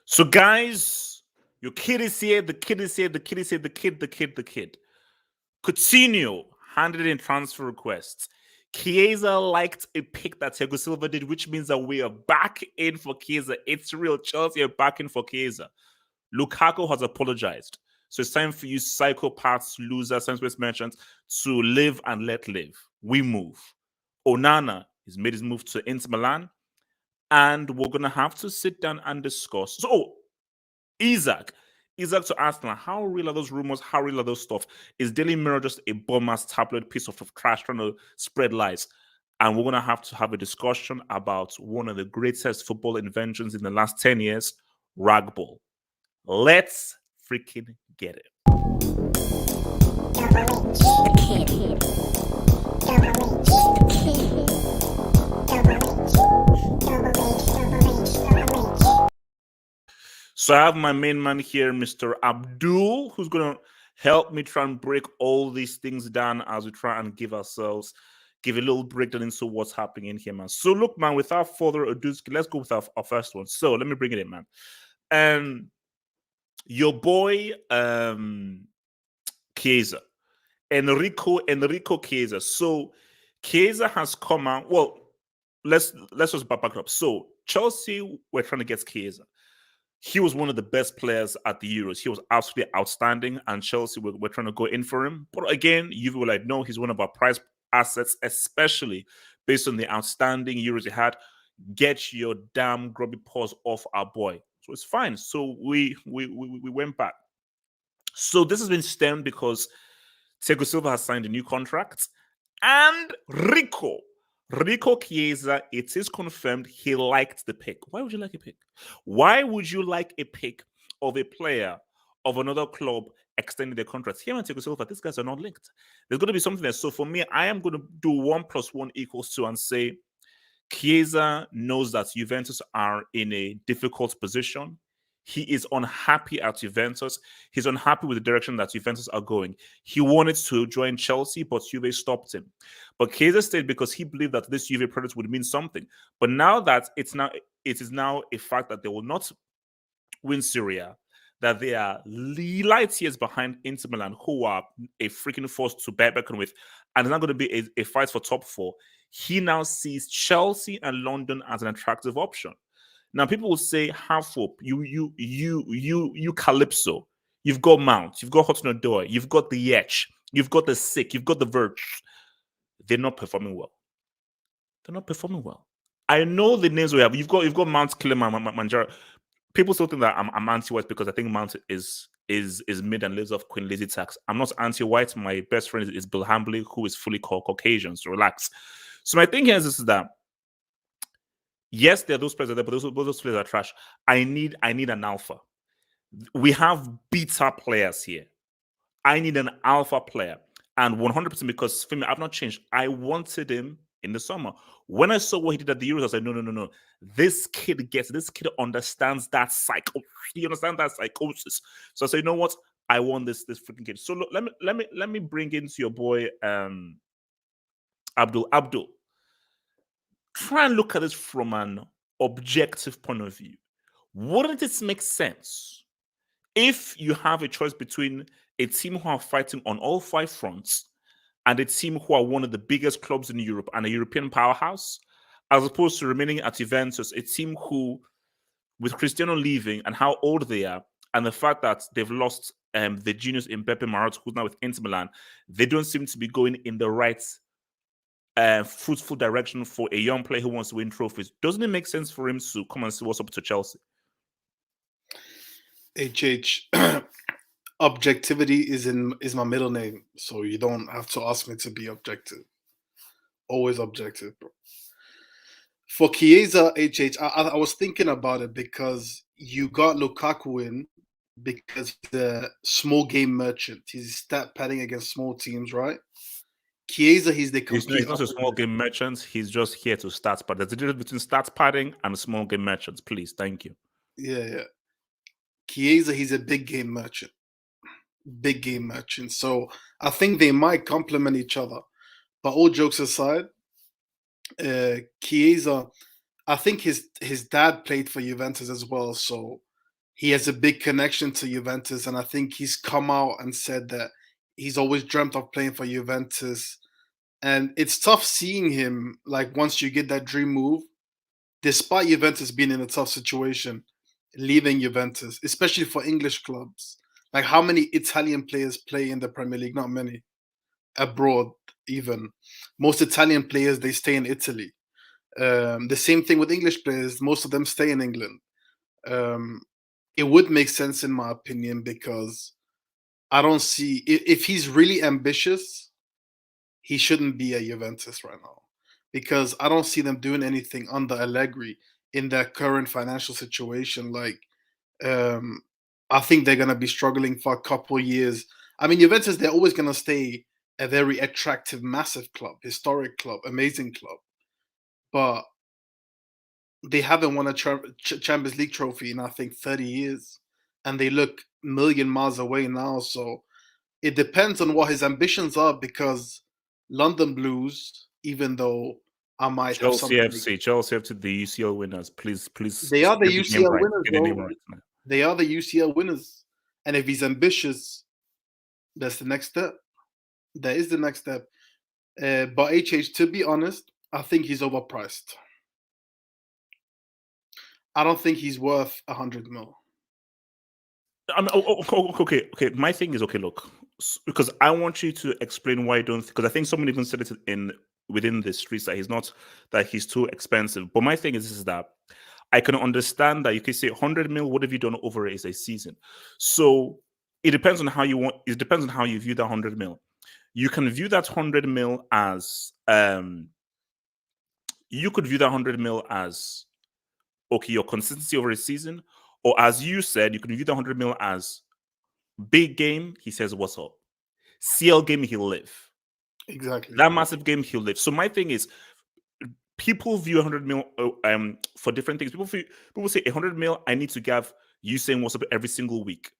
So, guys, your kid is here. The kid is here. The kid is here. The kid. Coutinho handed in transfer requests. Chiesa liked a pick that Thiago Silva did, which means that we are back in for Chiesa. It's real. Chelsea are back in for Chiesa. Lukaku has apologized. So it's time for you psychopaths, losers, senseless merchants to live and let live. We move. Onana has made his move to Inter Milan. And we're going to have to sit down and discuss. So, Isak to Arsenal. How real are those rumors? How real are those stuff? Is Daily Mirror just a bum-ass tabloid piece of trash trying to spread lies? And we're going to have a discussion about one of the greatest football inventions in the last 10 years, ragball. Let's freaking get it. So I have my main man here, Mr. Abdul, who's going to help me try and break all these things down as we try and give a little breakdown into what's happening in here, man. So look, man, without further ado, let's go with our first one. So let me bring it in, man. Your boy, Chiesa, Enrico Chiesa. So Chiesa has come out. Well, let's just back up. So Chelsea were trying to get Chiesa. He was one of the best players at the Euros. He was absolutely outstanding, and Chelsea were trying to go in for him. But again, you were like, no, he's one of our prized assets, especially based on the outstanding Euros he had. Get your damn grubby paws off our boy. So it's fine. So we went back. So this has been stemmed because Thiago Silva has signed a new contract, and Rico Chiesa, it is confirmed he liked the pick. Why would you like a pick? Why would you like a pick of a player of another club extending their contracts? Here and Thiago Silva, these guys are not linked. There's going to be something there. So for me, I am going to do 1 + 1 = 2 and say Chiesa knows that Juventus are in a difficult position. He is unhappy at Juventus. He's unhappy with the direction that Juventus are going. He wanted to join Chelsea, but Juve stopped him. But Chiesa stayed because he believed that this Juve product would mean something. But now that it is now a fact that they will not win Serie, that they are light years behind Inter Milan, who are a freaking force to beckon with, and it's not going to be a fight for top 4. He now sees Chelsea and London as an attractive option. Now, people will say, half hope, you Calypso, you've got Mount, you've got Hudson-Odoi, you've got the Yetch, you've got the Sick, you've got the Verge. They're not performing well. They're not performing well. I know the names we have. You've got Mount, Kilimanjaro. People still think that I'm anti-white because I think Mount is mid and lives off Queen Lizzie tax. I'm not anti-white. My best friend is Bill Hambley, who is fully Caucasian. So relax. So my thing here is that yes, there are those players there, but those players are trash. I need an alpha. We have beta players here. I need an alpha player. And 100% because for me, I've not changed. I wanted him in the summer. When I saw what he did at the Euros, I said, no. This kid understands that cycle. He understands that psychosis. So I said, you know what? I want this freaking kid. So look, let me bring into your boy Abdul. Try and look at this from an objective point of view. Wouldn't it make sense if you have a choice between a team who are fighting on all 5 fronts and a team who are one of the biggest clubs in Europe and a European powerhouse, as opposed to remaining at Juventus, a team who, with Cristiano leaving and how old they are, and the fact that they've lost the genius in Beppe Marotta, who's now with Inter Milan, they don't seem to be going in the right fruitful direction for a young player who wants to win trophies. Doesn't it make sense for him to come and see what's up to Chelsea? HH, objectivity is my middle name, so you don't have to ask me to be objective. Always objective, bro. For Chiesa, HH, I was thinking about it because you got Lukaku in because he's a small game merchant. He's stat padding against small teams, right? Chiesa, he's not a small game merchant. He's just here to stats pad. There's a difference between stats padding and small game merchants. Please, thank you. Yeah. Chiesa, he's a big game merchant. Big game merchant. So I think they might complement each other. But all jokes aside, Chiesa, I think his dad played for Juventus as well. So he has a big connection to Juventus, and I think he's come out and said that he's always dreamt of playing for Juventus. And it's tough seeing him like once you get that dream move, despite Juventus being in a tough situation, leaving Juventus, especially for English clubs. Like how many Italian players play in the Premier League? Not many. Abroad, even most Italian players they stay in Italy. The same thing with English players; most of them stay in England. Um, it would make sense in my opinion because I don't see if he's really ambitious, he shouldn't be at Juventus right now because I don't see them doing anything under Allegri in their current financial situation. Like, um, I think they're gonna be struggling for a couple years. I mean, Juventus they're always gonna stay a very attractive, massive club, historic club, amazing club, but they haven't won a Champions League trophy in I think 30 years, and they look a million miles away now. So it depends on what his ambitions are because London Blues, even though I might have Chelsea something, FC, Chelsea FC, the UCL winners. Please they are the get the name UCL right. winners, Get the name though. right, man. They are the UCL winners, and if he's ambitious, that's the next step. That is the next step. But HH, to be honest, I think he's overpriced. I don't think he's worth 100 mil. I mean, okay. My thing is okay. Look, because I want you to explain why I don't. Because I think someone even said it in within the streets that he's too expensive. But my thing is that I can understand that you can say 100 mil. What have you done over a season? So it depends on how you want. It depends on how you view that 100 mil. You can view that 100 mil as you could view that 100 mil as okay, your consistency over a season, or as you said, you can view the 100 mil as big game. He says, "What's up?" CL game, he'll live. Exactly. That massive game, he'll live. So my thing is, people view 100 mil for different things. People say 100 mil. I need to give you saying what's up every single week.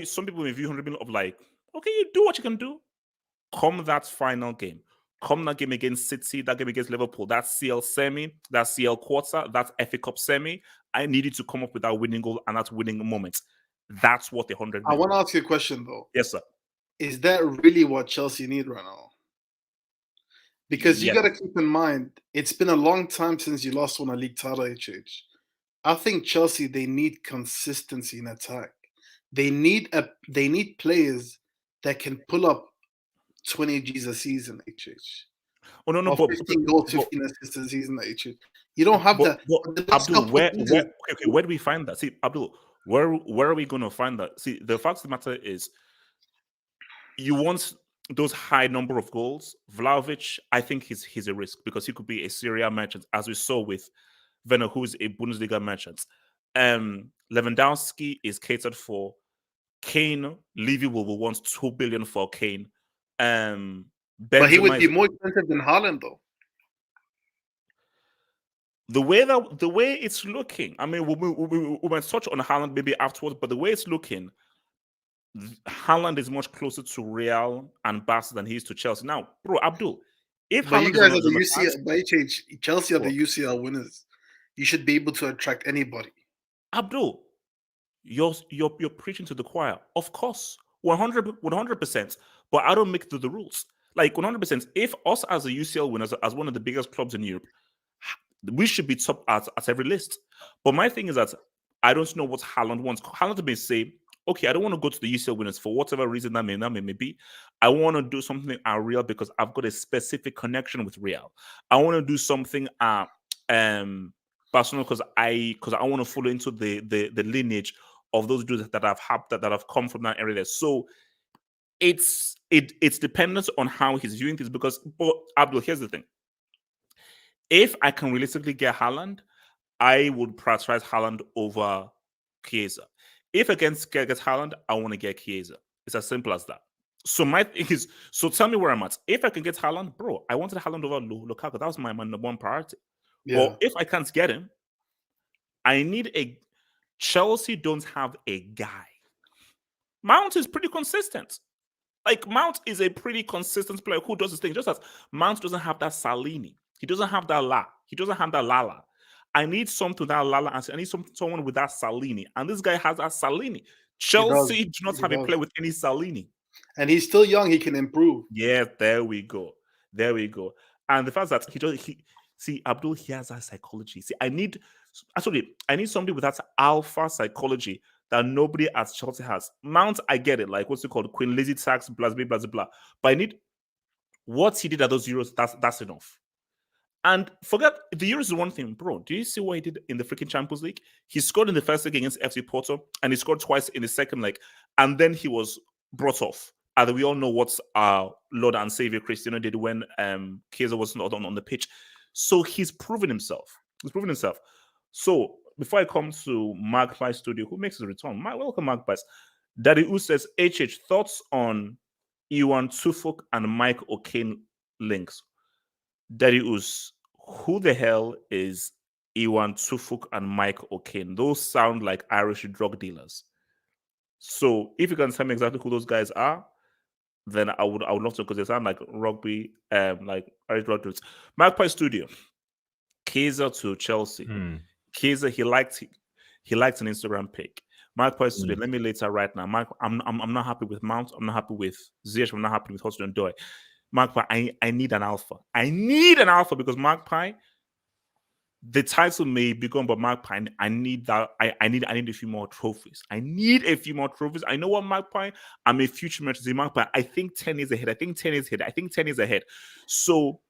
Some people may view 100 mil of like, okay, you do what you can do. Come that final game. Come that game against City, that game against Liverpool, that CL semi, that CL quarter, that FA Cup semi. I needed to come up with that winning goal and that winning moment. That's what the 100 I mil. want to ask you a question though. Yes, sir. Is that really what Chelsea need right now? Because you Yes. got to keep in mind, it's been a long time since you last won a league title, HH. I think Chelsea they need consistency in attack. They need players that can pull up 20 G's a season, HH. Oh no, Or 15 goals, 15 assists a season, HH. You don't have that. The last Abdul, couple of seasons, where do we find that? See, Abdul, where are we going to find that? See, the fact of the matter is, you want those high number of goals. Vlahovic, I think he's a risk because he could be a Serie merchant, as we saw with Werner, who is a Bundesliga merchant. Lewandowski is catered for. Kane, Levy will want 2 billion for Kane. but he would be more expensive than Haaland, though. The way it's looking, I mean, we might touch on Haaland maybe afterwards, but the way it's looking, Haaland is much closer to Real and Barca than he is to Chelsea. Now, bro, Abdul, if but Haaland you guys is are the UCL, by HH, Chelsea are the UCL winners. You should be able to attract anybody. Abdul, you're preaching to the choir. Of course, 100%. But I don't make the rules. Like 100%. If us as a UCL winners, as one of the biggest clubs in Europe, we should be top at every list. But my thing is that I don't know what Haaland wants. Haaland may say, okay, I don't want to go to the UCL winners for whatever reason that may be. I want to do something at Real because I've got a specific connection with Real. I want to do something at Barcelona because I want to follow into the lineage of those dudes that have come from that area there. So it's dependent on how he's viewing this because, but Abdul, here's the thing. If I can realistically get Haaland, I would prioritize Haaland over Chiesa. If I can get Haaland, I want to get Chiesa. It's as simple as that. So my thing is, so tell me where I'm at. If I can get Haaland, bro, I wanted Haaland over Lukaku. That was my number one priority. Yeah. Well, if I can't get him, I need a Chelsea don't have a guy. Mount is pretty consistent. Like Mount is a pretty consistent player who does his thing. Just as Mount doesn't have that Salini, he doesn't have that He doesn't have that Lala. I need something with that Lala and I need someone with that Salini. And this guy has that Salini. He does. Chelsea do not He have a does. player with any Salini. And he's still young. He can improve. Yeah, there we go. There we go. And the fact that see, Abdul, he has that psychology. See, I need somebody with that alpha psychology that nobody at Chelsea has. Mount, I get it, like what's it called? Queen Lazy Tax, blah, blah, blah, blah. But I need what he did at those Euros, that's enough. And forget the Euros is one thing, bro. Do you see what he did in the freaking Champions League? He scored in the first leg against FC Porto, and he scored twice in the second leg, and then he was brought off. And we all know what our Lord and Savior Cristiano did when Chiesa was not on the pitch. So he's proven himself. So before I come to Magpie Studio, who makes his return? Welcome, Magpies. Daddy U says, HH, thoughts on Iwan Tufuk and Mike O'Kane links? Daddy Us, who the hell is Iwan Tufuk and Mike O'Kane? Those sound like Irish drug dealers. So if you can tell me exactly who those guys are, then I would love to, because they sound like rugby, like Irish drug dealers. Magpie Studio, Chiesa to Chelsea. Chiesa, he liked an Instagram pic. Magpie Studio, let me later right now. I'm not happy with Mount. I'm not happy with Ziyech. I'm not happy with Hudson Odoi. Magpie, I need an alpha. I need an alpha because Magpie, the title may be gone, but Magpie, I need that. I need a few more trophies. I need a few more trophies. I know what Magpie, I'm a future Manchester Magpie. I think 10 years ahead. I think 10 years ahead. So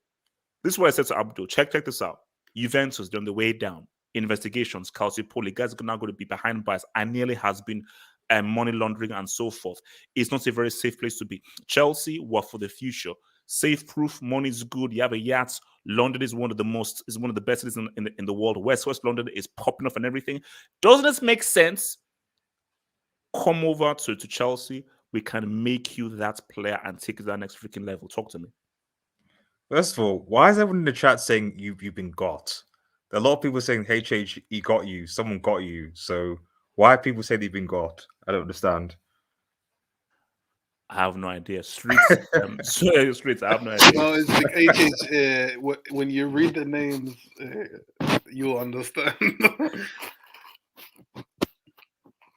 this is what I said to Abdul. Check this out. Juventus, they're on the way down. Investigations, Calciopoli, guys are now going to be behind bars. And nearly has been money laundering and so forth. It's not a very safe place to be. Chelsea, what for the future? Safe proof, money is good. You have a yacht. London is one of the best cities in the world. West London is popping off and everything. Doesn't this make sense? Come over to Chelsea. We can make you that player and take it to that next freaking level. Talk to me. First of all, why is everyone in the chat saying you've been got? There are a lot of people saying HH, he got you. Someone got you. So why people say they've been got? I don't understand. I have no idea. Streets, streets. I have no idea. No, it's like HH. When you read the names, you'll understand.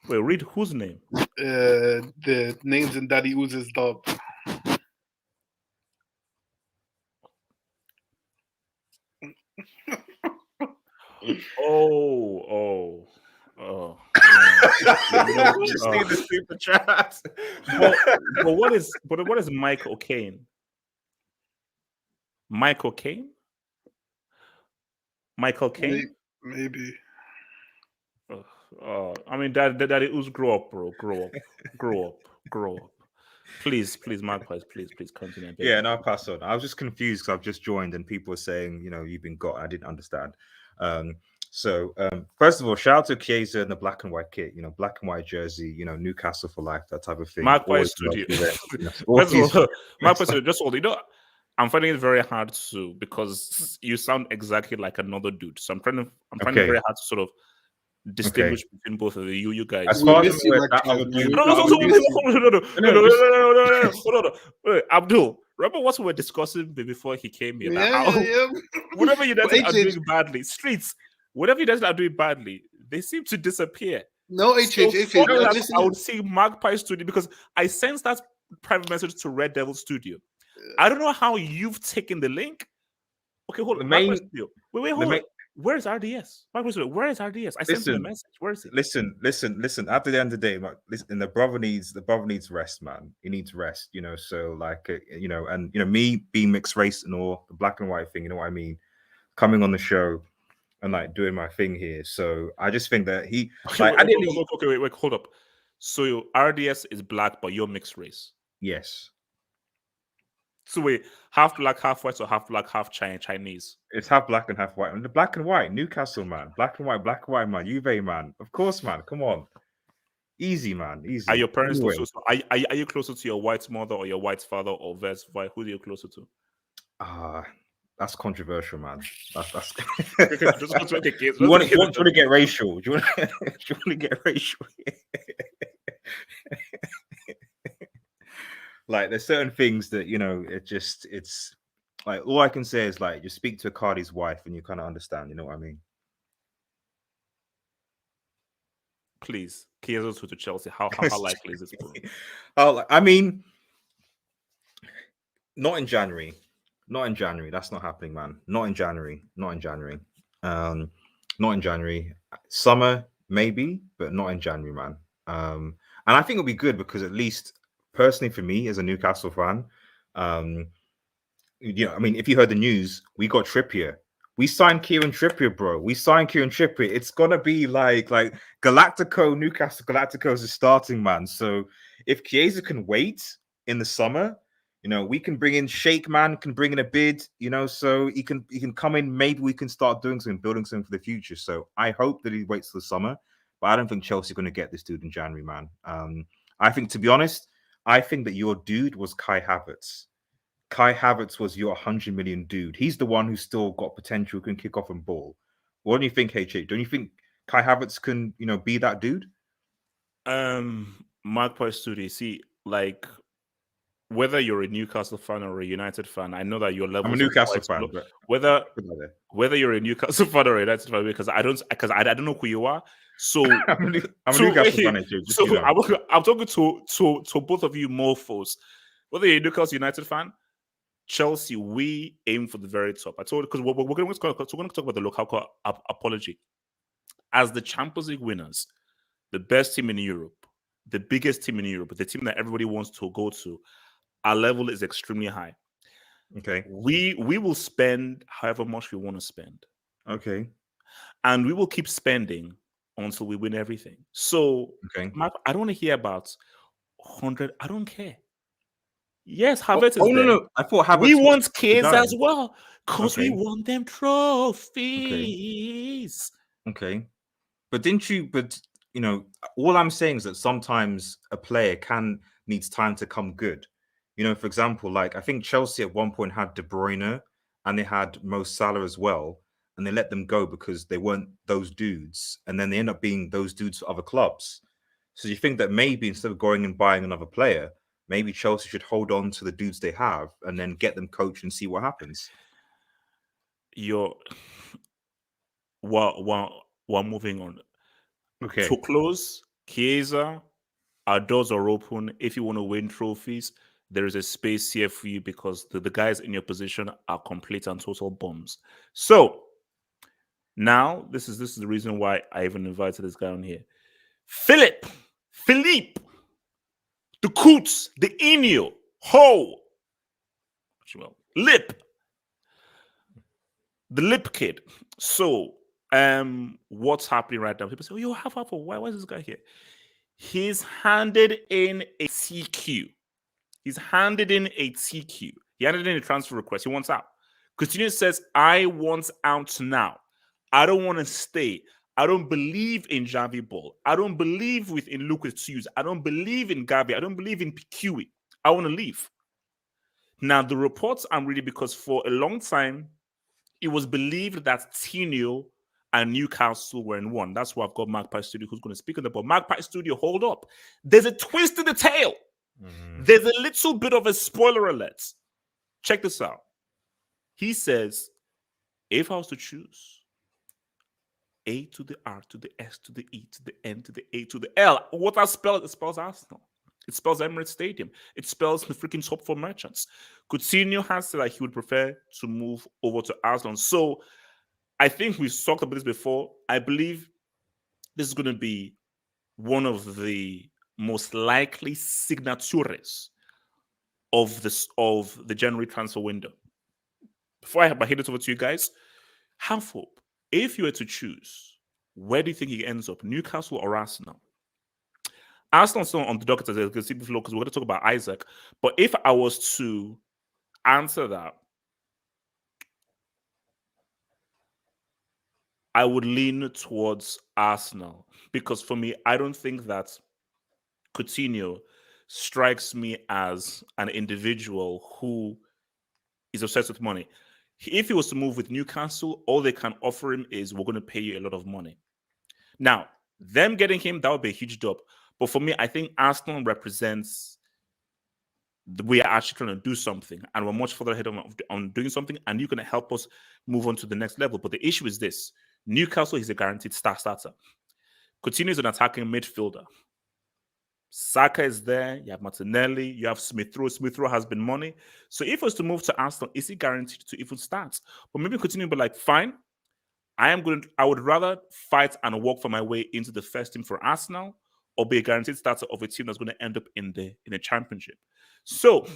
Wait, read whose name? The names in Daddy Uz's dub. Oh. Just need the super chat. But what is Mike O'Kane? Mike O'Kane? Michael Kane? Maybe. I mean, Daddy Uz, grow up, bro. Grow up. Please, Magpies, please continue. Yeah, and I'll pass on. I was just confused because I've just joined and people were saying, you've been got. I didn't understand. So first of all, shout out to Chiesa and the black and white kit, black and white jersey, Newcastle for life, that type of thing. Magpie Studio. Magpie Studio, just hold. I'm finding it very hard to, because you sound exactly like another dude. So I'm finding it very hard to sort of distinguish between both of you guys. As far as no. Abdul, remember what we were discussing before he came here? Yeah. Whatever you guys are doing badly, streets, whatever you guys are doing badly, they seem to disappear. No, I would see Magpie Studio, because I sent that private message to Red Devil Studio. I don't know how you've taken the link. Okay, hold on. Wait, hold on. Where is RDS? Where is RDS? I sent him a message. Where is he? Listen. At the end of the day, listen, the brother needs rest, man. He needs rest, So me being mixed race and all, the black and white thing, you know what I mean? Coming on the show and like doing my thing here. So I just think that he wait, hold up. So RDS is black, but you're mixed race. Yes. So wait, half black, half white, or half black, half Chinese? It's half black and half white. And the black and white, Newcastle, man. Black and white, man. Juve, man. Of course, man. Come on. Easy, man. Easy. Are your parents closer? Are you closer to your white mother or your white father, or vice versa? Who are you closer to? That's controversial, man. That's just make a case. You want to get racial? Do you want to get racial? Like, there's certain things that it's like, all I can say is like, just speak to Cardi's wife and you kind of understand. You know what I mean? Please, Chiesa to Chelsea. How likely is this? Bro? I mean, not in January. Not in January. That's not happening, man. Not in January. Not in January. Not in January. Summer, maybe, but not in January, man. And I think it'll be good because at least personally for me as a Newcastle fan, I mean, if you heard the news, we got Trippier. We signed Kieran Trippier, bro. We signed Kieran Trippier. It's gonna be like Galactico, Newcastle Galacticos is starting, man. So if Chiesa can wait in the summer, we can bring in Shake Man, can bring in a bid, so he can come in. Maybe we can start doing something, building something for the future. So I hope that he waits till the summer, but I don't think Chelsea are going to get this dude in January, man. I think, to be honest, I think that your dude was Kai Havertz. Kai Havertz was your 100 million dude. He's the one who's still got potential, can kick off and ball. What do you think, HH? Don't you think Kai Havertz can, be that dude? Magpie Studio, see, like, whether you're a Newcastle fan or a United fan, I know that your level. I'm a Newcastle fan, but whether you're a Newcastle fan or a United fan, because I don't know who you are. So I'm a Newcastle fan. So I'm talking to both of you morphos. Whether you're a Newcastle United fan, Chelsea, we aim for the very top. I told, because we're going to talk about the Lukaku apology. As the Champions League winners, the best team in Europe, the biggest team in Europe, the team that everybody wants to go to, our level is extremely high. Okay. We will spend however much we want to spend. Okay. And we will keep spending until we win everything. So, okay. Mark, I don't want to hear about 100. I don't care. Yes, Havertz is there. No. I thought Havertz. We want Chiesa as well because okay. we want them trophies. Okay. But didn't you? But all I'm saying is that sometimes a player needs time to come good. For example, like I think Chelsea at one point had De Bruyne and they had Mo Salah as well, and they let them go because they weren't those dudes, and then they end up being those dudes for other clubs. So you think that maybe instead of going and buying another player, maybe Chelsea should hold on to the dudes they have and then get them coached and see what happens. While moving on. Okay. To close, Chiesa, our doors are open. If you want to win trophies, there is a space here for you because the guys in your position are complete and total bombs. So now this is the reason why I even invited this guy on here. Philippe, the Coots, the Inyo, Ho, Lip, the Lip Kid. So, what's happening right now? People say, "Oh, you have why is this guy here?" He's handed in a TQ. He handed in a transfer request. He wants out. Coutinho says, "I want out now. I don't want to stay. I don't believe in Javi Ball. I don't believe in Lucas Hughes. I don't believe in Gabi. I don't believe in PQE. I want to leave." Now, the reports I'm reading, because for a long time, it was believed that Tino and Newcastle were in one. That's why I've got Magpie Studio who's going to speak on that. But Magpie Studio, hold up. There's a twist in the tail. Mm-hmm. There's a little bit of a spoiler alert. Check this out. He says, if I was to choose A to the R to the S to the E to the N to the A to the L, what that spells, it spells Arsenal. It spells Emirates Stadium. It spells the freaking top 4 merchants. Coutinho has said that he would prefer to move over to Arsenal. So I think we've talked about this before. I believe this is going to be one of the most likely signatures of the January transfer window. Before I hand it over to you guys, have hope. If you were to choose, where do you think he ends up, Newcastle or Arsenal? Arsenal's still on the docket, as you can see before, because we're going to talk about Isak. But if I was to answer that, I would lean towards Arsenal, because for me, I don't think that Coutinho strikes me as an individual who is obsessed with money. If he was to move with Newcastle, all they can offer him is, we're going to pay you a lot of money. Now, them getting him, that would be a huge job. But for me, I think Arsenal represents we are actually trying to do something, and we're much further ahead on doing something, and you're going to help us move on to the next level. But the issue is this: Newcastle is a guaranteed starter. Coutinho is an attacking midfielder. Saka is there. You have Martinelli. You have Smith Rowe. Smith Rowe has been money. So if he was to move to Arsenal, is he guaranteed to even start? But maybe Coutinho be like, fine. I would rather fight and walk for my way into the first team for Arsenal, or be a guaranteed starter of a team that's going to end up in the championship. So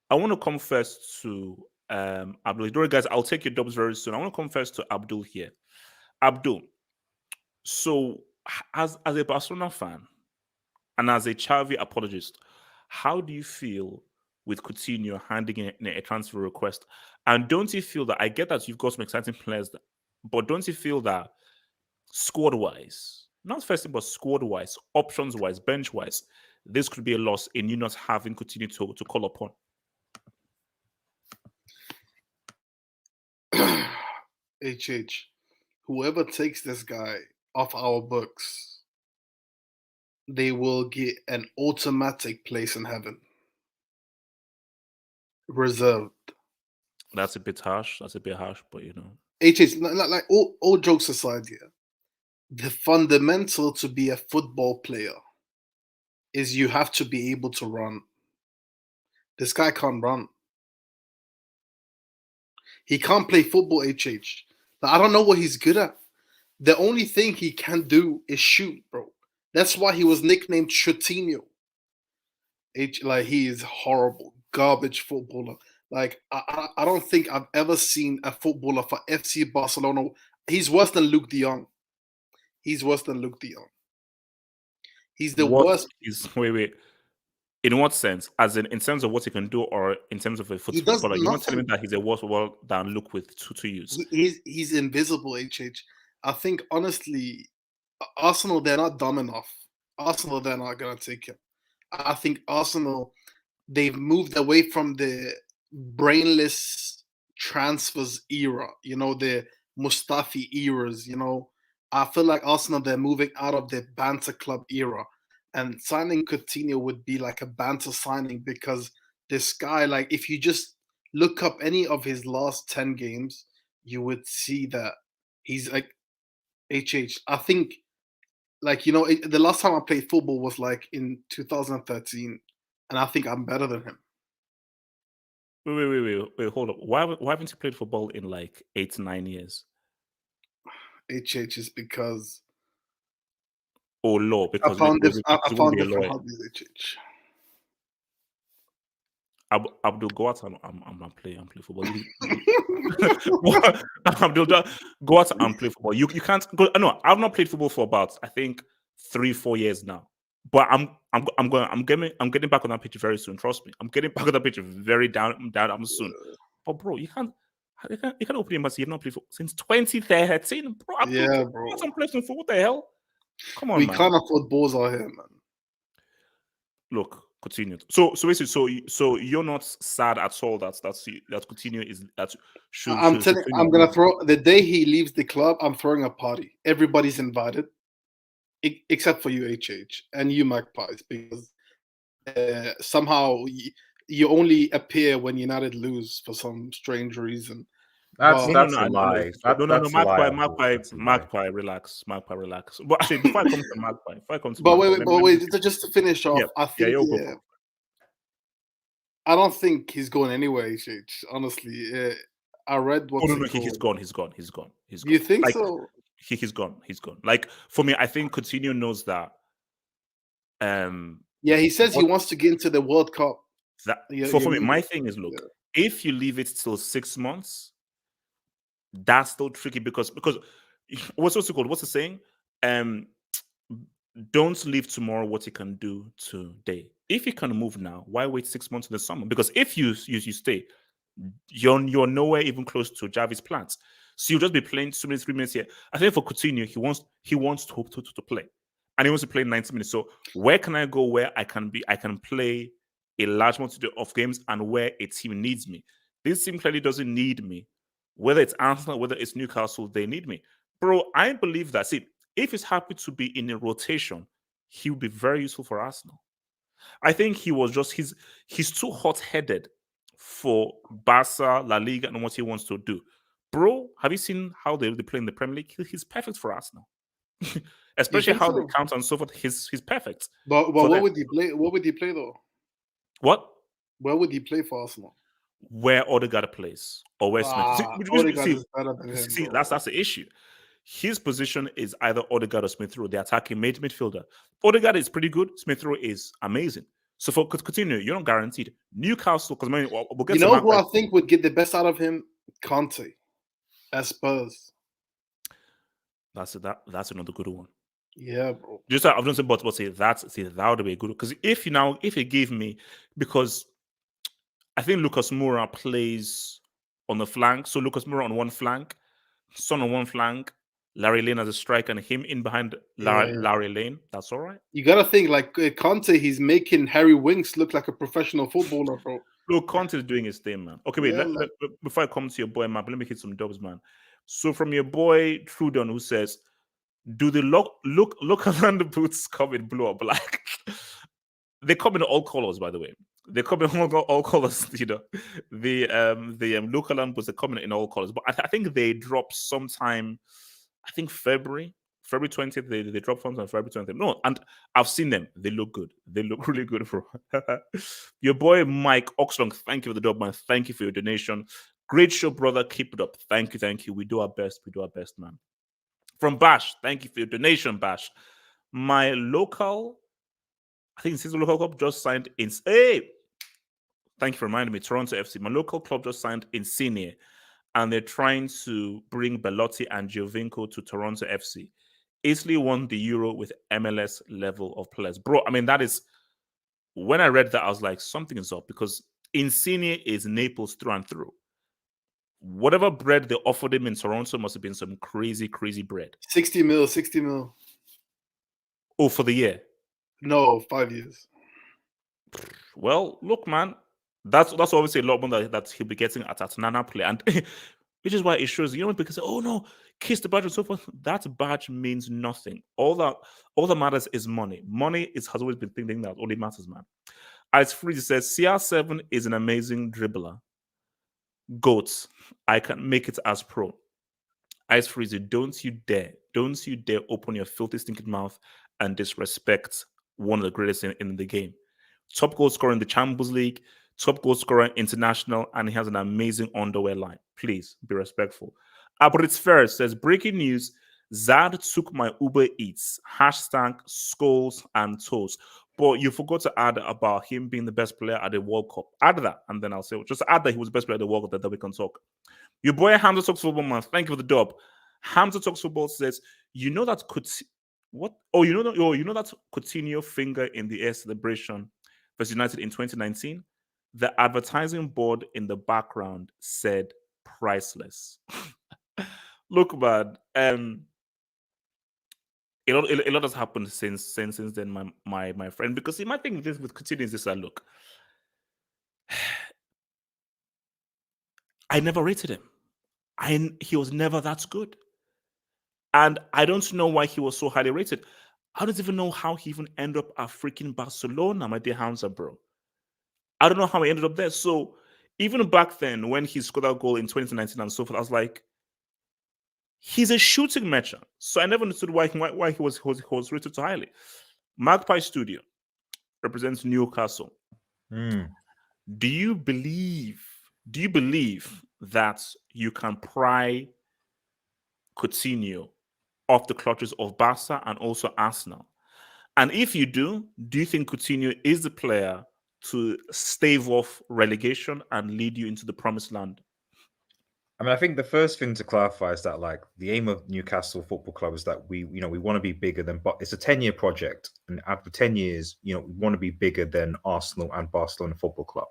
I want to come first to Abdul. Don't worry, guys, I'll take your dubs very soon. I want to come first to Abdul here. Abdul, so as a Barcelona fan and as a Xavi apologist, how do you feel with Coutinho handing in a transfer request? And don't you feel that, I get that you've got some exciting players, but don't you feel that squad-wise, not first thing, but squad-wise, options-wise, bench-wise, this could be a loss in you not having Coutinho to call upon? HH, whoever takes this guy off our books, they will get an automatic place in heaven. Reserved. That's a bit harsh. That's a bit harsh, but you know. HH, like all jokes aside here, the fundamental to be a football player is you have to be able to run. This guy can't run. He can't play football, HH. Like, I don't know what he's good at. The only thing he can do is shoot, bro. That's why he was nicknamed Coutinho. Like, he is horrible, garbage footballer. Like, I don't think I've ever seen a footballer for FC Barcelona. He's worse than Luke de Jong. He's worse than Luke de Jong. He's the worst. Wait. In what sense? As in terms of what he can do, or in terms of a footballer? You're not telling me that he's a worse footballer than Luke with two use. He's invisible, HH. I think, honestly, Arsenal, they're not dumb enough. Arsenal, they're not going to take him. I think Arsenal, they've moved away from the brainless transfers era, the Mustafi eras, I feel like Arsenal, they're moving out of the banter club era. And signing Coutinho would be like a banter signing, because this guy, like, if you just look up any of his last 10 games, you would see that he's like HH. I think, like, the last time I played football was like in 2013, and I think I'm better than him. Wait, hold up. Why haven't you played football in like 8 to 9 years? HH is because... Oh, law, because I found because different hobbies, HH. Abdul, go out and play football. Abdul, go out and play football. You can't go. No, I've not played football for about, I think, 3-4 years now. But I'm getting back on that pitch very soon. Trust me, I'm getting back on that pitch very down soon. But bro, you can't open your mouth. You've not played football since 2013, bro. Yeah, bro. I'm playing football. What the hell? Come on, we man. can't afford balls out here, man. Look, Coutinho. So basically, so you're not sad at all that Coutinho is that should. I'm gonna throw the day he leaves the club. I'm throwing a party. Everybody's invited, except for you, HH, and you, Magpies, because somehow you only appear when United lose for some strange reason. That's a lie. Magpie, relax. But actually, before I come to Magpie, wait, just to finish off, I think I don't think he's going anywhere, HH. Honestly, I read what. No, he's gone. You think so? He's gone. Like, for me, I think Coutinho knows that. Yeah, he says he wants to get into the World Cup. For me, my thing is, look, if you leave it till 6 months, that's still tricky because what's the saying? Don't leave tomorrow what you can do today. If you can move now, why wait 6 months in the summer? Because if you stay, you're nowhere even close to Xavi's plans. So you'll just be playing 2 minutes, 3 minutes here. I think for Coutinho, he wants to play, and he wants to play 90 minutes. So where can I go where I can play a large multitude of games, and where a team needs me? This team clearly doesn't need me. Whether it's Arsenal, whether it's Newcastle, they need me. Bro, I believe that. See, if he's happy to be in a rotation, he would be very useful for Arsenal. I think he's too hot-headed for Barca, La Liga, and what he wants to do. Bro, have you seen how they play in the Premier League? He's perfect for Arsenal. Especially think how so? they count and so forth. He's perfect. But for what them. would he play? What would he play though? What? Where would he play for Arsenal? Where Odegaard plays or where Smith. Odegaard is better than him, See, bro. that's the issue. His position is either Odegaard or Smith Rowe, the attacking midfielder. Odegaard is pretty good. Smith Rowe is amazing. So for Coutinho, you're not guaranteed. Newcastle, because we'll get You to know who Magpie. I think would get the best out of him? Conte, at Spurs. That's another good one. Yeah, bro. Just I've done some but say that would be good because if you give me, because I think Lucas Moura plays on the flank, so Lucas Moura on one flank, Son on one flank, Larry Lane as a striker, and him in behind Larry Lane. That's all right. You gotta think like Conte. He's making Harry Winks look like a professional footballer, bro. Look, Conte is doing his thing, man. Okay, wait. Yeah, Before I come to your boy, Map, let me hit some dubs, man. So from your boy Trudon, who says, "Do the look around the boots come in blue or black?" They come in all colors, by the way. They come in all colors. You know, the local land boots are coming in all colors. But I think they drop sometime. I think February 20th. They drop sometime February 20th. No, and I've seen them. They look good. They look really good, bro. Your boy Mike Oxlong, thank you for the dub, man. Thank you for your donation. Great show, brother. Keep it up. Thank you. We do our best. Man. From Bash, thank you for your donation, Bash. My local, I think it's local club just signed in. Hey, thank you for reminding me. Toronto FC. My local club just signed Insigne, and they're trying to bring Belotti and Giovinco to Toronto FC. Italy won the Euro with MLS level of players, bro. I mean, that is. When I read that, I was like, something is up because Insigne is Naples through and through. Whatever bread they offered him in Toronto must have been some crazy bread. 60 mil. Oh, for the year? No, 5 years. Well, look, man, that's obviously a lot more that he'll be getting at Nana play, and which is why it shows. You know, because oh no, kiss the badge and so forth. That badge means nothing. All that matters is money. Money has always been the thing that only matters, man. As Freezy says, CR7 is an amazing dribbler. Goats, I can make it as pro. Ice Freezy, don't you dare open your filthy stinking mouth and disrespect one of the greatest in the game. Top goal scorer in the Champions League, top goal scorer international, and he has an amazing underwear line. Please be respectful. Abritz Ferris says, breaking news, Zad took my Uber Eats, hashtag skulls and toes. But you forgot to add about him being the best player at the World Cup. Add that, and then I'll say, just add that he was the best player at the World Cup, that we can talk. Your boy Hamza Talks Football, man. Thank you for the dub. Hamza Talks Football says, you know that what? Oh, you know that Coutinho finger in the air celebration versus United in 2019? The advertising board in the background said priceless. Look, man. A lot has happened since then, my friend. Because my thing with Coutinho is this: look, I never rated him. He was never that good. And I don't know why he was so highly rated. I don't even know how he even ended up at freaking Barcelona, my dear Hamza, bro. I don't know how he ended up there. So even back then, when he scored that goal in 2019 and so forth, I was like, he's a shooting merchant. So I never understood why he was rated so highly. Magpie Studio represents Newcastle. Do you believe that you can pry Coutinho off the clutches of Barca and also Arsenal? And if you do you think Coutinho is the player to stave off relegation and lead you into the promised land? I mean, I think the first thing to clarify is that, like, the aim of Newcastle Football Club is that we want to be bigger than, but it's a 10-year project, and after 10 years, we want to be bigger than Arsenal and Barcelona Football Club.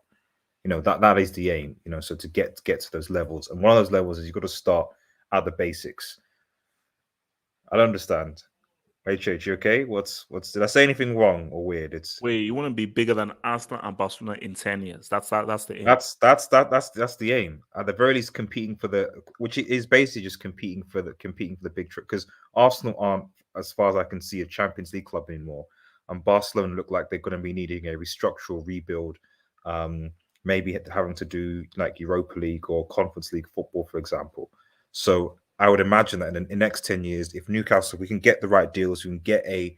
That is the aim. So to get to those levels, and one of those levels is you've got to start at the basics. I don't understand. HH, you okay? Did I say anything wrong or weird? Wait, you want to be bigger than Arsenal and Barcelona in 10 years? That's the aim. That's the aim. At the very least, competing for which is basically just competing for the big trip, because Arsenal aren't, as far as I can see, a Champions League club anymore, and Barcelona look like they're going to be needing a structural rebuild, maybe having to do like Europa League or Conference League football, for example. So I would imagine that in the next 10 years, if Newcastle, we can get the right deals, we can get a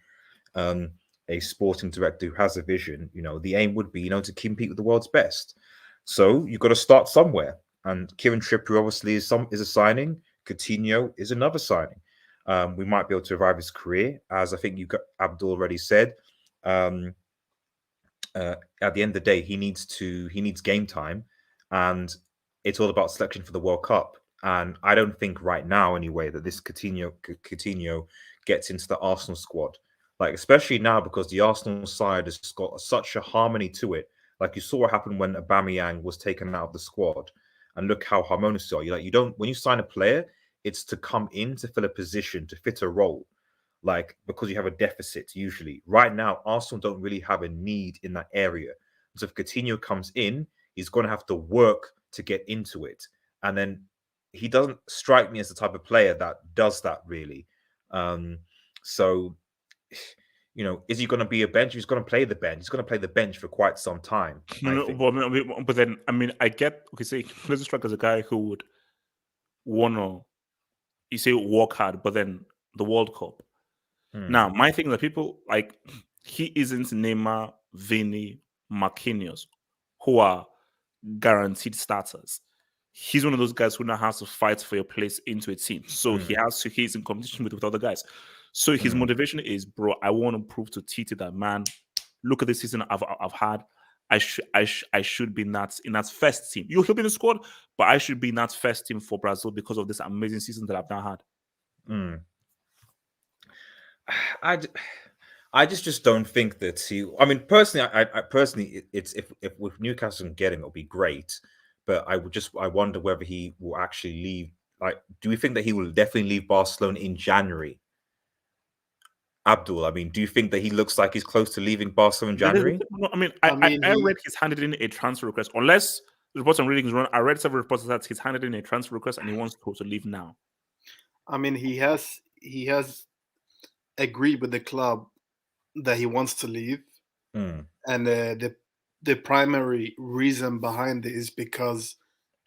sporting director who has a vision, the aim would be, to compete with the world's best. So you've got to start somewhere. And Kieran Trippier obviously is a signing. Coutinho is another signing. We might be able to revive his career, as I think Abdul already said. At the end of the day, he needs game time, and it's all about selection for the World Cup. And I don't think right now, anyway, that this Coutinho gets into the Arsenal squad. Like, especially now, because the Arsenal side has got such a harmony to it. Like, you saw what happened when Aubameyang was taken out of the squad, and look how harmonious you are. You don't, when you sign a player, it's to come in to fill a position, to fit a role. Like, because you have a deficit usually. Right now, Arsenal don't really have a need in that area. So if Coutinho comes in, he's going to have to work to get into it. And then he doesn't strike me as the type of player that does that really. So, is he going to be a bench? He's going to play the bench. He's going to play the bench for quite some time. But then, I get, okay, say, let's strike as a guy who would want to, you say, work hard, but then the World Cup. Now, my thing is that people, like, he isn't Neymar, Vini, Marquinhos, who are guaranteed starters. He's one of those guys who now has to fight for your place into a team. So he's in competition with other guys. So his motivation is, bro, I want to prove to Tite that, man, look at the season I've had. I should be in that first team. He'll be in the squad, but I should be in that first team for Brazil because of this amazing season that I've now had. I just don't think that he. I mean, personally, I personally, it's if with Newcastle can get him, it'll be great. But I wonder whether he will actually leave. Like, do we think that he will definitely leave Barcelona in January? Abdul, I mean, do you think that he looks like he's close to leaving Barcelona in January? I read he's handed in a transfer request. Unless the reports I'm reading is wrong, I read several reports that he's handed in a transfer request and he wants to leave now. I mean, he has agreed with the club that he wants to leave, and the primary reason behind it is because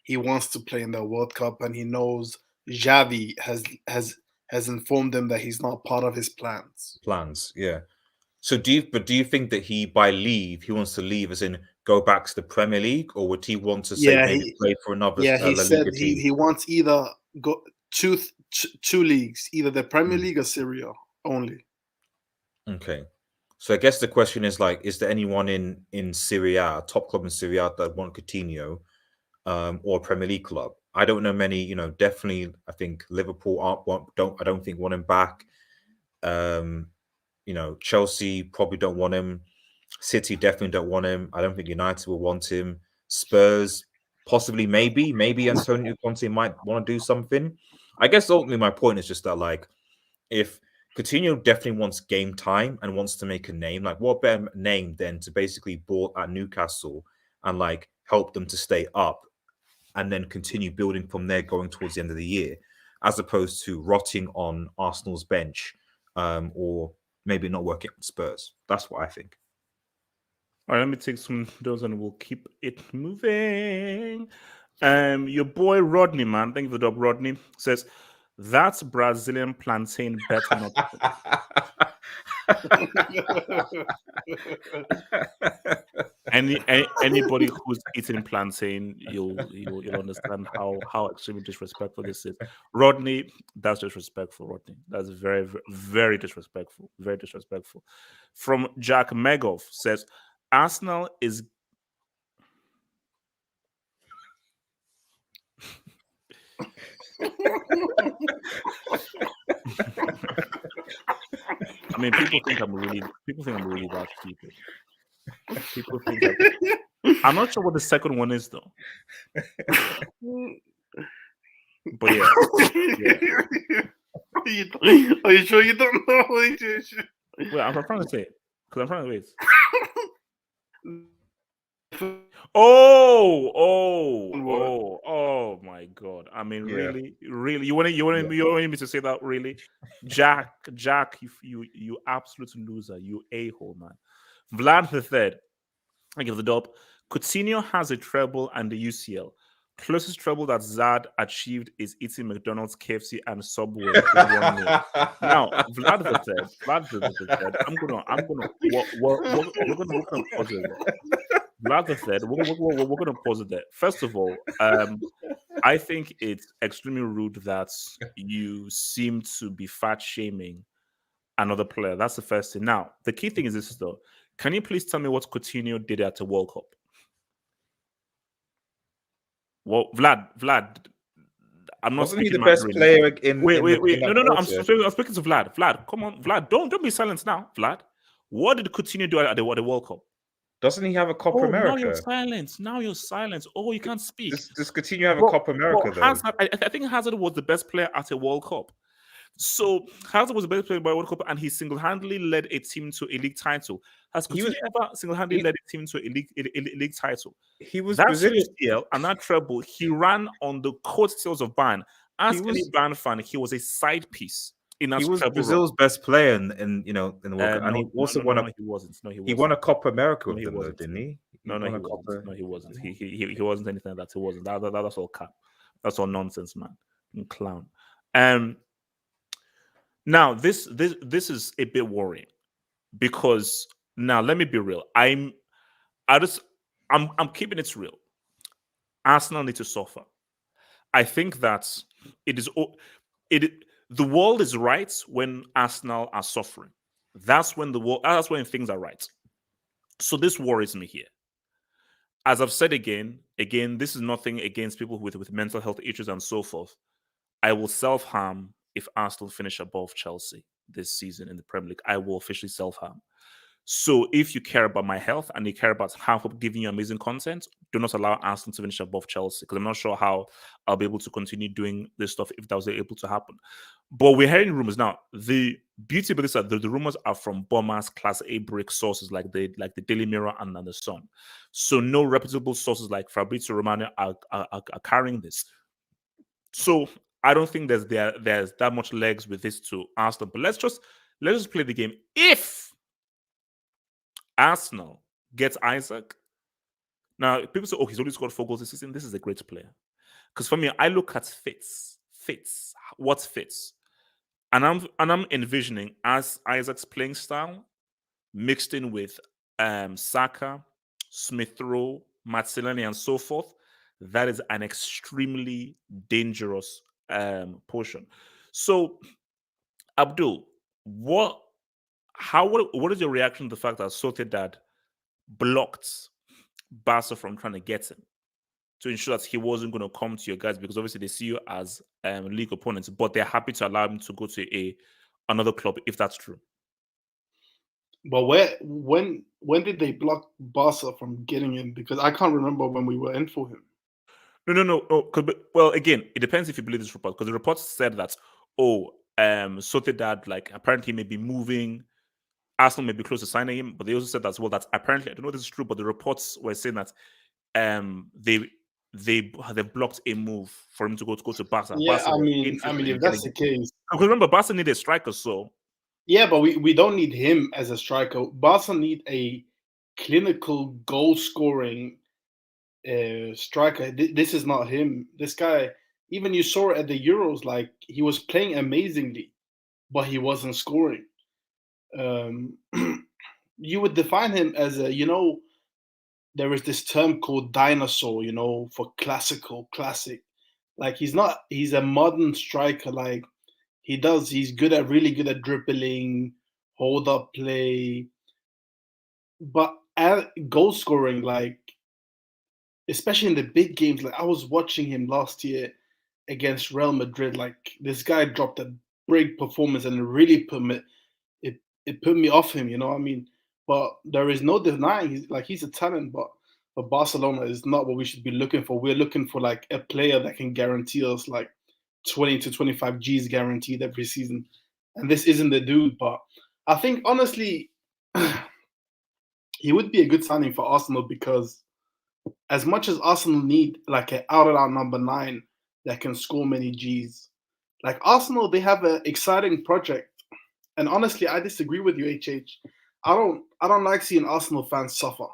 he wants to play in the World Cup, and he knows Xavi has informed him that he's not part of his plans. Yeah. So do you think that he wants to leave as in go back to the Premier League, or would he want to say maybe play for another he La said Liga team? he wants either go two leagues, either the Premier League or Serie only. Okay. So I guess the question is, like, is there anyone in Serie A, top club in Serie A, that want Coutinho, or a Premier League club? I don't know many. Definitely, I think Liverpool I don't think want him back. Chelsea probably don't want him. City definitely don't want him. I don't think United will want him. Spurs possibly, maybe Antonio Conte might want to do something. I guess ultimately my point is just that, like, if Coutinho definitely wants game time and wants to make a name, like, what better name than to basically ball at Newcastle and, like, help them to stay up and then continue building from there going towards the end of the year, as opposed to rotting on Arsenal's bench, or maybe not working at Spurs. That's what I think. All right, let me take some of those and we'll keep it moving. Your boy Rodney, man, thank you for the dub. Rodney says, that's Brazilian plantain better not. Anybody who's eating plantain, you'll understand how extremely disrespectful this is. Rodney, that's disrespectful. Rodney, that's very, very, very disrespectful. Very disrespectful. From Jack Megoff says, Arsenal is. I mean, people think I'm really that stupid. People think I'm not sure what the second one is though. But yeah. Are you sure you don't know? Well, I'm trying to say it because I'm trying to wait. Oh my god. I mean, really, you want me to say that, really? Jack, you absolute loser, you a-hole, man. Vlad the Third, I give the dub. Coutinho has a treble and the UCL, Closest treble that Zad achieved is eating McDonald's, KFC, and Subway in 1 meal. Now, Vlad the third. We're gonna pause it there. Vlad the third. We're gonna pause it there. First of all, I think it's extremely rude that you seem to be fat shaming another player. That's the first thing. Now, the key thing is this though. Can you please tell me what Coutinho did at the World Cup? Well, Vlad, I'm not Wasn't he speaking the best Mandarin. player in? Wait. In No. that I'm course, speaking to Vlad. Vlad, come on, Vlad. Don't be silent now, Vlad. What did Coutinho do at the World Cup? Doesn't he have a Copa Oh, America? now you're silent. Oh, you can't speak. Does Coutinho have a Copa America though? Hazard, I think Hazard was the best player at a World Cup. So Hazard was the best player by World Cup, and he single-handedly led a team to a league title. Has Coutinho ever single-handedly led a team to a league title? He was that Brazilian. UCL and that treble. He ran on the coattails of Bayern. Ask any Bayern fan, he was a side piece in that. He was Brazil's best player in the World Cup, and he also won a. He wasn't. No, he wasn't. He won a Copa America with them, though, didn't he? No, he wasn't. No, he wasn't. He wasn't anything like that. He wasn't. That's all cap. That's all nonsense, man. And clown. Now this is a bit worrying because now let me be real. I'm keeping it real. Arsenal need to suffer. I think that the world is right when Arsenal are suffering. That's when things are right. So this worries me here. As I've said again, this is nothing against people with mental health issues and so forth. I will self-harm if Arsenal finish above Chelsea this season in the Premier League. I will officially self-harm. So if you care about my health and you care about how I'm giving you amazing content, do not allow Arsenal to finish above Chelsea, because I'm not sure how I'll be able to continue doing this stuff if that was able to happen. But we're hearing rumors now. The beauty of this is that the rumors are from Bombas Class A brick sources like the Daily Mirror and the Sun. So no reputable sources like Fabrizio Romano are carrying this. So I don't think there's that much legs with this to Arsenal. But let's just play the game. If Arsenal gets Isak, now people say, "Oh, he's only scored 4 goals this season." This is a great player. Because for me, I look at fits, what fits, and I'm envisioning as Isak's playing style mixed in with Saka, Smith Rowe, Martinelli, and so forth. That is an extremely dangerous portion. So, Abdul, what is your reaction to the fact that Sociedad blocked Barca from trying to get him to ensure that he wasn't going to come to your guys, because obviously they see you as league opponents, but they're happy to allow him to go to another club if that's true? But when did they block Barca from getting him? Because I can't remember when we were in for him. No. Well, again, it depends if you believe this report, because the report said that Sociedad apparently may be moving. Arsenal may be close to signing him, but they also said as well that apparently, I don't know if this is true, but the reports were saying that they've blocked a move for him to go to Barca. Yeah, Barca I mean, if that's the case, because remember, Barca need a striker, so yeah, but we don't need him as a striker. Barca need a clinical goal scoring striker. This is not him. This guy, even you saw it at the Euros, he was playing amazingly, but he wasn't scoring. You would define him as there is this term called dinosaur, for classic. He's a modern striker. He's really good at dribbling, hold up play, but at goal scoring, especially in the big games, I was watching him last year against Real Madrid. This guy dropped a great performance and it really put me off him, you know what I mean? But there is no denying he's a talent, but Barcelona is not what we should be looking for. We're looking for a player that can guarantee us 20 to 25 G's guaranteed every season. And this isn't the dude, but I think honestly he would be a good signing for Arsenal, because as much as Arsenal need an out-and-out number 9 that can score many G's, Arsenal, they have an exciting project. And honestly, I disagree with you, HH. I don't like seeing Arsenal fans suffer,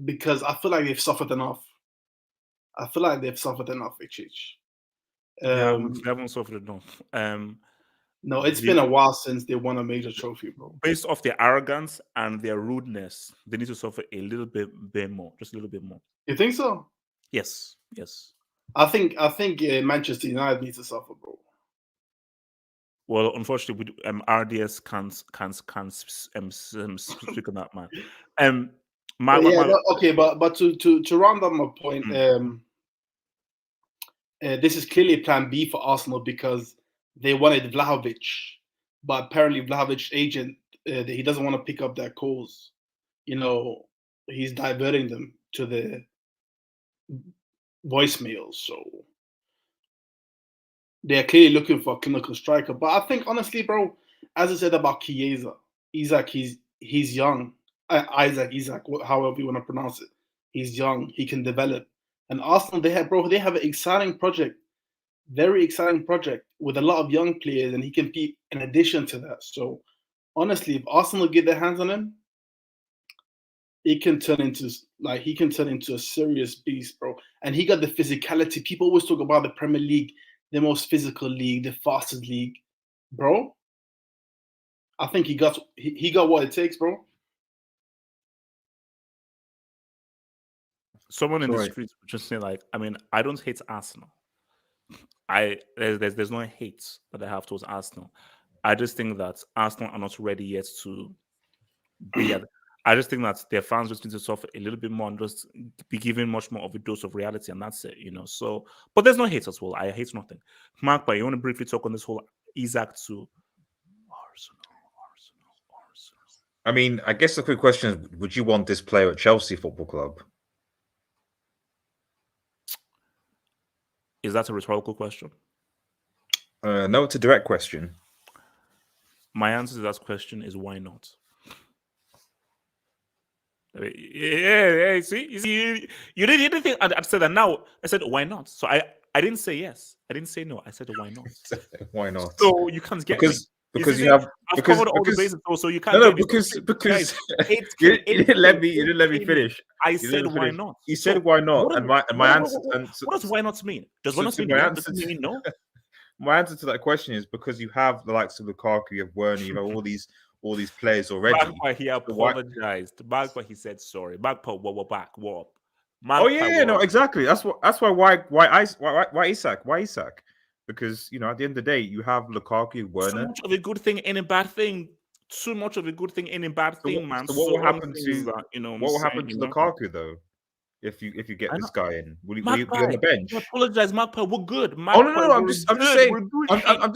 because I feel like they've suffered enough. I feel like they've suffered enough, Ichich. They haven't suffered enough. No, it's been a while since they won a major trophy, bro. Based off their arrogance and their rudeness, they need to suffer a little bit more, just a little bit more. You think so? Yes. I think Manchester United needs to suffer, bro. Well, unfortunately, RDS can't speak on that, man. Okay, but to round up my point, this is clearly Plan B for Arsenal because they wanted Vlahovic, but apparently Vlahovic's agent he doesn't want to pick up their calls. You know, he's diverting them to the voicemails. So they're clearly looking for a clinical striker. But I think honestly, bro, as I said about Chiesa, Isak, he's young. Isak, however you want to pronounce it. He's young. He can develop. And Arsenal, they have an exciting project, very exciting project with a lot of young players, and he can be in addition to that. So honestly, if Arsenal get their hands on him, he can turn into a serious beast, bro. And he got the physicality. People always talk about the Premier League, the most physical league, the fastest league, bro. I think he got what it takes, bro. Someone in the streets would just say, like, I mean, I don't hate Arsenal. There's no hate that I have towards Arsenal. I just think that Arsenal are not ready yet to be at. I just think that their fans just need to suffer a little bit more and just be given much more of a dose of reality, and that's it, you know. So, but there's no hate as well. I hate nothing. Mark, but you want to briefly talk on this whole Isak to Arsenal. I mean, I guess the quick question is: would you want this player at Chelsea Football Club? Is that a rhetorical question? No, it's a direct question. My answer to that question is why not? Yeah. See, you didn't think I'd said that. Now I said why not? So I didn't say yes. I didn't say no. I said why not? Why not? So you can't get because you have I've covered all the bases. So you can't. No, because you didn't let me finish. I said why not? You said why not, and my answer. What does why not mean? Does why not mean no? Does it mean no? My answer to that question is because you have the likes of Lukaku, you have Werner, you have all these players already. Back why he apologized. Back why he said sorry. Back back. Oh yeah, no, exactly. That's why Isak? Because you know, at the end of the day, you have Lukaku, Werner. Too much of a good thing ain't a bad thing. Too much of a good thing ain't a bad thing, man. So what will happen to that, you know? What will happen to Lukaku though? If you get this guy in, will he be on the bench? I apologize, Magpie. We're good. No. I'm just saying. I'm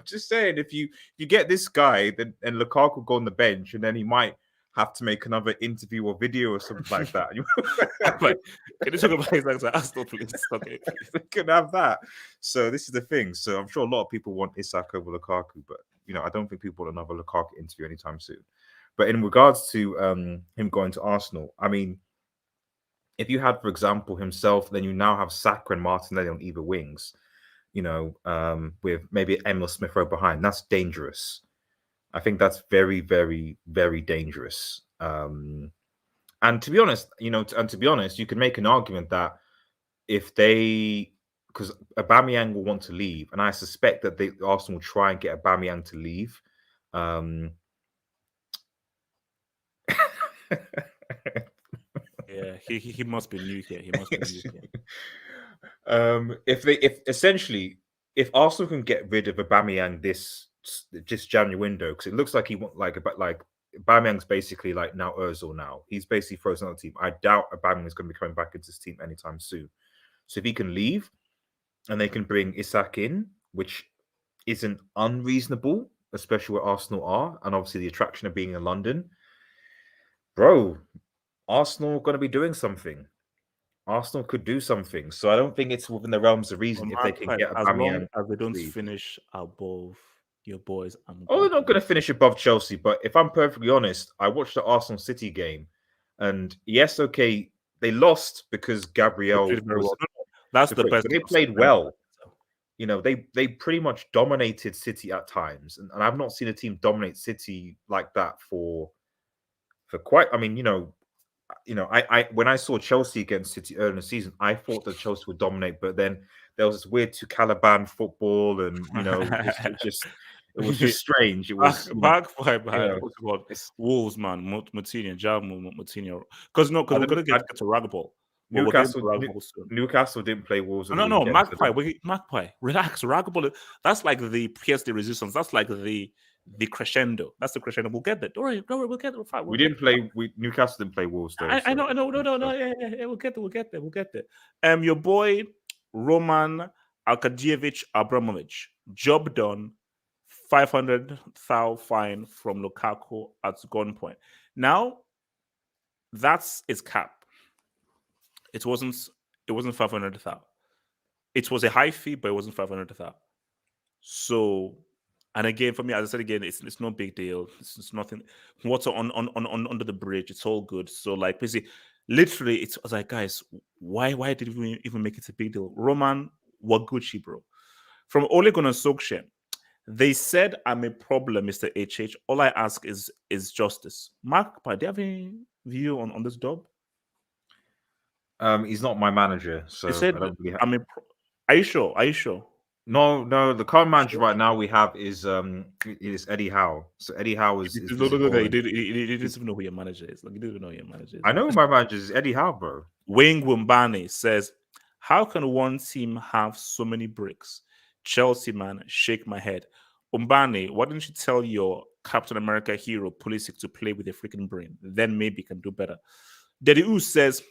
just saying. If you get this guy, then and Lukaku will go on the bench, and then he might have to make another interview or video or something like that. Can you talk about his Arsenal, please? Okay, we can have that. So this is the thing. So I'm sure a lot of people want Isak over Lukaku, but you know, I don't think people want another Lukaku interview anytime soon. But in regards to him going to Arsenal, I mean, if you had, for example, himself, then you now have Saka and Martinelli on either wings, you know, with maybe Emil Smith-Rowe behind. That's dangerous. I think that's very, very, very dangerous. And to be honest, you know, you can make an argument that if because Aubameyang will want to leave, and I suspect that Arsenal will try and get Aubameyang to leave. Yeah, he must be new here. He must be new here. If Arsenal can get rid of Aubameyang this January window, because it looks like he want like Aubameyang's basically like now Ozil now. He's basically frozen on the team. I doubt Aubameyang is going to be coming back into this team anytime soon. So if he can leave, and they can bring Isak in, which isn't unreasonable, especially where Arsenal are, and obviously the attraction of being in London. Bro, Arsenal are going to be doing something. Arsenal could do something. So I don't think it's within the realms of reason if they can get Aubameyang. As they don't finish above your boys. They're not going to finish above Chelsea. But if I'm perfectly honest, I watched the Arsenal City game. And yes, okay, they lost because Gabriel was... That's the best. But they played well. You know, they pretty much dominated City at times. And I've not seen a team dominate City like that for quite... I mean, you know, I when I saw Chelsea against City early in the season, I thought that Chelsea would dominate, but then there was this weird to Caliban football, and it was just strange. It was Magpie, you know, what's it called? it's Wolves, man. Moutinho, Moutinho. Because I we're gonna don't get to rugby ball. Well, we're getting to Newcastle rugby ball soon. Newcastle didn't play Wolves on No, the no, weekend. Magpie. Magpie. Relax. Rugby ball. That's like the PS the resistance. That's like the crescendo. That's the crescendo. We'll get there. Don't worry. We'll get there. Fine. We didn't play. Newcastle didn't play Wolves though. I know. No. Yeah. We'll get there. We'll get there. Your boy Roman Arkadievich Abramovich. Job done. 500,000 fine from Lukaku at gunpoint. Now, that's its cap. It wasn't 500,000. It was a high fee, but it wasn't 500,000. So, and again, for me, as I said again, it's no big deal. It's nothing. Water on under the bridge. It's all good. So, like, basically, literally, I was like, guys, why did we even make it a big deal? Roman Waguchi, bro, from Ole Gunnar Solskjaer. They said I'm a problem, Mr. HH. All I ask is justice. Mark, do you have any view on this dub? He's not my manager, so They said I don't really have... Are you sure? Are you sure? No. The current manager right now we have is Eddie Howe. So Eddie Howe is no. He didn't even know who your manager is. Like, he didn't even know who your manager is. I know who my manager is Eddie Howe, bro. Wayne Wumbani says, "How can one team have so many bricks?" Chelsea, man, shake my head. Umbani, why don't you tell your Captain America hero Pulisic to play with a freaking brain? Then maybe he can do better. Daddy U says,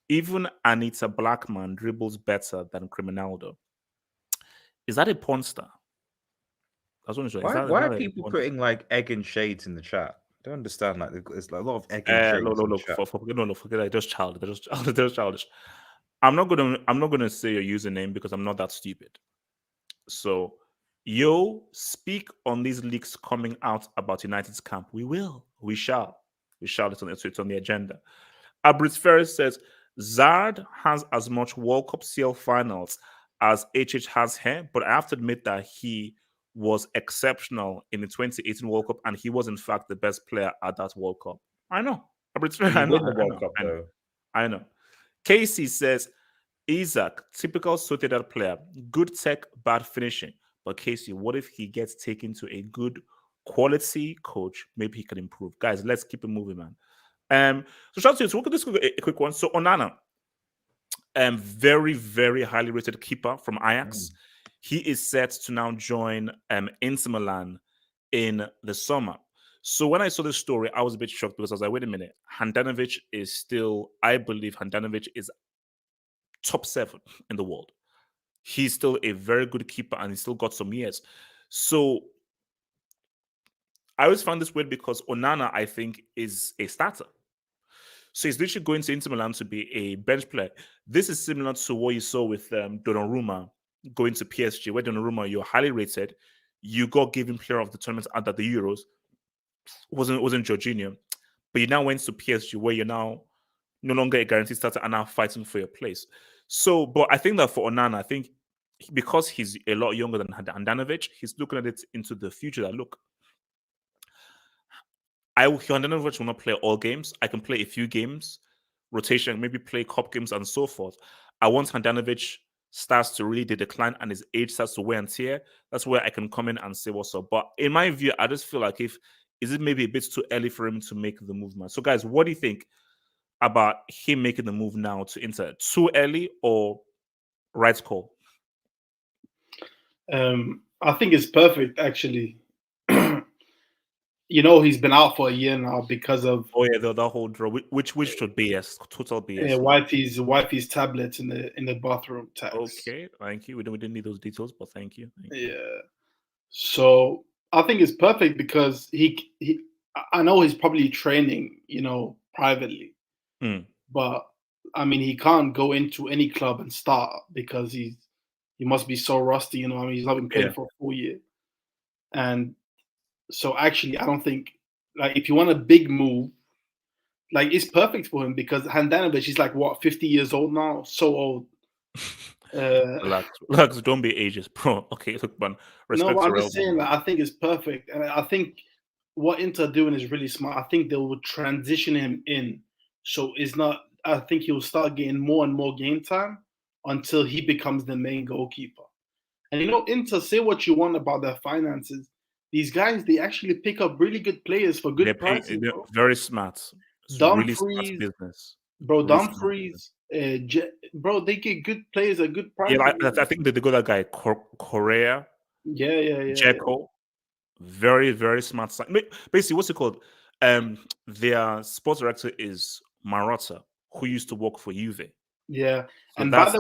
even Anita Blackman dribbles better than Criminaldo. Is that a porn star? I was wondering, why are people putting like egg and shades in the chat? I don't understand. Like, there's like a lot of egg and shades. Forget that. Just childish. They're childish. I'm not gonna say your username because I'm not that stupid. So, speak on these leaks coming out about United's camp. We will. We shall. It's on the agenda. Abrit Ferris says, Zard has as much World Cup CL finals as HH has here, but I have to admit that he was exceptional in the 2018 World Cup, and he was, in fact, the best player at that World Cup. I know. Abrit Ferris, I know. Casey says, Isak, typical Sociedad player, good tech, bad finishing. But Casey, what if he gets taken to a good quality coach? Maybe he can improve. Guys, let's keep it moving, man. So shout out to you. So we're going to do a quick one. So Onana, very, very highly rated keeper from Ajax. He is set to now join Inter Milan in the summer. So when I saw this story, I was a bit shocked because I was like, wait a minute. Handanovic is still, I believe Handanovic is top 7 in the world. He's still a very good keeper and he's still got some years. So I always found this weird because Onana, I think, is a starter. So he's literally going to Inter Milan to be a bench player. This is similar to what you saw with Donnarumma going to PSG, where Donnarumma, you're highly rated. You got given player of the tournament at the Euros. Wasn't Jorginho. But you now went to PSG where you're now no longer a guaranteed starter and now fighting for your place. So, but I think that for Onana, I think because he's a lot younger than Handanovic, he's looking at it into the future that, look, Handanovic will not play all games. I can play a few games, rotation, maybe play cup games and so forth. I want Handanovic starts to really decline and his age starts to wear and tear. That's where I can come in and say what's up. But in my view, I just feel like is it maybe a bit too early for him to make the movement? So guys, what do you think about him making the move now to Inter? Too early or right call? I think it's perfect, actually. He's been out for a year now because of the whole draw, which should BS, total BS. Wifey's tablets in the bathroom tax. Okay, thank you. We didn't need those details, but thank you. So I think it's perfect because I know he's probably training, privately, but I mean he can't go into any club and start because he must be so rusty. He's not been playing for a full year, and so actually I don't think, like, if you want a big move, like, it's perfect for him because Handanovic is like 50 years old now, so old. Relax, don't be ageist, bro. Okay, look, man. No, but I'm just saying that I think it's perfect, and I think what Inter are doing is really smart. I think they will transition him in So it's not. I think he'll start getting more and more game time until he becomes the main goalkeeper. And Inter, say what you want about their finances. These guys, they actually pick up really good players for good prices, They're bro. very smart. It's really smart Dumfries, business. bro, Really smart business. Dumfries, bro, they get good players at good Yeah, prices. I think they got that guy Correa, Yeah. Dzeko. Very, very smart. Basically, what's it called? Their sports director is Marotta, who used to work for Juve. Yeah. So And that's by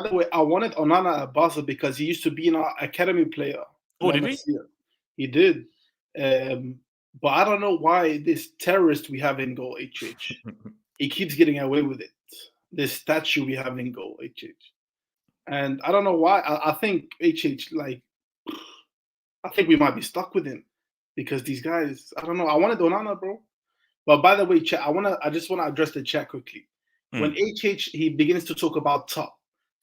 the way, I wanted Onana at Barca because he used to be an academy player. Oh, did he? He did. But I don't know why this terrorist we have in goal, HH, he keeps getting away with it. This statue we have in goal, HH. And I don't know why. I think HH, I think we might be stuck with him because these guys, I don't know. I wanted Onana, bro. But by the way, chat, I just want to address the chat quickly. When HH he begins to talk about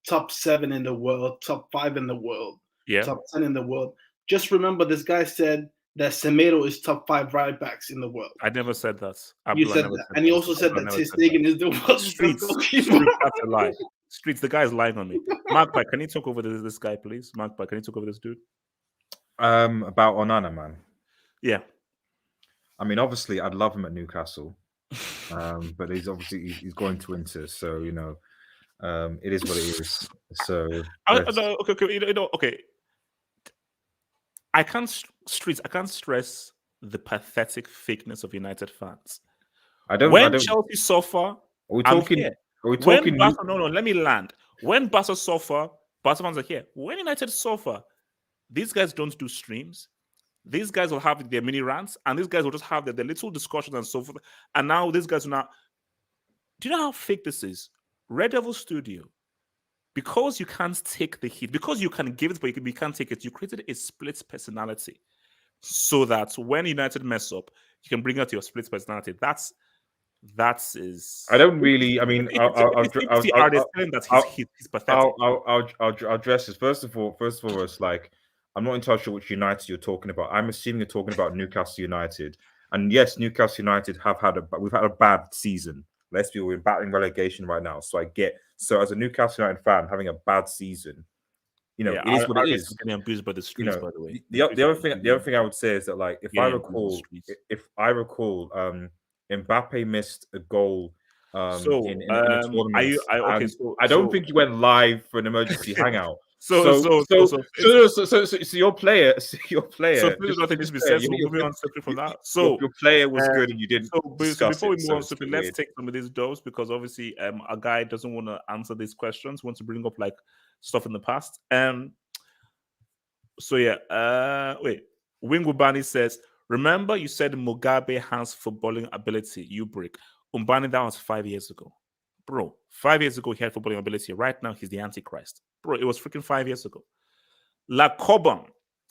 top 7 in the world, top 5 in the world, top 10 in the world, just remember this guy said that Semedo is top 5 right backs in the world. I never said that. You said that, and he also said that Ter Stegen is the world's best goalkeeper. That's a lie. Streets, the guy is lying on me. Mark, can you talk over this guy, please? Mark, can you talk over this dude? About Onana, man. Yeah. I mean, obviously, I'd love him at Newcastle, but he's going to Inter, so it is what it is. So okay. I can't stress the pathetic fakeness of United fans. When Chelsea suffer, are we talking? here. Are we talking? No, let me land. When Barca suffer, Barca fans are here. When United suffer, these guys don't do streams. These guys will have their mini rants, and these guys will just have their little discussions and so forth. And now these guys are not. Do you know how fake this is? Red Devil Studio, because you can't take the heat, because you can give it, but you can't take it, you created a split personality so that when United mess up, you can bring out your split personality. That is. I don't really. I mean, are they saying that he's pathetic? I'll address this first of all. It's like I'm not entirely sure which United you're talking about. I'm assuming you're talking about Newcastle United. And yes, Newcastle United we've had a bad season. Let's be, we're battling relegation right now. So as a Newcastle United fan, having a bad season, it is what it is. Getting abused by the streets, by the way. The other thing I would say is that, like, if I recall, Mbappe missed a goal in a tournament. I don't think he went live for an emergency hangout. So your player. So nothing needs to be said. So moving on separate from that. So your player was good, and you didn't. So before we move on, let's take some of these dubs, because obviously a guy doesn't want to answer these questions. Wants to bring up like stuff in the past. So yeah. Wait. Wingubani says, remember you said Mugabe has footballing ability. You break. Umbani, that was 5 years ago. Bro, 5 years ago he had footballing ability. Right now he's the Antichrist. Bro, it was freaking 5 years ago. La Cobham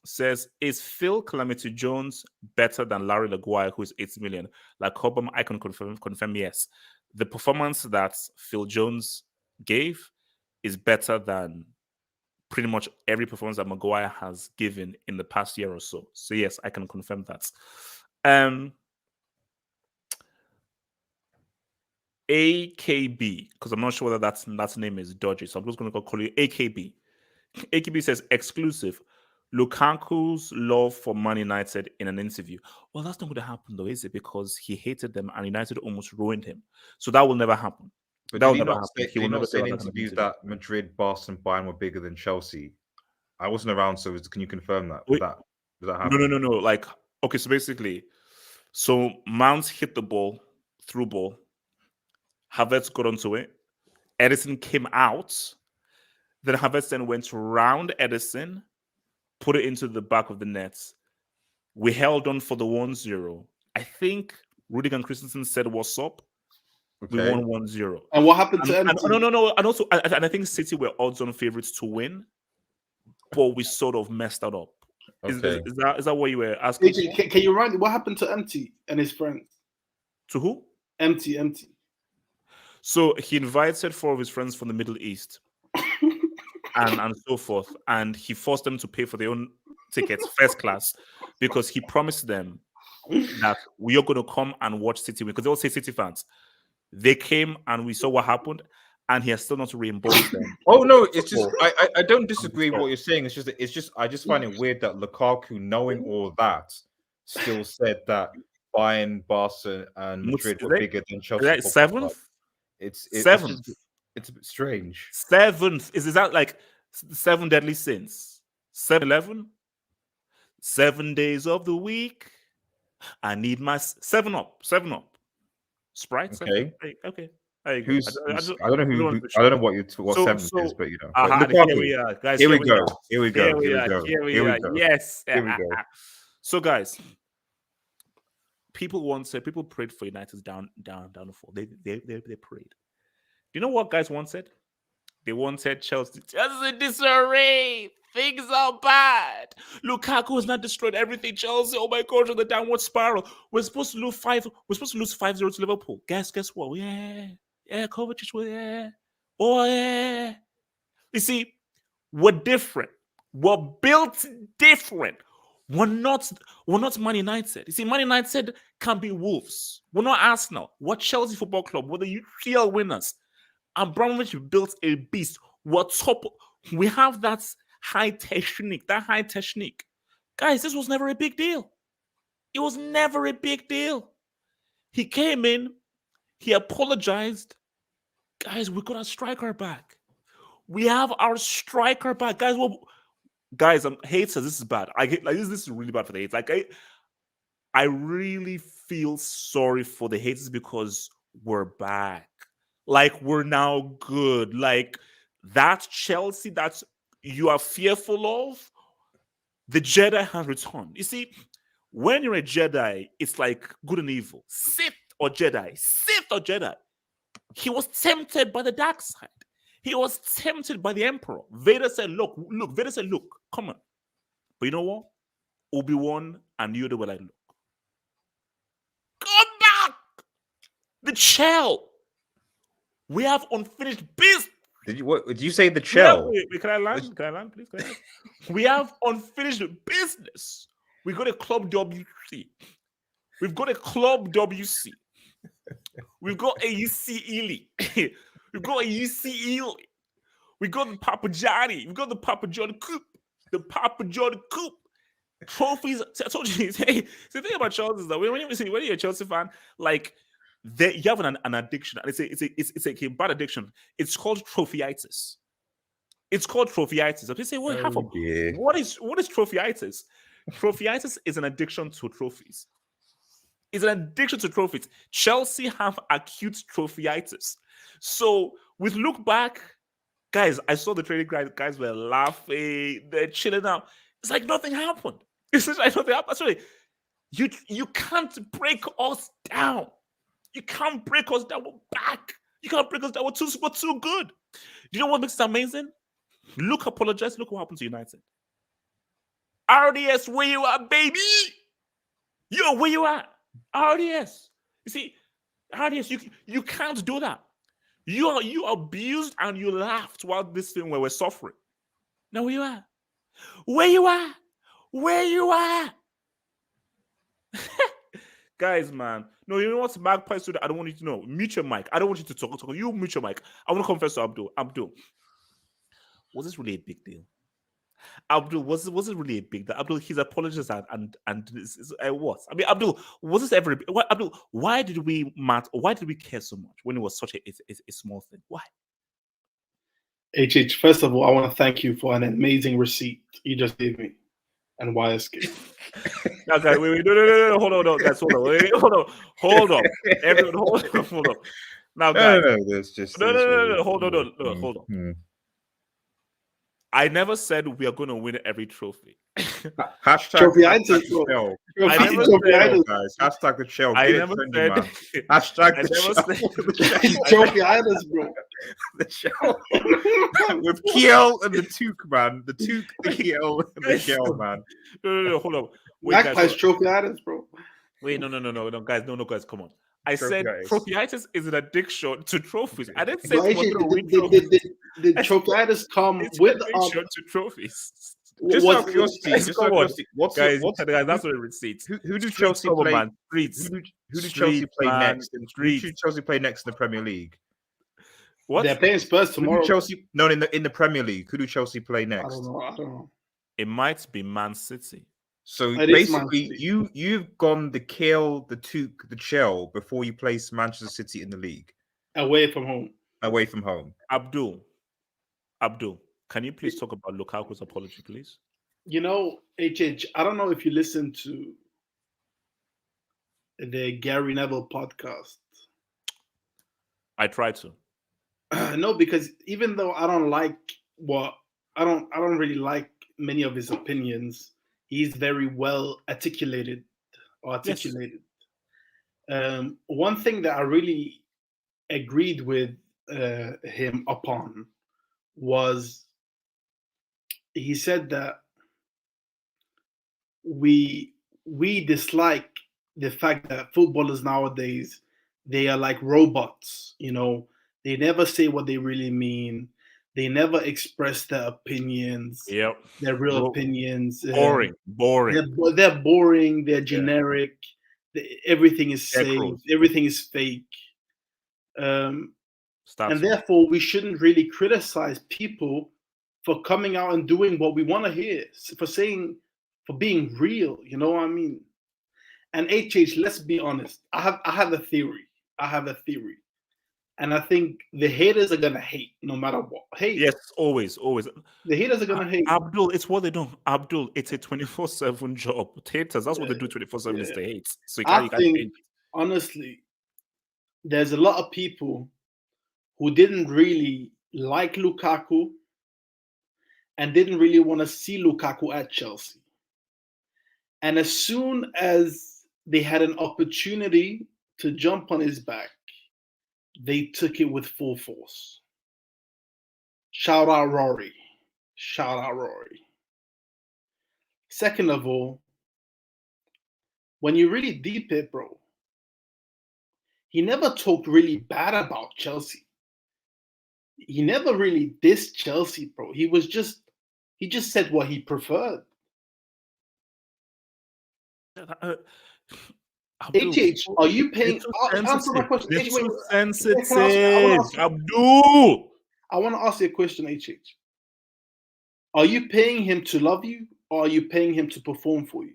says, is Phil Calamity Jones better than Larry Maguire, who is 80 million? La Cobham, I can confirm yes. The performance that Phil Jones gave is better than pretty much every performance that Maguire has given in the past year or so. So yes, I can confirm that. AKB, because I'm not sure whether that name is dodgy, so I'm just going to call you AKB. AKB says, exclusive, Lukaku's love for Man United in an interview. Well, that's not going to happen though, is it? Because he hated them and United almost ruined him. So that will never happen. But that will never happen. He will never say in interviews that Madrid, Barcelona, and Bayern were bigger than Chelsea. I wasn't around, so can you confirm that? Does that happen? No. Like, okay, so basically, Mount hit the ball, through ball. Havertz got onto it. Edison came out. Then Havertz then went round Edison, put it into the back of the net. We held on for the 1-0. I think Rudiger and Christensen said, what's up? Okay. We won 1-0. And what happened to MT? No. And also, I think City were odds-on favorites to win, but we sort of messed that up. Okay. Is that what you were asking? AJ, can you remind me what happened to MT and his friends? To who? MT. So he invited 4 of his friends from the Middle East and so forth. And he forced them to pay for their own tickets, first class, because he promised them that we are going to come and watch City win. Because they all say City fans. They came and we saw what happened, and he has still not reimbursed them. Oh no, it's just I don't disagree with what you're saying. It's just I just find it weird that Lukaku, knowing all that, still said that Bayern, Barca, and Madrid were bigger than Chelsea. Is that seventh? It's seventh. It's a bit strange. Seventh. Is that like 7 deadly sins? 7-11? 7 days of the week. I need my 7 up. 7 up. Sprite. Okay. 7? Okay. I don't know I don't know what 7 is, but you know. But here we are, guys. Here we go. Here we go. Yes. Here we go. So, guys, people prayed for United's downfall. They prayed. You know what guys wanted? They wanted Chelsea. Chelsea in disarray. Things are bad. Lukaku has not destroyed everything. Chelsea, oh my God, on the downward spiral. We're supposed to lose 5-0 to Liverpool. Guess what? Yeah, Kovacic will, yeah. Oh, yeah. You see, we're different. We're built different. We're not Man United. You see, Man United can be Wolves. We're not Arsenal. We're Chelsea Football Club. We're the UCL winners. Abramovich built a beast. We're top. We have that high technique. Guys, this was never a big deal. It was never a big deal. He came in. He apologized. Guys, we got our striker back. We have our striker back. Guys, haters, this is bad. This is really bad for the haters. I really feel sorry for the haters because we're back. Like, we're now good. Like, that Chelsea that you are fearful of, the Jedi has returned. You see, when you're a Jedi, it's like good and evil. Sith or Jedi. He was tempted by the dark side. He was tempted by the Emperor. Vader said, look. Vader said, look, come on. But you know what? Obi-Wan and Yoda were like, look. Come back! The shell. We have unfinished business. Did you say the shell? Can I land, please? We have unfinished business. We got a club WC. We've got a club WC. We've got a UC Ely. We've got a UC Ely. We got the Papa Johnny. We've got the Papa John Coop. The Papa John Coop. Trophies. I told you. Hey, the thing about Chelsea is that when you're a Chelsea fan, like, you have an addiction, and it's a bad addiction. It's called trophyitis. They say, what is trophyitis? Trophyitis is an addiction to trophies. Chelsea have acute trophyitis. So with look back, guys, I saw the training guys were laughing, they're chilling out. It's like nothing happened. Sorry, you can't break us down. You can't break us down. We're back. You can't break us down. We're too good. You know what makes it amazing? Luke apologized. Look what happened to United. RDS, where you are, baby? Yo, where you at? RDS. You see, RDS, you can't do that. You abused and you laughed while this thing where we're suffering. Now where you at? Where you at? Where you at? Guys, man. No, you know what's Magpie Studio? I don't want you to know. Mute your mic. I don't want you to talk. You mute your mic. I want to confess to Abdul. Was this really a big deal? Abdul, was it really a big deal? Abdul, his apologies and this is what? I mean, Abdul, was this ever? Abdul, why did we care so much when it was such a small thing? Why? HH, first of all, I want to thank you for an amazing receipt you just gave me. And why escape? No, guys, wait, no, hold on, guys, hold on. Everyone, hold on. Now, guys, hold on. I never said we are going to win every trophy. Hashtag the shell. Hashtag the shell. I never said. Hashtag the Trophy-itis, bro. The shell. With Kiel and the Took, man. The Took, the Kiel, and the shell, man. No, hold on. Magpie's trophy-itis, bro. Wait, no, guys, come on. I said trophy-itis is an addiction to trophies. I didn't say did trophy-itis come with addiction to trophies. Just out of What's curiosity, Guys, just come out of on. curiosity, what's Guys, what's that's what it receipts. who do Streets, Chelsea come on, play? man. Streets. Who do Chelsea Streets, play man. next? Who Streets. do Chelsea play next in the Premier League? What? they're playing Spurs Who do tomorrow? Chelsea? No, in the Premier League. Who do Chelsea play I next? don't know. I don't know. It might be Man City. So It is Man basically, City. you've gone the kill, the took, the shell before you place Manchester City in the league Away from home. away from home. Abdul, can you please talk about Lukaku's apology, please? You know, HH, I don't know if you listen to the Gary Neville podcast. I tried to. No, because even though I don't like I don't really like many of his opinions, he's very well articulated. One thing that I really agreed with him upon was he said that we dislike the fact that footballers nowadays, they are like robots. You know, they never say what they really mean. They never express their opinions, Yep. their real opinions. Boring. They're boring. They're generic. Everything is safe. Everything is fake. And therefore, we shouldn't really criticize people for coming out and doing what we want to hear, for being real. You know what I mean? And HH, let's be honest. I have a theory. And I think the haters are gonna hate no matter what. Hate. Yes, always. The haters are gonna hate. Abdul, it's what they do. Abdul, it's a 24/7 job. Haters, that's what they do 24/7 is to hate. So you can't change it. Honestly, there's a lot of people who didn't really like Lukaku and didn't really want to see Lukaku at Chelsea. And as soon as they had an opportunity to jump on his back, they took it with full force. Shout out Rory. Second of all, when you really deep it, bro, he never talked really bad about Chelsea. He never really dissed Chelsea, bro. He just said what he preferred. HH, are you paying? Answer my question. They're too sensitive. Abdul, I want to ask you a question, HH. Are you paying him to love you, or are you paying him to perform for you?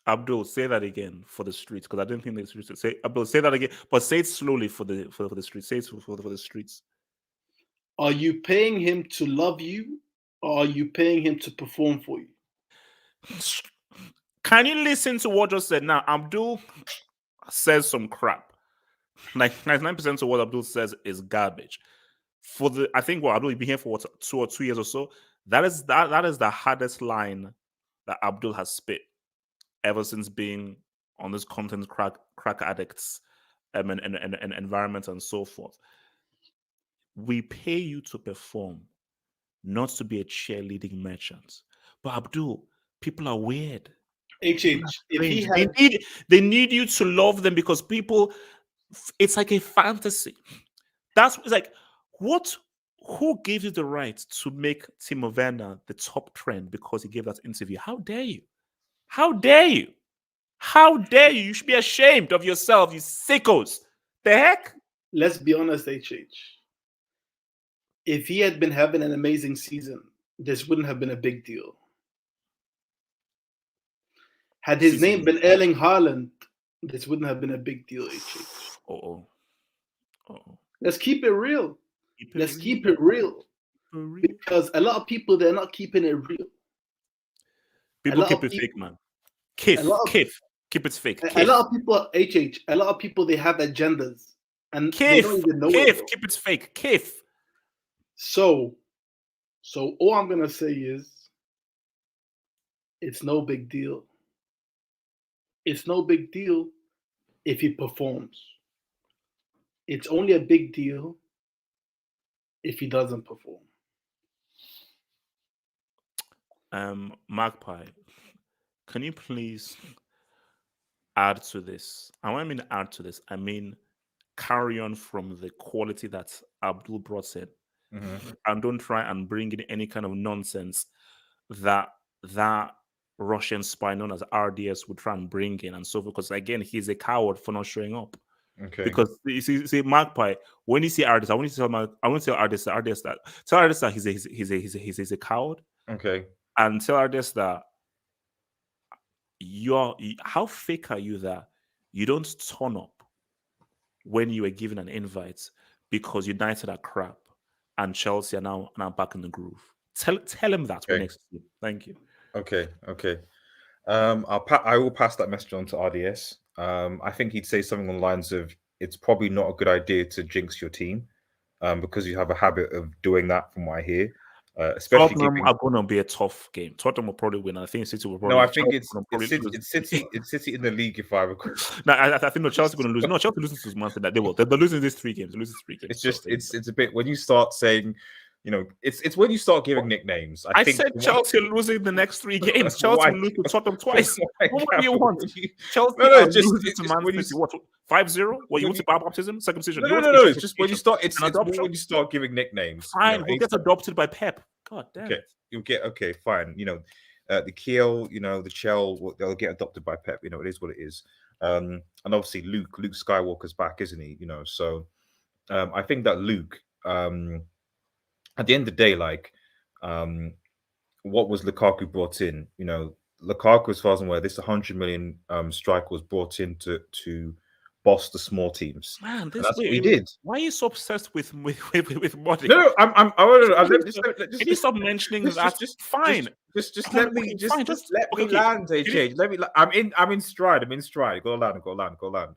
Abdul, say that again for the streets, because I don't think the streets say. Abdul, say that again, but say it slowly for the streets. Say it for the streets. Are you paying him to love you, or are you paying him to perform for you? Can you listen to what just said? Now, Abdul says some crap. Like 99% of what Abdul says is garbage. I think Abdul, you've been here for 2 years or so. That is the hardest line that Abdul has spit ever since being on this content crack addicts and environment and so forth. We pay you to perform, not to be a cheerleading merchant. But Abdul, people are weird. HH, they need you to love them because people, it's like a fantasy. It's like, who gave you the right to make Timo Werner the top trend because he gave that interview? How dare you? How dare you? How dare you? You should be ashamed of yourself, you sickos. The heck? Let's be honest, HH. If he had been having an amazing season, this wouldn't have been a big deal. Had his name been Erling Haaland, this wouldn't have been a big deal, HH. Let's keep it real. Keep it real. Because a lot of people, they're not keeping it real. People keep it fake, man. Keep it fake. A lot of people, HH, a lot of people, they have agendas. And they don't even know it. Keep it fake. So all I'm going to say is, it's no big deal. It's no big deal if he performs. It's only a big deal if he doesn't perform. Magpie, can you please add to this? And when I mean add to this, I mean carry on from the quality that Abdul brought in. Mm-hmm. And don't try and bring in any kind of nonsense that Russian spy known as RDS would try and bring in and so forth. Because again, he's a coward for not showing up. Okay. Because you see Magpie, when you see RDS, I want to tell RDS that he's a coward, Okay. and tell RDS that how fake are you that you don't turn up when you were given an invite because United are crap and Chelsea are now back in the groove. Tell him that when Okay. next see him. Thank you. Okay. I will pass that message on to RDS. I think he'd say something on the lines of, "It's probably not a good idea to jinx your team, because you have a habit of doing that, from what I hear. Especially Tottenham are going to be a tough game. Tottenham will probably win. I think City will probably. No, I think Chelsea will probably lose. it's City in the league, if I recall. No, I think no, Chelsea going to lose. No, Chelsea loses to Man City. That they will. They're losing these 3 games. They're losing 3 games. It's just it's a bit when you start saying, it's when you start giving nicknames. I said Chelsea losing the next 3 games. Chelsea will lose to Tottenham twice. What do you want? Chelsea are losing to Man City. What 5-0? What you want to baptism, circumcision? No. It's just when you start. It's more when you start giving nicknames. Fine, we'll get adopted by Pep. God damn. Okay, you'll get fine. The Kiel, the Chell, they'll get adopted by Pep. It is what it is. And obviously Luke Skywalker's back, isn't he? So I think that Luke, at the end of the day, what was Lukaku brought in? Lukaku, as far as I'm aware, this 100 million striker was brought in to boss the small teams. Man, that's what he did. Why are you so obsessed with money? No, Can you stop mentioning that? Fine. Just let me land, AJ. I'm in stride. Go land.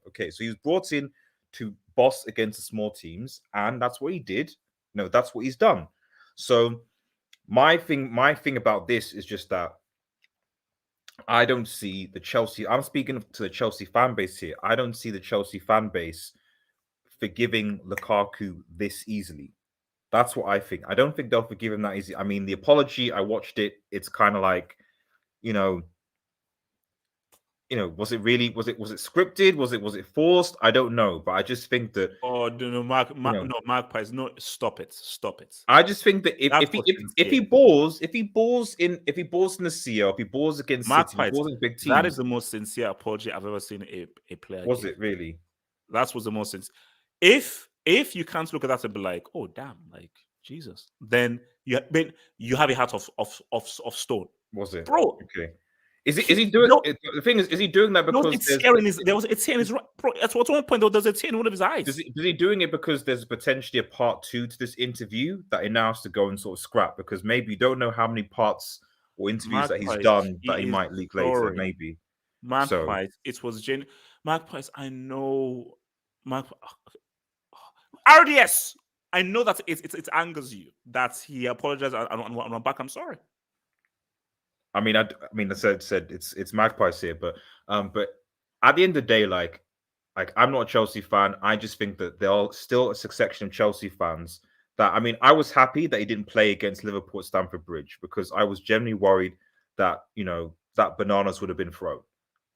Okay, so he was brought in to boss against the small teams, and that's what he did. That's what he's done. So my thing about this is just that I don't see the Chelsea. I'm speaking to the Chelsea fan base here. I don't see the Chelsea fan base forgiving Lukaku this easily. That's what I think. I don't think they'll forgive him that easy. I mean, the apology, I watched it. It's kind of like, was it scripted? Was it forced? I don't know, but I just think that. Oh no, Magpies, no, stop it. I just think that if he balls in the CL, if he balls against City, if he balls in big teams, that is the most sincere apology I've ever seen a player. Was it really? That was the most sincere. If you can't look at that and be like, oh damn, like Jesus, then you have a heart of stone. Was it, bro? Okay. Is he doing? No, the thing is he doing that because it's here in his? There was a tear in his right. Bro, at one point there's a tear in one of his eyes. Is he doing it because there's potentially a part 2 to this interview that he now has to go and sort of scrap, because maybe you don't know how many parts or interviews that he's done that he might leak later, maybe. Magpies, it was Magpies. I know, RDS. I know that it angers you that he apologized and I'm back. I'm sorry. I mean, I said it's Magpies here, but at the end of the day, like I'm not a Chelsea fan. I just think that there are still a section of Chelsea fans that, I was happy that he didn't play against Liverpool at Stamford Bridge, because I was genuinely worried that that bananas would have been thrown.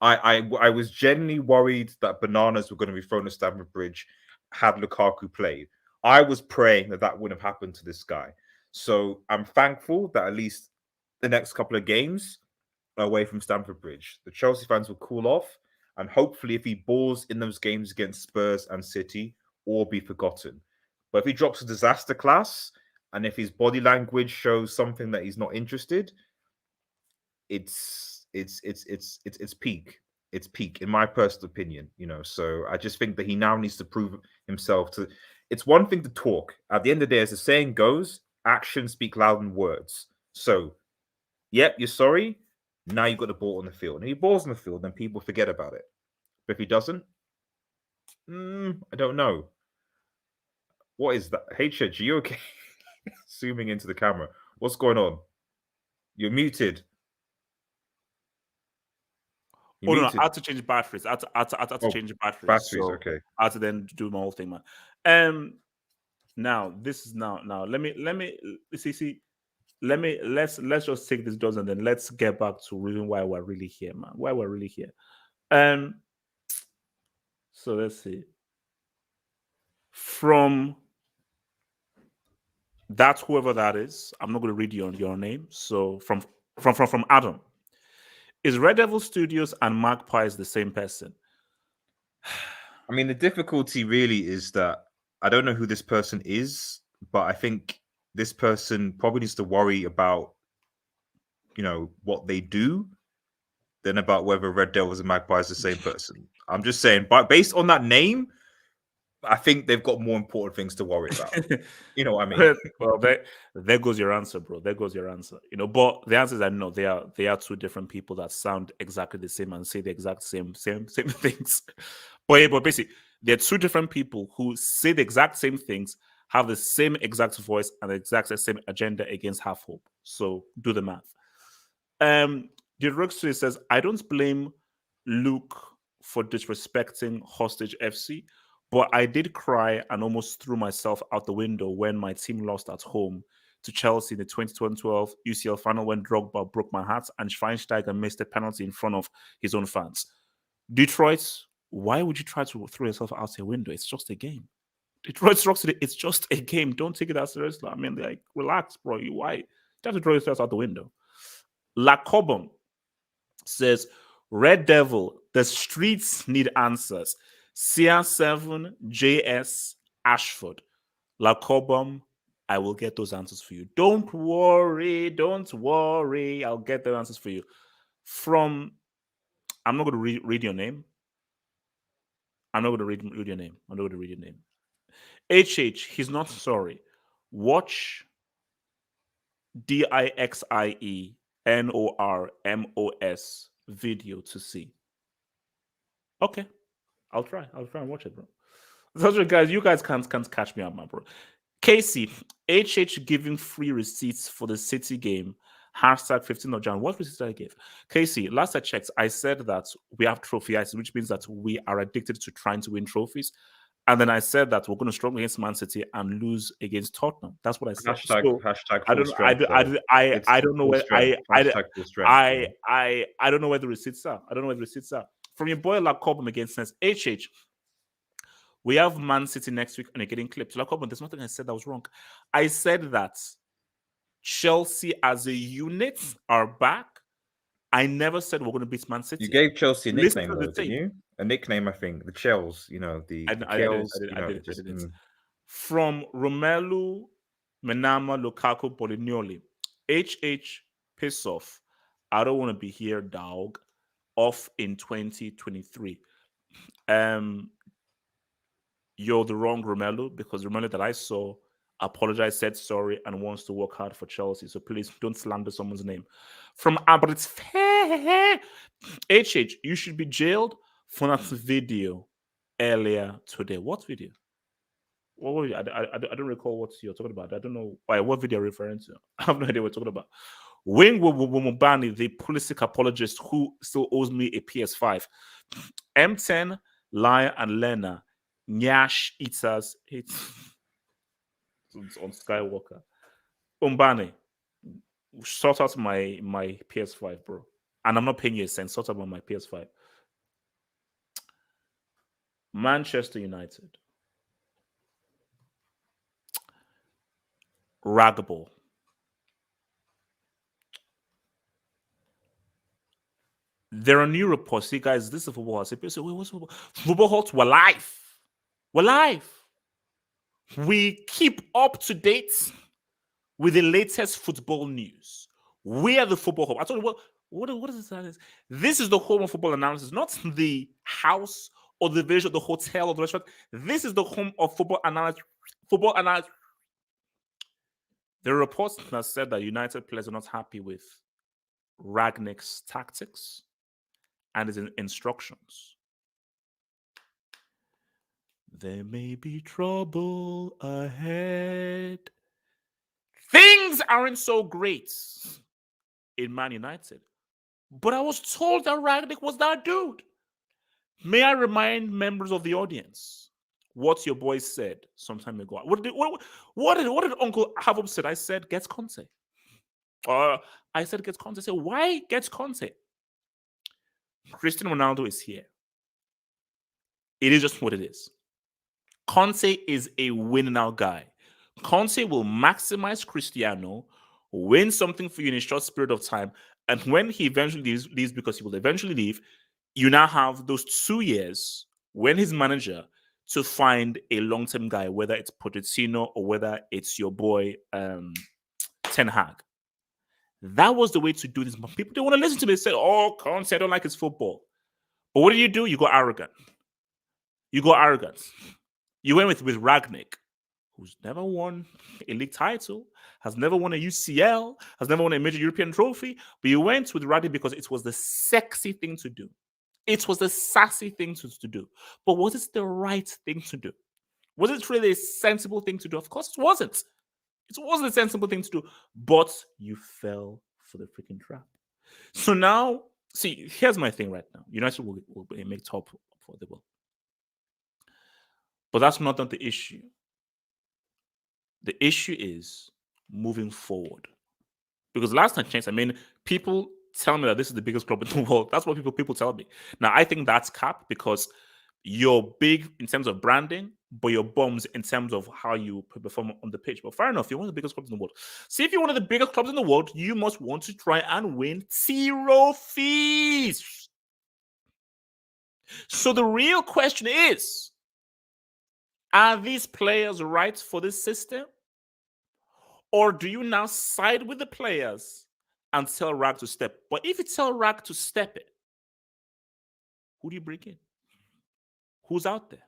I was genuinely worried that bananas were going to be thrown at Stamford Bridge had Lukaku played. I was praying that wouldn't have happened to this guy. So I'm thankful that at least the next couple of games away from Stamford Bridge, the Chelsea fans will cool off, and hopefully if he balls in those games against Spurs and City, all be forgotten. But if he drops a disaster class, and if his body language shows something that he's not interested, it's peak. It's peak, in my personal opinion. So I just think that he now needs to prove himself. It's one thing to talk. At the end of the day, as the saying goes, actions speak louder than words. So, yep, you're sorry. Now you've got the ball on the field. And if he balls on the field, then people forget about it. But if he doesn't, I don't know. What is that? Hey, Church, are you okay? Zooming into the camera. What's going on? You're muted. No, I had to change batteries. I had to change batteries. Batteries, okay. I had to then do my whole thing, man. Now this is now. Let's just take this dozen and then let's get back to reason why we're really here, man. Why we're really here. So let's see. From that, whoever that is, I'm not going to read your name. So from From Adam. Is Red Devil Studios and Magpies the same person? I mean, the difficulty really is that I don't know who this person is, but I think this person probably needs to worry about, what they do than about whether Red Devils and Magpies are the same person. I'm just saying, but based on that name, I think they've got more important things to worry about. You know what I mean? Well, there goes your answer, bro. There goes your answer. But the answer is that no, they are two different people that sound exactly the same and say the exact same things. But basically, they're two different people who say the exact same things, have the same exact voice and the exact same agenda against Half Hope. So do the math. The Roxy says, I don't blame Luke for disrespecting Hostage FC, but I did cry and almost threw myself out the window when my team lost at home to Chelsea in the 2012 UCL final when Drogba broke my heart and Schweinsteiger missed a penalty in front of his own fans. Detroit, why would you try to throw yourself out a window? It's just a game. Detroit's Roxy, it's just a game. Don't take it that seriously. I mean, relax, bro. Why? You have to throw yourself out the window. La Cobham says, Red Devil, the streets need answers. CR7, JS, Ashford. La Cobham, I will get those answers for you. Don't worry. I'll get the answers for you. I'm not going to read your name. I'm not going to read your name. I'm not going to read your name. HH, he's not sorry. Watch DIXIENORMOS video to see. Okay. I'll try and watch it, bro. So, guys, you guys can't catch me out, my bro. Casey, HH giving free receipts for the City game. Hashtag 15th of Jan. What receipts did I give? Casey, last I checked, I said that we have trophies, which means that we are addicted to trying to win trophies. And then I said that we're going to struggle against Man City and lose against Tottenham. That's what I said. Hashtag I don't know where I don't know where the receipts are. I don't know where the receipts are. From your boy Lacobham against us, HH. We have Man City next week and you're getting clipped. Lacobham, there's nothing I said that was wrong. I said that Chelsea as a unit are back. I never said we're going to beat Man City. You gave Chelsea a nickname, though, didn't you? A nickname, I think. The Chels, the Chels. I did. From Romelu, Menama, Lukaku, Bolignoli. HH, piss off. I don't want to be here, dog. Off in 2023. You're the wrong Romelu, because Romelu that I saw apologized, said sorry, and wants to work hard for Chelsea. So please don't slander someone's name. From Albert's HH, you should be jailed for that video earlier today. What video? What were you? I don't recall what you're talking about. I don't know what video you're referring to. I have no idea what you're talking about. Wing Wumubani, the politic apologist who still owes me a PS5. M10, Liar and Lena, Nyash Eaters, on Skywalker. Umbani, sort out my PS5, bro. And I'm not paying you a cent. Sort out my PS5. Manchester United. Ragball. There are new reports. See, guys, this is a football house. People say, wait, what's football? Football Hot, we're live. We're live. We keep up to date with the latest football news. We are the Football Hub. I told you, what is this? This is the home of football analysis, not the house or the village or the hotel or the restaurant. This is the home of football analysis. Football analysis. There are reports that said that United players are not happy with Ragnick's tactics and his instructions. There may be trouble ahead. Things aren't so great in Man United. But I was told that Ragnick was that dude. May I remind members of the audience what your boy said some time ago? What did Uncle Havum said? I said, gets Conte. I said, gets Conte. I said, why gets Conte? Cristiano Ronaldo is here. It is just what it is. Conte is a win-now guy. Conte will maximize Cristiano win something for you in a short period of time, and when he eventually leaves because he will eventually leave, you now have those 2 years when he's manager to find a long-term guy, whether it's Pochettino or whether it's your boy Ten Hag. That was the way to do this. But people don't want to listen to me. They say, "Oh, Conte, I don't like his football." But what do? You go arrogant. You go arrogant. You went with Ragnick, who's never won a league title, has never won a UCL, has never won a major European trophy. But you went with Ragnick because it was the sexy thing to do. It was the sassy thing to do. But was it the right thing to do? Was it really a sensible thing to do? Of course it wasn't. It wasn't a sensible thing to do. But you fell for the freaking trap. So now, see, here's my thing right now. United will make top for the world. But that's not the issue. The issue is moving forward. Because last time changed, I mean, people tell me that this is the biggest club in the world. That's what people tell me. Now, I think that's cap because you're big in terms of branding, but you're bums in terms of how you perform on the pitch. But fair enough, you're one of the biggest clubs in the world. See, if you're one of the biggest clubs in the world, you must want to try and win trophies. So the real question is, are these players right for this system? Or do you now side with the players and tell Rag to step? But if you tell Rag to step it, who do you bring in? Who's out there?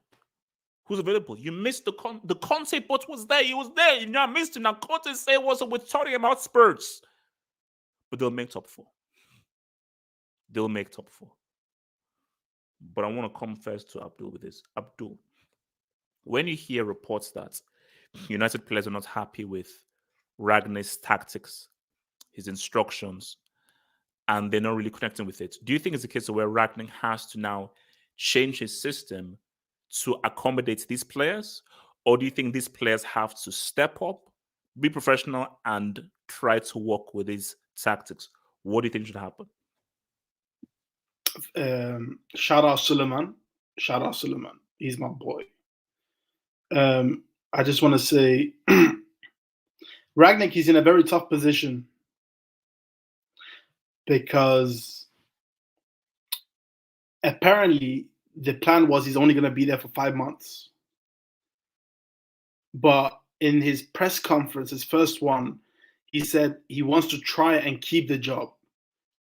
Who's available? You missed the Conte bot was there. He was there. You now missed him. Now Conte say was with talking about Spurs. But they'll make top 4. They'll make top 4. But I want to come first to Abdul with this. Abdul, when you hear reports that United players are not happy with Ragnick's tactics, his instructions, and they're not really connecting with it, do you think it's a case of where Ragnick has to now change his system to accommodate these players? Or do you think these players have to step up, be professional, and try to work with these tactics? What do you think should happen? Shout out Suleiman. He's my boy. I just want to say Ragnick is in a very tough position because apparently the plan was he's only going to be there for 5 months. But in his press conference, his first one, he said he wants to try and keep the job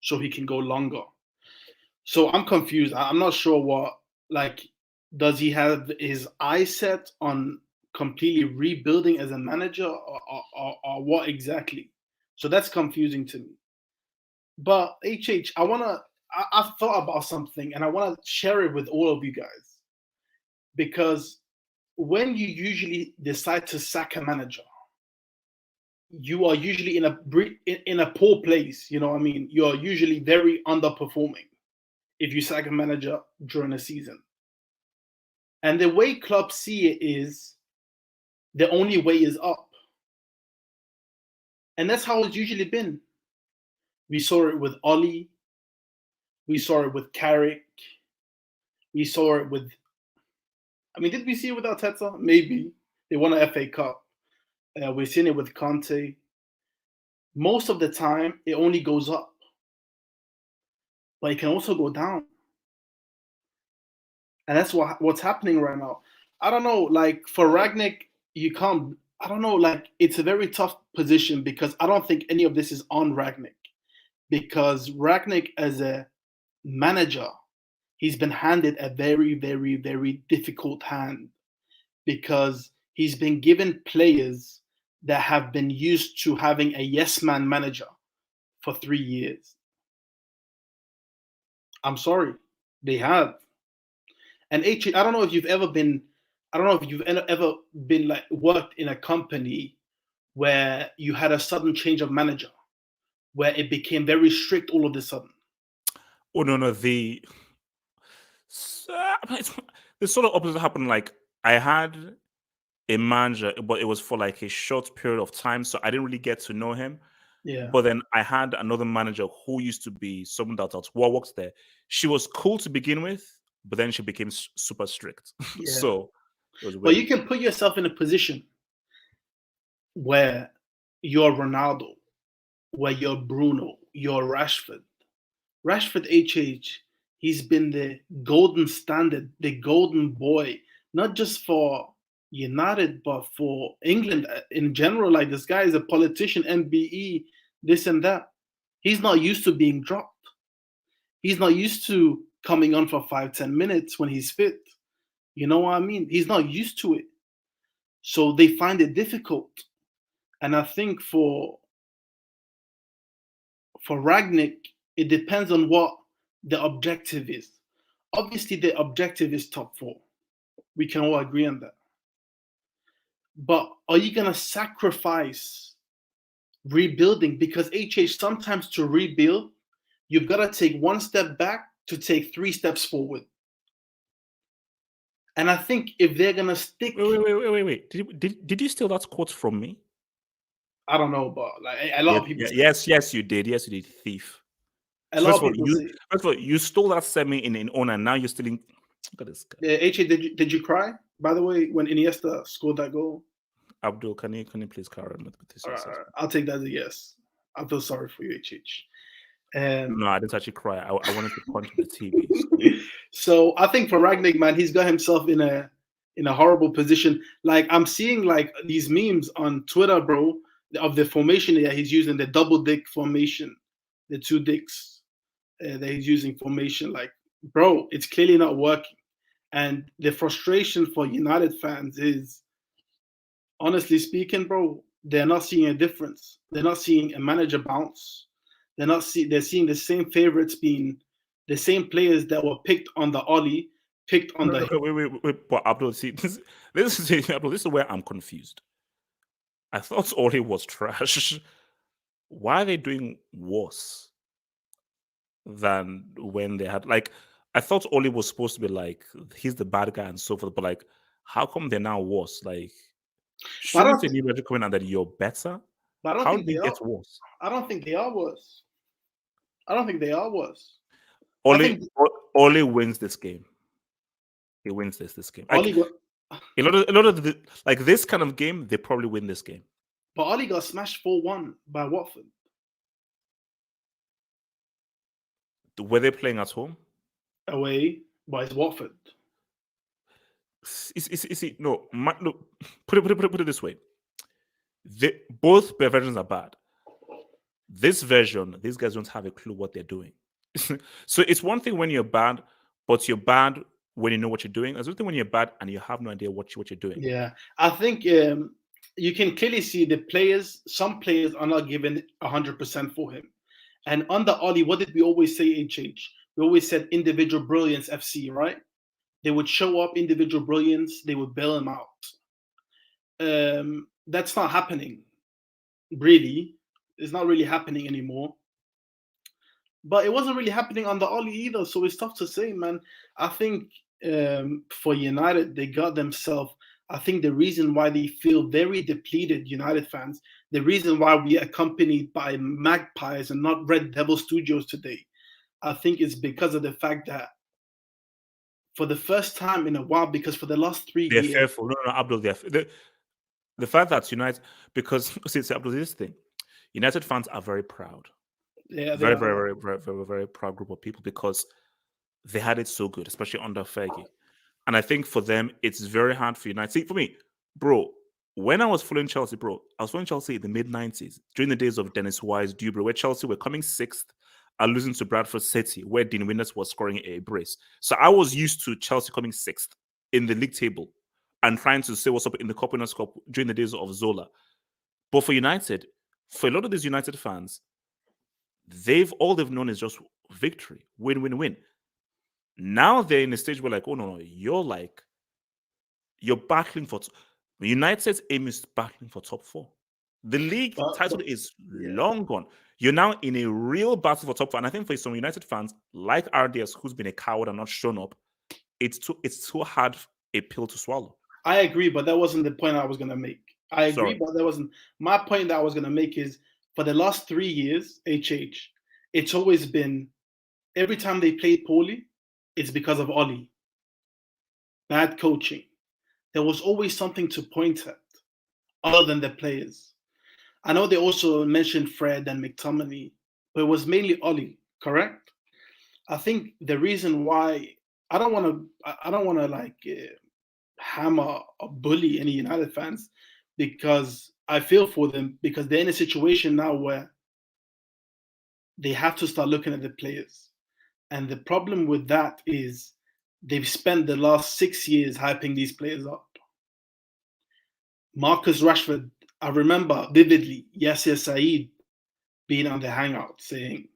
so he can go longer. So I'm confused. I'm not sure what, does he have his eyes set on completely rebuilding as a manager or what exactly? So that's confusing to me. But HH, I've thought about something and I want to share it with all of you guys. Because when you usually decide to sack a manager, you are usually in a poor place. You know what I mean? You are usually very underperforming if you sack a manager during a season. And the way clubs see it is the only way is up. And that's how it's usually been. We saw it with Oli. We saw it with Carrick. We saw it with... did we see it with Arteta? Maybe. They won an FA Cup. We've seen it with Conte. Most of the time, it only goes up. But it can also go down. And that's what's happening right now. I don't know, for Ragnick, you can't... I don't know, it's a very tough position because I don't think any of this is on Ragnick. Because Ragnick, as a manager, he's been handed a very, very, very difficult hand because he's been given players that have been used to having a yes-man manager for 3 years. I'm sorry, they have. And I don't know if you've ever been, worked in a company where you had a sudden change of manager, where it became very strict all of a sudden. Oh, no. The sort of opposite happened. I had a manager, but it was for a short period of time, so I didn't really get to know him. Yeah. But then I had another manager who used to be someone that works there. She was cool to begin with, but then she became super strict. Yeah. So it was weird. But you can put yourself in a position where you're Ronaldo where you're Bruno, you're Rashford. Rashford HH, he's been the golden standard, the golden boy, not just for United, but for England in general. Like, this guy is a politician, MBE, this and that. He's not used to being dropped. He's not used to coming on for 5-10 minutes when he's fit. You know what I mean? He's not used to it. So they find it difficult. And I think for Ragnick, it depends on what the objective is. Obviously, the objective is top 4. We can all agree on that. But are you going to sacrifice rebuilding? Because HH, sometimes to rebuild, you've got to take one step back to take 3 steps forward. And I think if they're going to stick... Wait. Did you steal that quote from me? I don't know, but like a lot of people... Yes, you did. Yes, you did, thief. A lot of people say... First of all, you stole that semi in Onana, and now you're stealing... Look at this guy. HA, did you cry, by the way, when Iniesta scored that goal? Abdul, can you please carry on with this? All right. I'll take that as a yes. I feel sorry for you, HH. No, I didn't actually cry. I wanted to punch the TV. So I think for Ragnick, man, he's got himself in a horrible position. Like, I'm seeing like these memes on Twitter, bro, of the formation that he's using, the double dick formation, the 2 dicks that he's using formation. Like, bro, it's clearly not working. And the frustration for United fans is, honestly speaking, bro, they're not seeing a difference. They're not seeing a manager bounce. They're seeing the same favorites being the same players that were picked on the Ollie, picked on the... Wait. But Abdul, see, this is where I'm confused. I thought Oli was trash. Why are they doing worse than when they had, like, I thought Oli was supposed to be like, he's the bad guy and so forth, but like, how come they're now worse? Like, shouldn't they be coming out that you're better? But how did they get worse? I don't think they are worse. Oli wins this game. He wins this game. Like, a lot of the, like, this kind of game, they probably win this game. But Oli got smashed 4-1 by Watford. Were they playing at home? Away, but it's Watford. No, look, put it this way. Both versions are bad. This version, these guys don't have a clue what they're doing. So it's one thing when you're bad, but you're bad when you know what you're doing. There's one thing when you're bad and you have no idea what you're doing. Yeah, I think you can clearly see the players. Some players are not given 100% for him. And under Oli, what did we always say, HH? We always said individual brilliance FC, right? They would show up, individual brilliance, they would bail him out. That's not happening, really. It's not really happening anymore. But it wasn't really happening under Oli either, so it's tough to say, man. I think for United, they got themselves... I think the reason why they feel very depleted, United fans, the reason why we are accompanied by Magpies and not Red Devil Studios today, I think it's because of the fact that for the first time in a while, because for the last 3 years... They're fearful. No, Abdul, the fact that United... Because, see, Abdul, this thing, United fans are very proud. Yeah, very, very, very, very, very proud group of people because they had it so good, especially under Fergie. And I think for them, it's very hard for United. See, for me, bro, when I was following Chelsea, bro, I was following Chelsea in the mid-90s, during the days of Dennis Wise, Dubrow, where Chelsea were coming 6th and losing to Bradford City, where Dean Winters was scoring a brace. So I was used to Chelsea coming 6th in the league table and trying to say what's up in the Cup Winners' Cup during the days of Zola. But for United, for a lot of these United fans, all they've known is just victory, win, win, win. Now they're in a stage where, like, oh no, you're battling for... United's aim is battling for top 4. The league title is long gone. You're now in a real battle for top 4. And I think for some United fans, like RDS, who's been a coward and not shown up, it's too hard a pill to swallow. I agree, but that wasn't the point I was going to make. I agree, Sorry. But that wasn't... My point that I was going to make is, for the last 3 years, it's always been, every time they played poorly, it's because of Oli. Bad coaching. There was always something to point at other than the players. I know they also mentioned Fred and McTominay, but it was mainly Ollie, correct? I think the reason why I don't want to like hammer or bully any United fans because I feel for them because they're in a situation now where they have to start looking at the players. And the problem with that is they've spent the last 6 years hyping these players up. Marcus Rashford, I remember vividly Yasser Said being on the hangout saying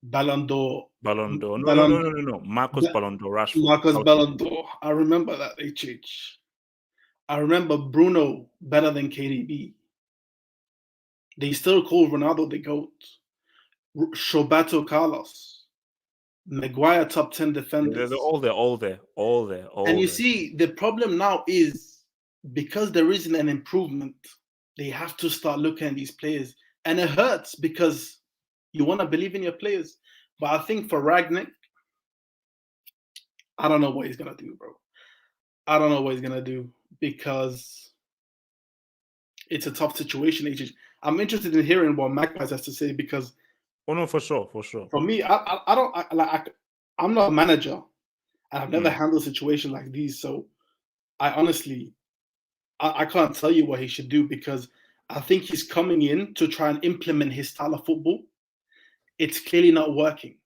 Ballon d'Or. Ballon d'Or. No, Ballon, no. Marcus Ballon d'Or, Rashford. Marcus Ballon d'Or. I remember that, HH. I remember Bruno better than KDB. They still call Ronaldo the GOAT. Roberto Carlos. Maguire top 10 defenders. They're all there. And you see, the problem now is because there isn't an improvement, they have to start looking at these players. And it hurts because you want to believe in your players. But I think for Ragnick, I don't know what he's going to do, bro. I don't know what he's going to do because it's a tough situation. I'm interested in hearing what Magpies has to say because oh no, for sure. For me, I'm not a manager, and I've never handled a situation like these. So, I honestly, I can't tell you what he should do because I think he's coming in to try and implement his style of football. It's clearly not working,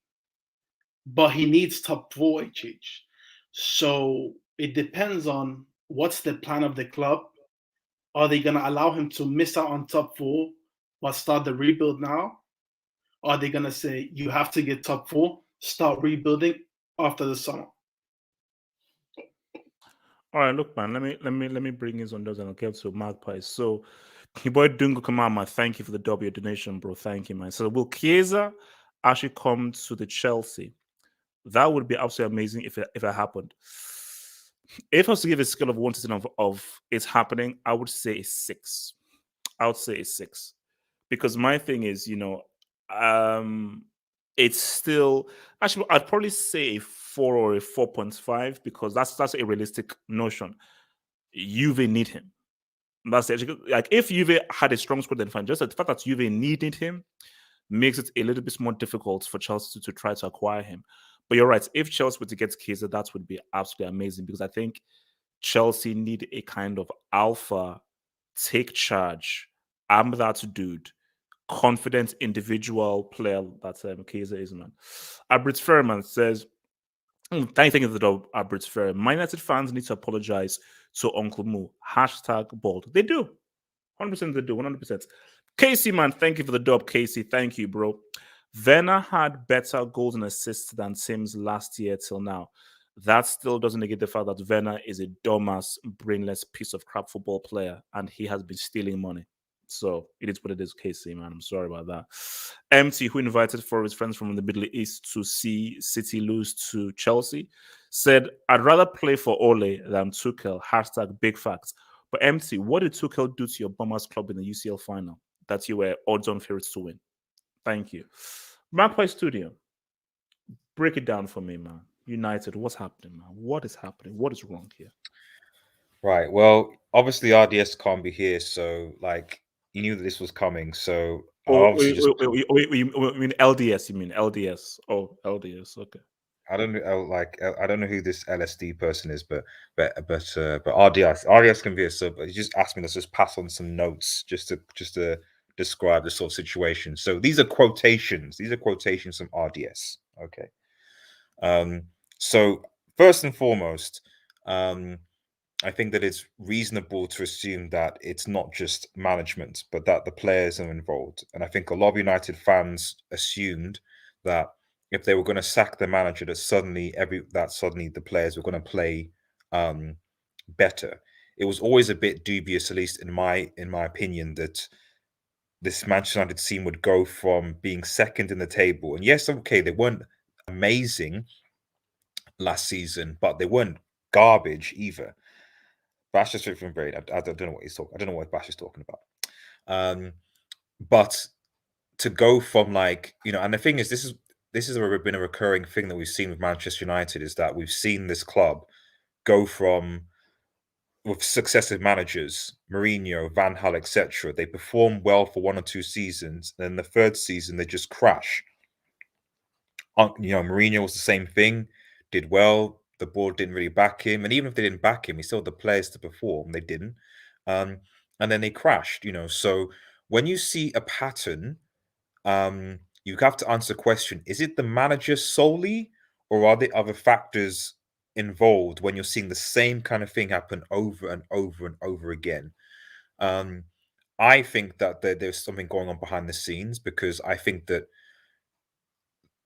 but he needs top 4 HH. So it depends on what's the plan of the club. Are they going to allow him to miss out on top 4 but start the rebuild now? Are they going to say, you have to get top 4, start rebuilding after the summer? All right, look, man. Let me bring in on those and I'll get to Magpies. So, your boy Dungo Kamama, thank you for the W donation, bro. Thank you, man. So, will Chiesa actually come to the Chelsea? That would be absolutely amazing if it happened. If I was to give a scale of 1 to 10 of it's happening, I would say a 6. I would say a 6 because my thing is, it's still actually I'd probably say a 4 or a 4.5 because that's a realistic notion. Juve need him. That's actually like if Juve had a strong squad, then fine. Just the fact that Juve needed him makes it a little bit more difficult for Chelsea to try to acquire him. But you're right. If Chelsea were to get Chiesa, that would be absolutely amazing because I think Chelsea need a kind of alpha, take charge. I'm that dude. Confident individual player that Chiesa is, man. Abrit Fairman says, thank you for the dog, Abrit Fairman. My United fans need to apologize to Uncle Moo. #bold. They do. 100% they do. 100%. Casey, man, thank you for the dub, Casey. Thank you, bro. Werner had better goals and assists than Sims last year till now. That still doesn't negate the fact that Werner is a dumbass, brainless piece of crap football player, and he has been stealing money. So it is what it is, Casey, man. I'm sorry about that. MT, who invited 4 of his friends from the Middle East to see City lose to Chelsea, said, I'd rather play for Ole than Tuchel. #big facts. But MT, what did Tuchel do to your Bombers club in the UCL final that you were odds-on favorites to win? Thank you. Magpie Studio, break it down for me, man. United, what's happening, man? What is happening? What is wrong here? Right. Well, obviously RDS can't be here, so like you knew that this was coming. So wait, you mean LDS? You mean LDS? Oh, LDS. Okay. I don't know. I don't know who this LSD person is, but RDS can be a sub. He just asked me to just pass on some notes just to describe the sort of situation. So these are quotations. These are quotations from RDS. Okay. So first and foremost, I think that it's reasonable to assume that it's not just management, but that the players are involved. And I think a lot of United fans assumed that if they were going to sack the manager, that suddenly the players were going to play better. It was always a bit dubious, at least in my opinion, that this Manchester United team would go from being second in the table. And yes, okay, they weren't amazing last season, but they weren't garbage either. Bash just from brain. I don't know what he's talking. I don't know what Bash is talking about. But to go from and the thing is, this has been a recurring thing that we've seen with Manchester United is that we've seen this club go from with successive managers, Mourinho, Van Gaal, etc., they perform well for 1 or 2 seasons, then the third season they just crash. Mourinho was the same thing, did well. The board didn't really back him, and even if they didn't back him, he still had the players to perform. They didn't, and then they crashed. So when you see a pattern, you have to answer the question: is it the manager solely, or are there other factors involved when you're seeing the same kind of thing happen over and over and over again? I think that there's something going on behind the scenes, because I think that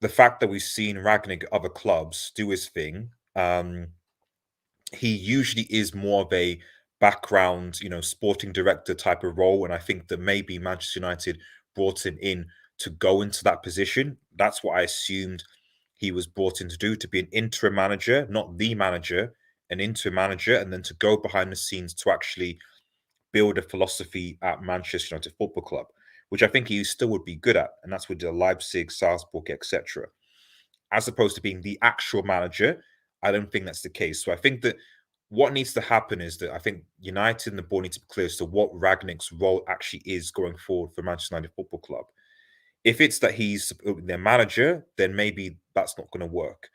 the fact that we've seen Ragnick at other clubs do his thing, he usually is more of a background, sporting director type of role. And I think that maybe Manchester United brought him in to go into that position. That's what I assumed he was brought in to do, to be an interim manager, not the manager, an interim manager, and then to go behind the scenes to actually build a philosophy at Manchester United Football Club, which I think he still would be good at. And that's with the Leipzig, Salzburg, etc. As opposed to being the actual manager, I don't think that's the case. So I think that what needs to happen is that I think United and the board need to be clear as to what Ragnick's role actually is going forward for Manchester United Football Club. If it's that he's their manager, then maybe that's not going to work.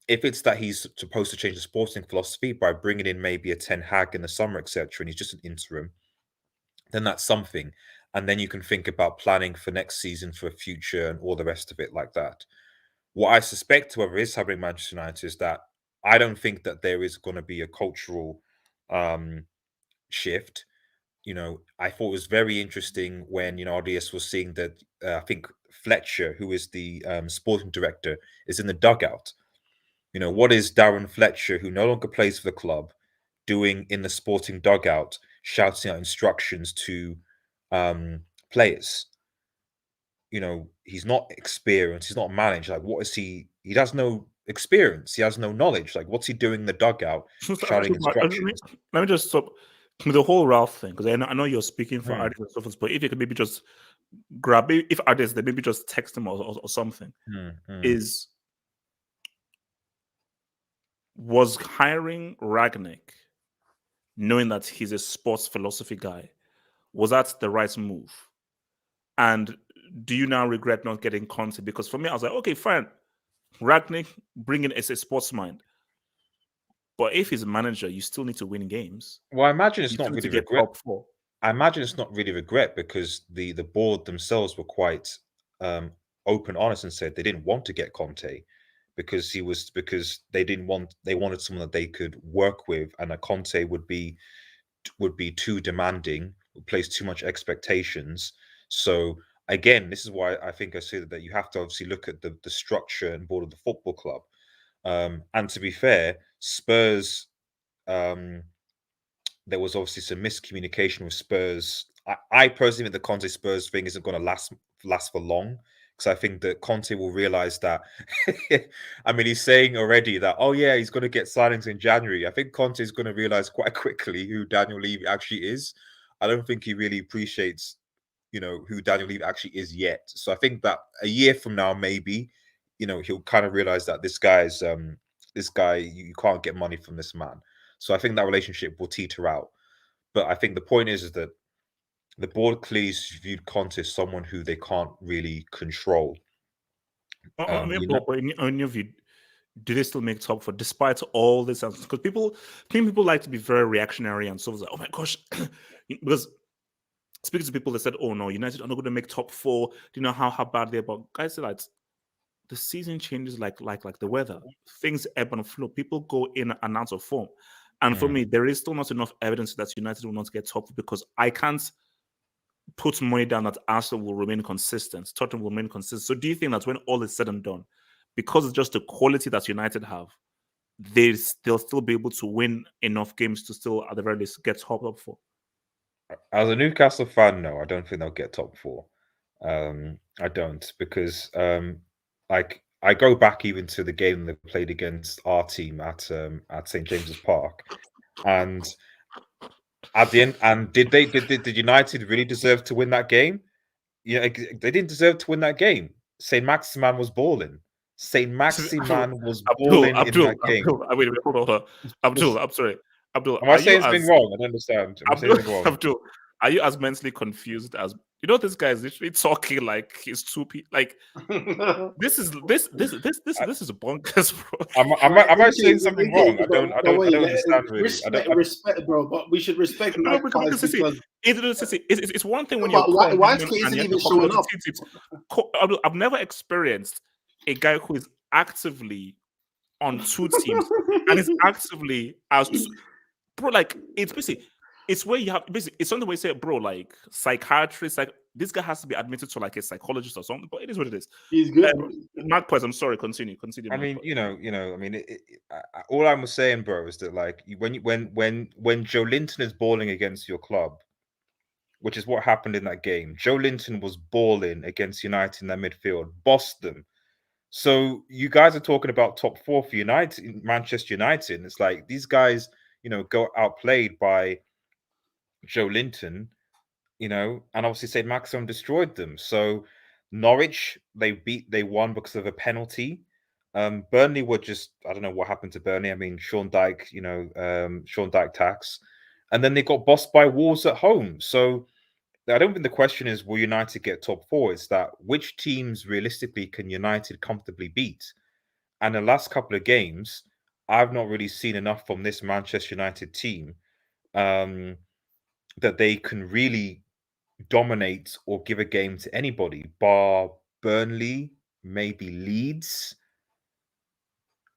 If it's that he's supposed to change the sporting philosophy by bringing in maybe a Ten Hag in the summer, etc., and he's just an interim, then that's something. And then you can think about planning for next season, for future, and all the rest of it like that. What I suspect, however, is happening at Manchester United is that I don't think that there is going to be a cultural shift. I thought it was very interesting when, RDS was seeing that I think Fletcher, who is the sporting director, is in the dugout. What is Darren Fletcher, who no longer plays for the club, doing in the sporting dugout, shouting out instructions to players? He's not experienced. He's not managed. Like, what is he? He has no experience. He has no knowledge. Like, what's he doing in the dugout, shouting instructions? Let me just stop with the whole Ralph thing, because I know you're speaking for Hmm. artists and so forth, but if you could maybe just grab, if artists, they maybe just text them or something. Was hiring Ragnick, knowing that he's a sports philosophy guy, was that the right move? And do you now regret not getting Conte? Because for me, I was like, okay, fine. Ragnick, bringing a sports mind. But if he's a manager, you still need to win games. Well, I imagine it's You not still need really to get regret. top four. I imagine it's not really regret, because the board themselves were quite open, honest, and said they didn't want to get Conte because they wanted someone that they could work with, and that Conte would be too demanding, would place too much expectations. So again, this is why I think I say that you have to obviously look at the structure and board of the football club. And to be fair, Spurs, there was obviously some miscommunication with Spurs. I personally think the Conte Spurs thing isn't going to last for long, because I think that Conte will realize that. I mean, he's saying already that, oh yeah, he's going to get signings in January. I think Conte is going to realize quite quickly who Daniel Levy actually is. I don't think he really appreciates, who Daniel Levy actually is yet. So I think that a year from now, maybe, he'll kind of realize that this guy, you can't get money from this man. So I think that relationship will teeter out. But I think the point is that the board clearly viewed Conte as someone who they can't really control. But in your view, do they still make top four despite all this? Because people like to be very reactionary and so on. Like, oh my gosh, because speaking to people, they said, "Oh no, United are not going to make top four." Do you know how bad they're? But guys say like the season changes like the weather. Things ebb and flow. People go in and out of form. And for me, there is still not enough evidence that United will not get top, because I can't put money down that Arsenal will remain consistent, Tottenham will remain consistent. So do you think that when all is said and done, because it's just the quality that United have, they'll still be able to win enough games to still, at the very least, get top four? As a Newcastle fan, no, I don't think they'll get top four. I don't, because I go back even to the game they played against our team at St James's Park, and at the end, and did United really deserve to win that game? They didn't deserve to win that game. Saint Maximan was balling. Saint Maximan was balling in that game. Wait, hold on. Abdul, I'm sorry. Abdul, Am I are you saying something as wrong? I don't understand. Am I saying Abdul, something wrong? Abdul, are you as mentally confused as this guy is literally talking like he's like this is bonkers, bro. Am I saying something wrong? But I wait, don't understand really. respect, bro. But we should respect No, because Magpies because it's one thing when you're but why is calm Chiesa and you have even to talk about showing up? I've never experienced a guy who is actively on two teams and is actively bro, like it's basically it's where you have basically it's something where you say, bro, like psychiatrist, like this guy has to be admitted to like a psychologist or something, but it is what it is. He's good, bro. Magpies, I'm sorry, continue. I mean, Magpies. I mean, all I'm saying, bro, is that like when Joe Linton is balling against your club, which is what happened in that game. Joe Linton was balling against United in their midfield, bossed them. So you guys are talking about top four for United, Manchester United. And it's like these guys, go outplayed by Joe Linton, and obviously St. Maxim destroyed them. So Norwich, they won because of a penalty. Burnley were just, I don't know what happened to Burnley. I mean, Sean Dyke, Sean Dyke tax. And then they got bossed by Wolves at home. So I don't think the question is, will United get top four? It's that which teams realistically can United comfortably beat? And the last couple of games, I've not really seen enough from this Manchester United team that they can really dominate or give a game to anybody, bar Burnley, maybe Leeds.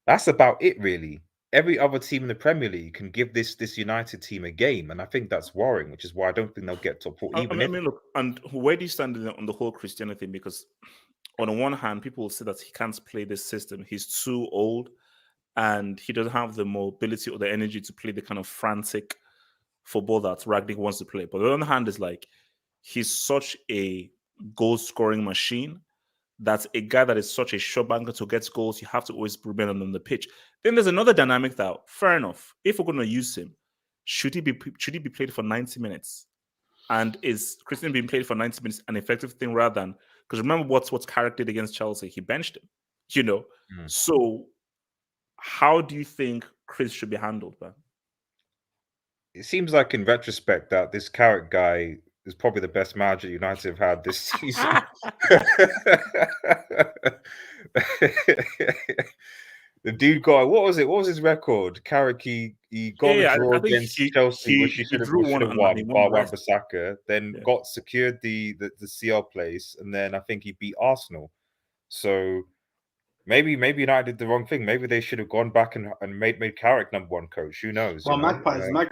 That's about it, really. Every other team in the Premier League can give this United team a game, and I think that's worrying, which is why I don't think they'll get top four. I mean, look, and where do you stand on the whole Cristiano thing? Because on the one hand, people will say that he can't play this system. He's too old, and he doesn't have the mobility or the energy to play the kind of frantic football that Ragnick wants to play. But on the other hand, is like he's such a goal scoring machine. That's a guy that is such a shot banker to get goals. You have to always remain on the pitch. Then there's another dynamic that, fair enough, if we're going to use him, should he be played for 90 minutes? And is Christian being played for 90 minutes an effective thing rather than, because remember what's Carrick did against Chelsea? He benched him, So how do you think Chris should be handled, man? It seems like in retrospect that this Carrick guy is probably the best manager United have had this season. The dude got, what was it? What was his record? Carrick, he got a draw against Chelsea, which he should have won, bar Wan-Bissaka, then secured the CL place, and then I think he beat Arsenal. So maybe United did the wrong thing. Maybe they should have gone back and made Carrick number one coach. Who knows? Well, Magpies. I want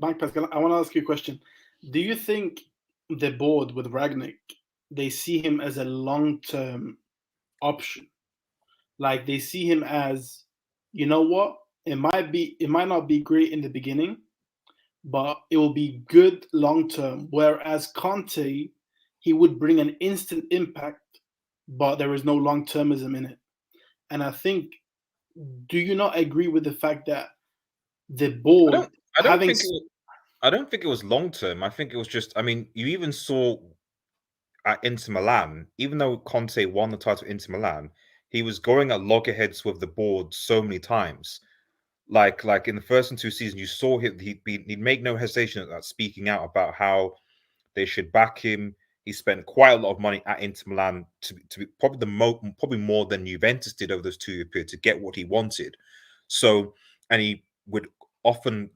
to ask you a question. Do you think the board with Ragnick, they see him as a long-term option? Like they see him as, you know what? It might not be great in the beginning, but it will be good long-term. Whereas Conte, he would bring an instant impact, but there is no long-termism in it. And I think, do you not agree with the fact that the board I don't think it was long term. I think it was just, I mean, you even saw at Inter Milan, even though Conte won the title at Inter Milan, he was going at loggerheads with the board so many times. Like in the first and two seasons, you saw him, he'd make no hesitation at speaking out about how they should back him. He spent quite a lot of money at Inter Milan to be probably more than Juventus did over those 2 year period to get what he wanted. So, and he would often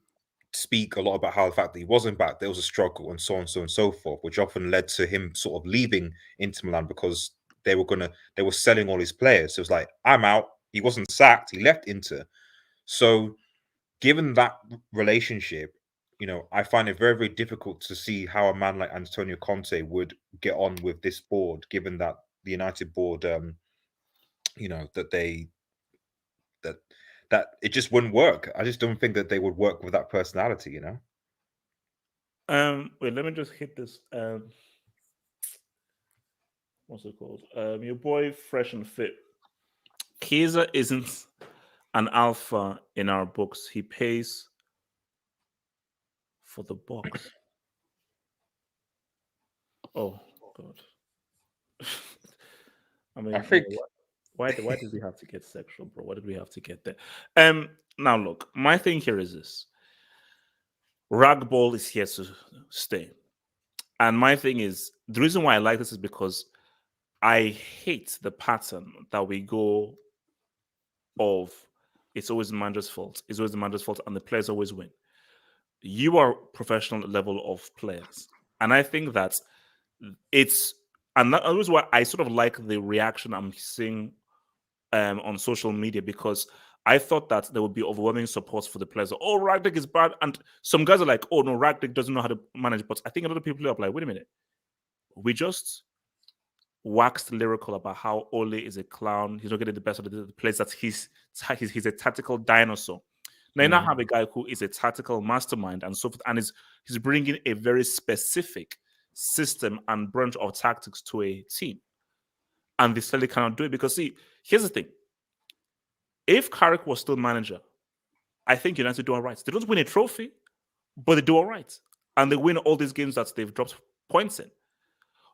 speak a lot about how the fact that he wasn't back, there was a struggle and so on, so and so forth, which often led to him sort of leaving Inter Milan because they were selling all his players. So it was like, I'm out. He wasn't sacked. He left Inter. So given that relationship, I find it very, very difficult to see how a man like Antonio Conte would get on with this board, given that the United board, that it just wouldn't work. I just don't think that they would work with that personality, Wait, let me just hit this. What's it called? Your boy Fresh and Fit. Chiesa isn't an alpha in our books. He pays for the box. Oh God. I mean, I think why did we have to get sexual, bro? Why did we have to get there? Now look, my thing here is this. Rag ball is here to stay. And my thing is, the reason why I like this is because I hate the pattern that we go of it's always the manager's fault. It's always the manager's fault, and the players always win. You are professional level of players. And I think that it's and that is why I sort of like the reaction I'm seeing on social media, because I thought that there would be overwhelming support for the players. Oh, Ragnick is bad. And some guys are like, oh no, Ragnick doesn't know how to manage. But I think a lot of people are like, wait a minute. We just waxed lyrical about how Ole is a clown. He's not getting the best of the players. That he's a tactical dinosaur. Now you now have a guy who is a tactical mastermind and so forth, and he's bringing a very specific system and branch of tactics to a team, and they still cannot do it because see, here's the thing: if Carrick was still manager, I think United do all right. They don't win a trophy, but they do all right, and they win all these games that they've dropped points in.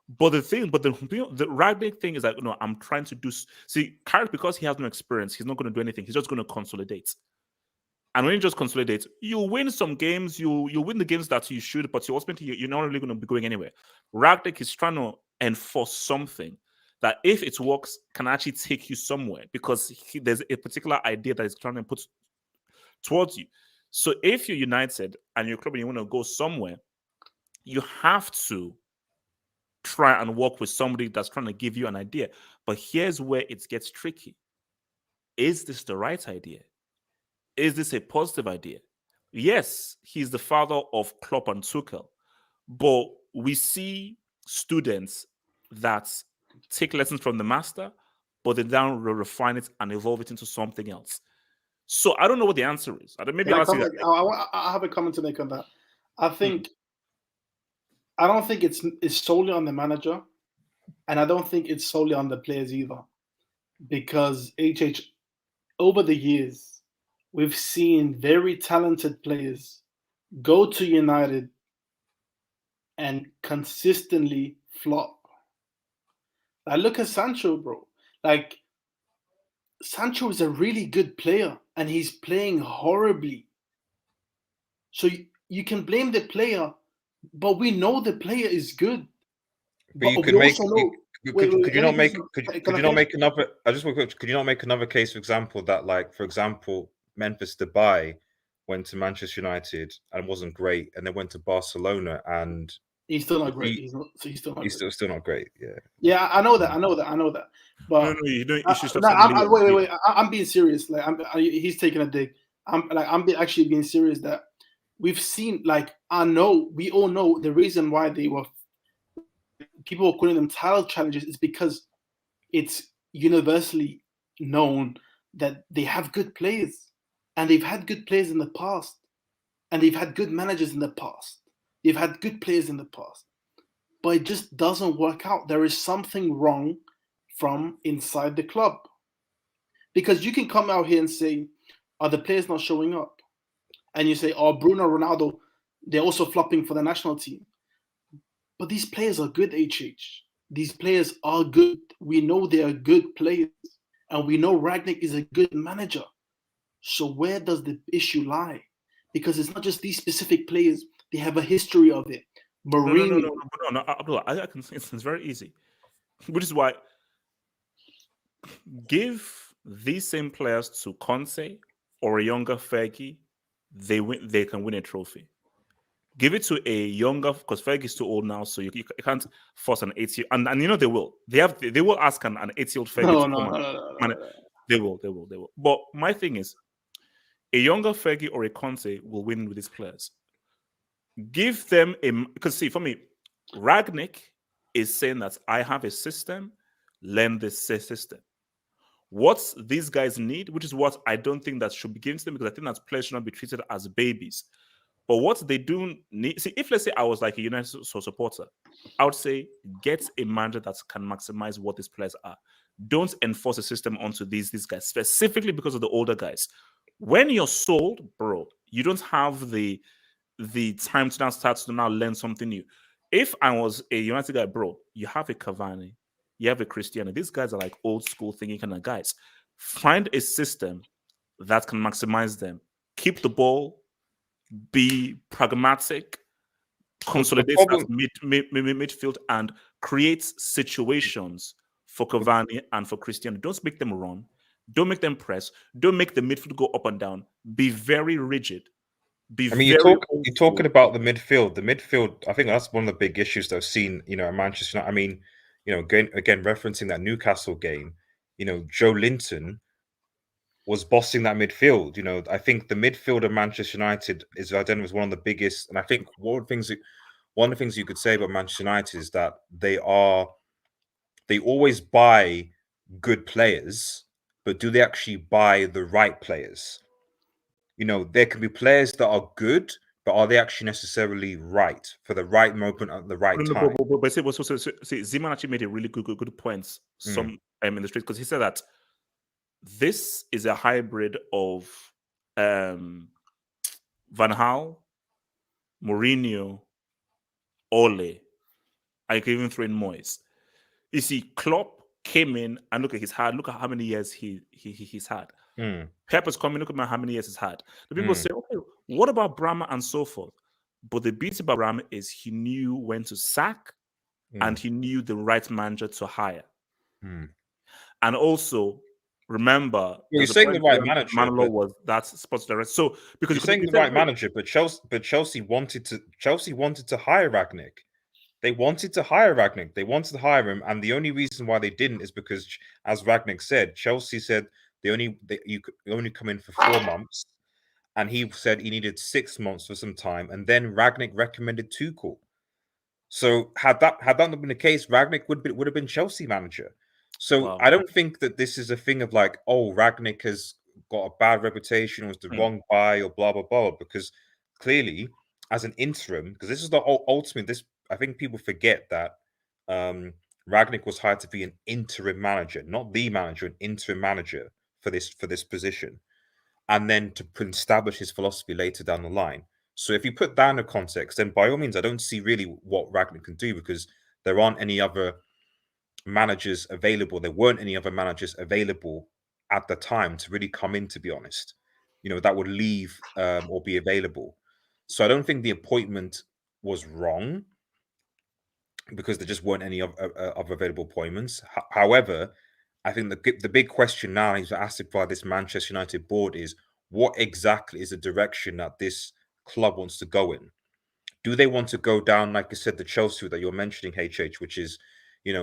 But the Ragnick thing is that I'm trying to do. See, Carrick, because he has no experience, he's not going to do anything. He's just going to consolidate. And when you just consolidate, you win some games, you win the games that you should, but ultimately you're not really going to be going anywhere. Ragnick is trying to enforce something that, if it works, can actually take you somewhere because there's a particular idea that he's trying to put towards you. So if you're United and you're a club and you want to go somewhere, you have to try and work with somebody that's trying to give you an idea. But here's where it gets tricky. Is this the right idea? Is this a positive idea? Yes, he's the father of Klopp and Tuchel, but we see students that take lessons from the master, but they then refine it and evolve it into something else. So I don't know what the answer is. Maybe I I have a comment to make on that. I don't think it's solely on the manager, and I don't think it's solely on the players either, because over the years, we've seen very talented players go to United and consistently flop. Like, look at Sancho, bro. Like, Sancho is a really good player, and he's playing horribly. So you can blame the player, but we know the player is good. But you could make. Could you not make another? Could you not make another case, for example, that, like, for example, Memphis Depay went to Manchester United and wasn't great, and then went to Barcelona and he's still not great. He's still not he's great. still not great. Yeah. Yeah, I know that. But no, you don't. You should stop. Wait. I'm being serious. Like, he's taking a dig. I'm actually being serious. That we've seen. Like, we all know the reason why people were calling them title challenges is because it's universally known that they have good players, and they've had good players in the past, and they've had good managers in the past. They've had good players in the past, but it just doesn't work out. There is something wrong from inside the club, because you can come out here and say, are the players not showing up? And you say, oh, Bruno, Ronaldo, they're also flopping for the national team. But these players are good, HH. These players are good. We know they are good players. And we know Ragnick is a good manager. So where does the issue lie? Because it's not just these specific players. They have a history of it. Mourinho. No, Abdullah, I can say it's very easy. Which is why give these same players to Conte or a younger Fergie, they can win a trophy. Give it to a younger, because Fergie is too old now, so you can't force an 80. And they will. They will ask an 80-year-old Fergie to come. No. They will. But my thing is, a younger Fergie or a Conte will win with these players. Give them because see, for me, Ragnick is saying that I have a system, learn this system. What these guys need, which is what I don't think that should be given to them, because I think that players should not be treated as babies. But what they do need, see, if let's say I was like a United supporter, I would say get a manager that can maximize what these players are. Don't enforce a system onto these guys, specifically because of the older guys. When you're sold, bro, you don't have the time to now start to now learn something new. If I was a United guy, bro, you have a Cavani, you have a Cristiano. These guys are like old school thinking kind of guys. Find a system that can maximize them. Keep the ball, be pragmatic, consolidates problem- midfield, and creates situations for Cavani and for Cristiano. Don't make them run. Don't make them press. Don't make the midfield go up and down. Be very rigid. I mean, you're talking about the midfield. The midfield, I think that's one of the big issues that I've seen, at Manchester United. I mean, again, referencing that Newcastle game, Joe Linton was bossing that midfield. I think the midfield of Manchester United is identified as one of the biggest. And I think one of the things you could say about Manchester United is that they always buy good players, but do they actually buy the right players? There can be players that are good, but are they actually necessarily right for the right moment at the right time? But Zeman actually made a really good points in the street, because he said that this is a hybrid of Van Gaal, Mourinho, Ole. I can even throw in Moyes. You see, Klopp came in and look at how many years he's had. Pep is coming, look at how many years he's had. The people say, okay, what about Brahma and so forth? But the beauty about Brahma is he knew when to sack and he knew the right manager to hire. And also, remember, you're saying the right manager. Manolo was that sports director. So because you're saying the right manager, but Chelsea wanted to hire Rangnick. They wanted to hire Rangnick. They wanted to hire him, and the only reason why they didn't is because, as Rangnick said, Chelsea said you could only come in for 4 months, and he said he needed 6 months for some time, and then Rangnick recommended Tuchel. So had that not been the case, Rangnick would have been Chelsea manager. So wow. I don't think that this is a thing of like, oh, Rangnick has got a bad reputation, was the wrong buy, or blah blah blah. Because clearly, as an interim, because this is the ultimate. This I think people forget that Rangnick was hired to be an interim manager, not the manager, an interim manager for this position, and then to establish his philosophy later down the line. So if you put that in a context, then by all means, I don't see really what Rangnick can do, because there aren't any other managers available. There weren't any other managers available at the time to really come in, to be honest, that would leave or be available. So I don't think the appointment was wrong, because there just weren't any of available appointments. However, I think the big question now is asked by this Manchester United board is, what exactly is the direction that this club wants to go in? Do they want to go down, like I said, the Chelsea that you're mentioning, HH, which is,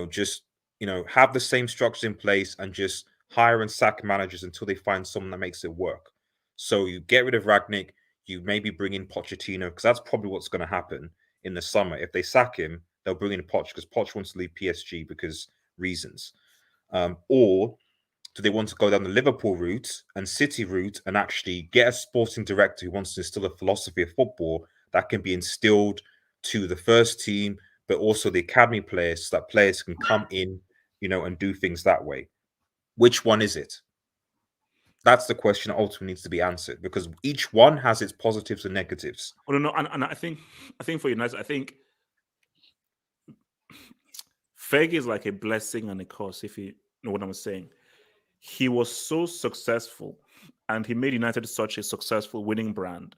just, have the same structures in place and just hire and sack managers until they find someone that makes it work? So you get rid of Rangnick, you maybe bring in Pochettino, because that's probably what's going to happen in the summer. If they sack him, they'll bring in Poch, because Poch wants to leave PSG because reasons. Or do they want to go down the Liverpool route and City route and actually get a sporting director who wants to instill a philosophy of football that can be instilled to the first team, but also the academy players, so that players can come in, and do things that way? Which one is it? That's the question that ultimately needs to be answered, because each one has its positives and negatives. Well, no, and I think for United, I think Fergie is like a blessing and a curse, if you know what I'm saying. He was so successful, and he made United such a successful winning brand.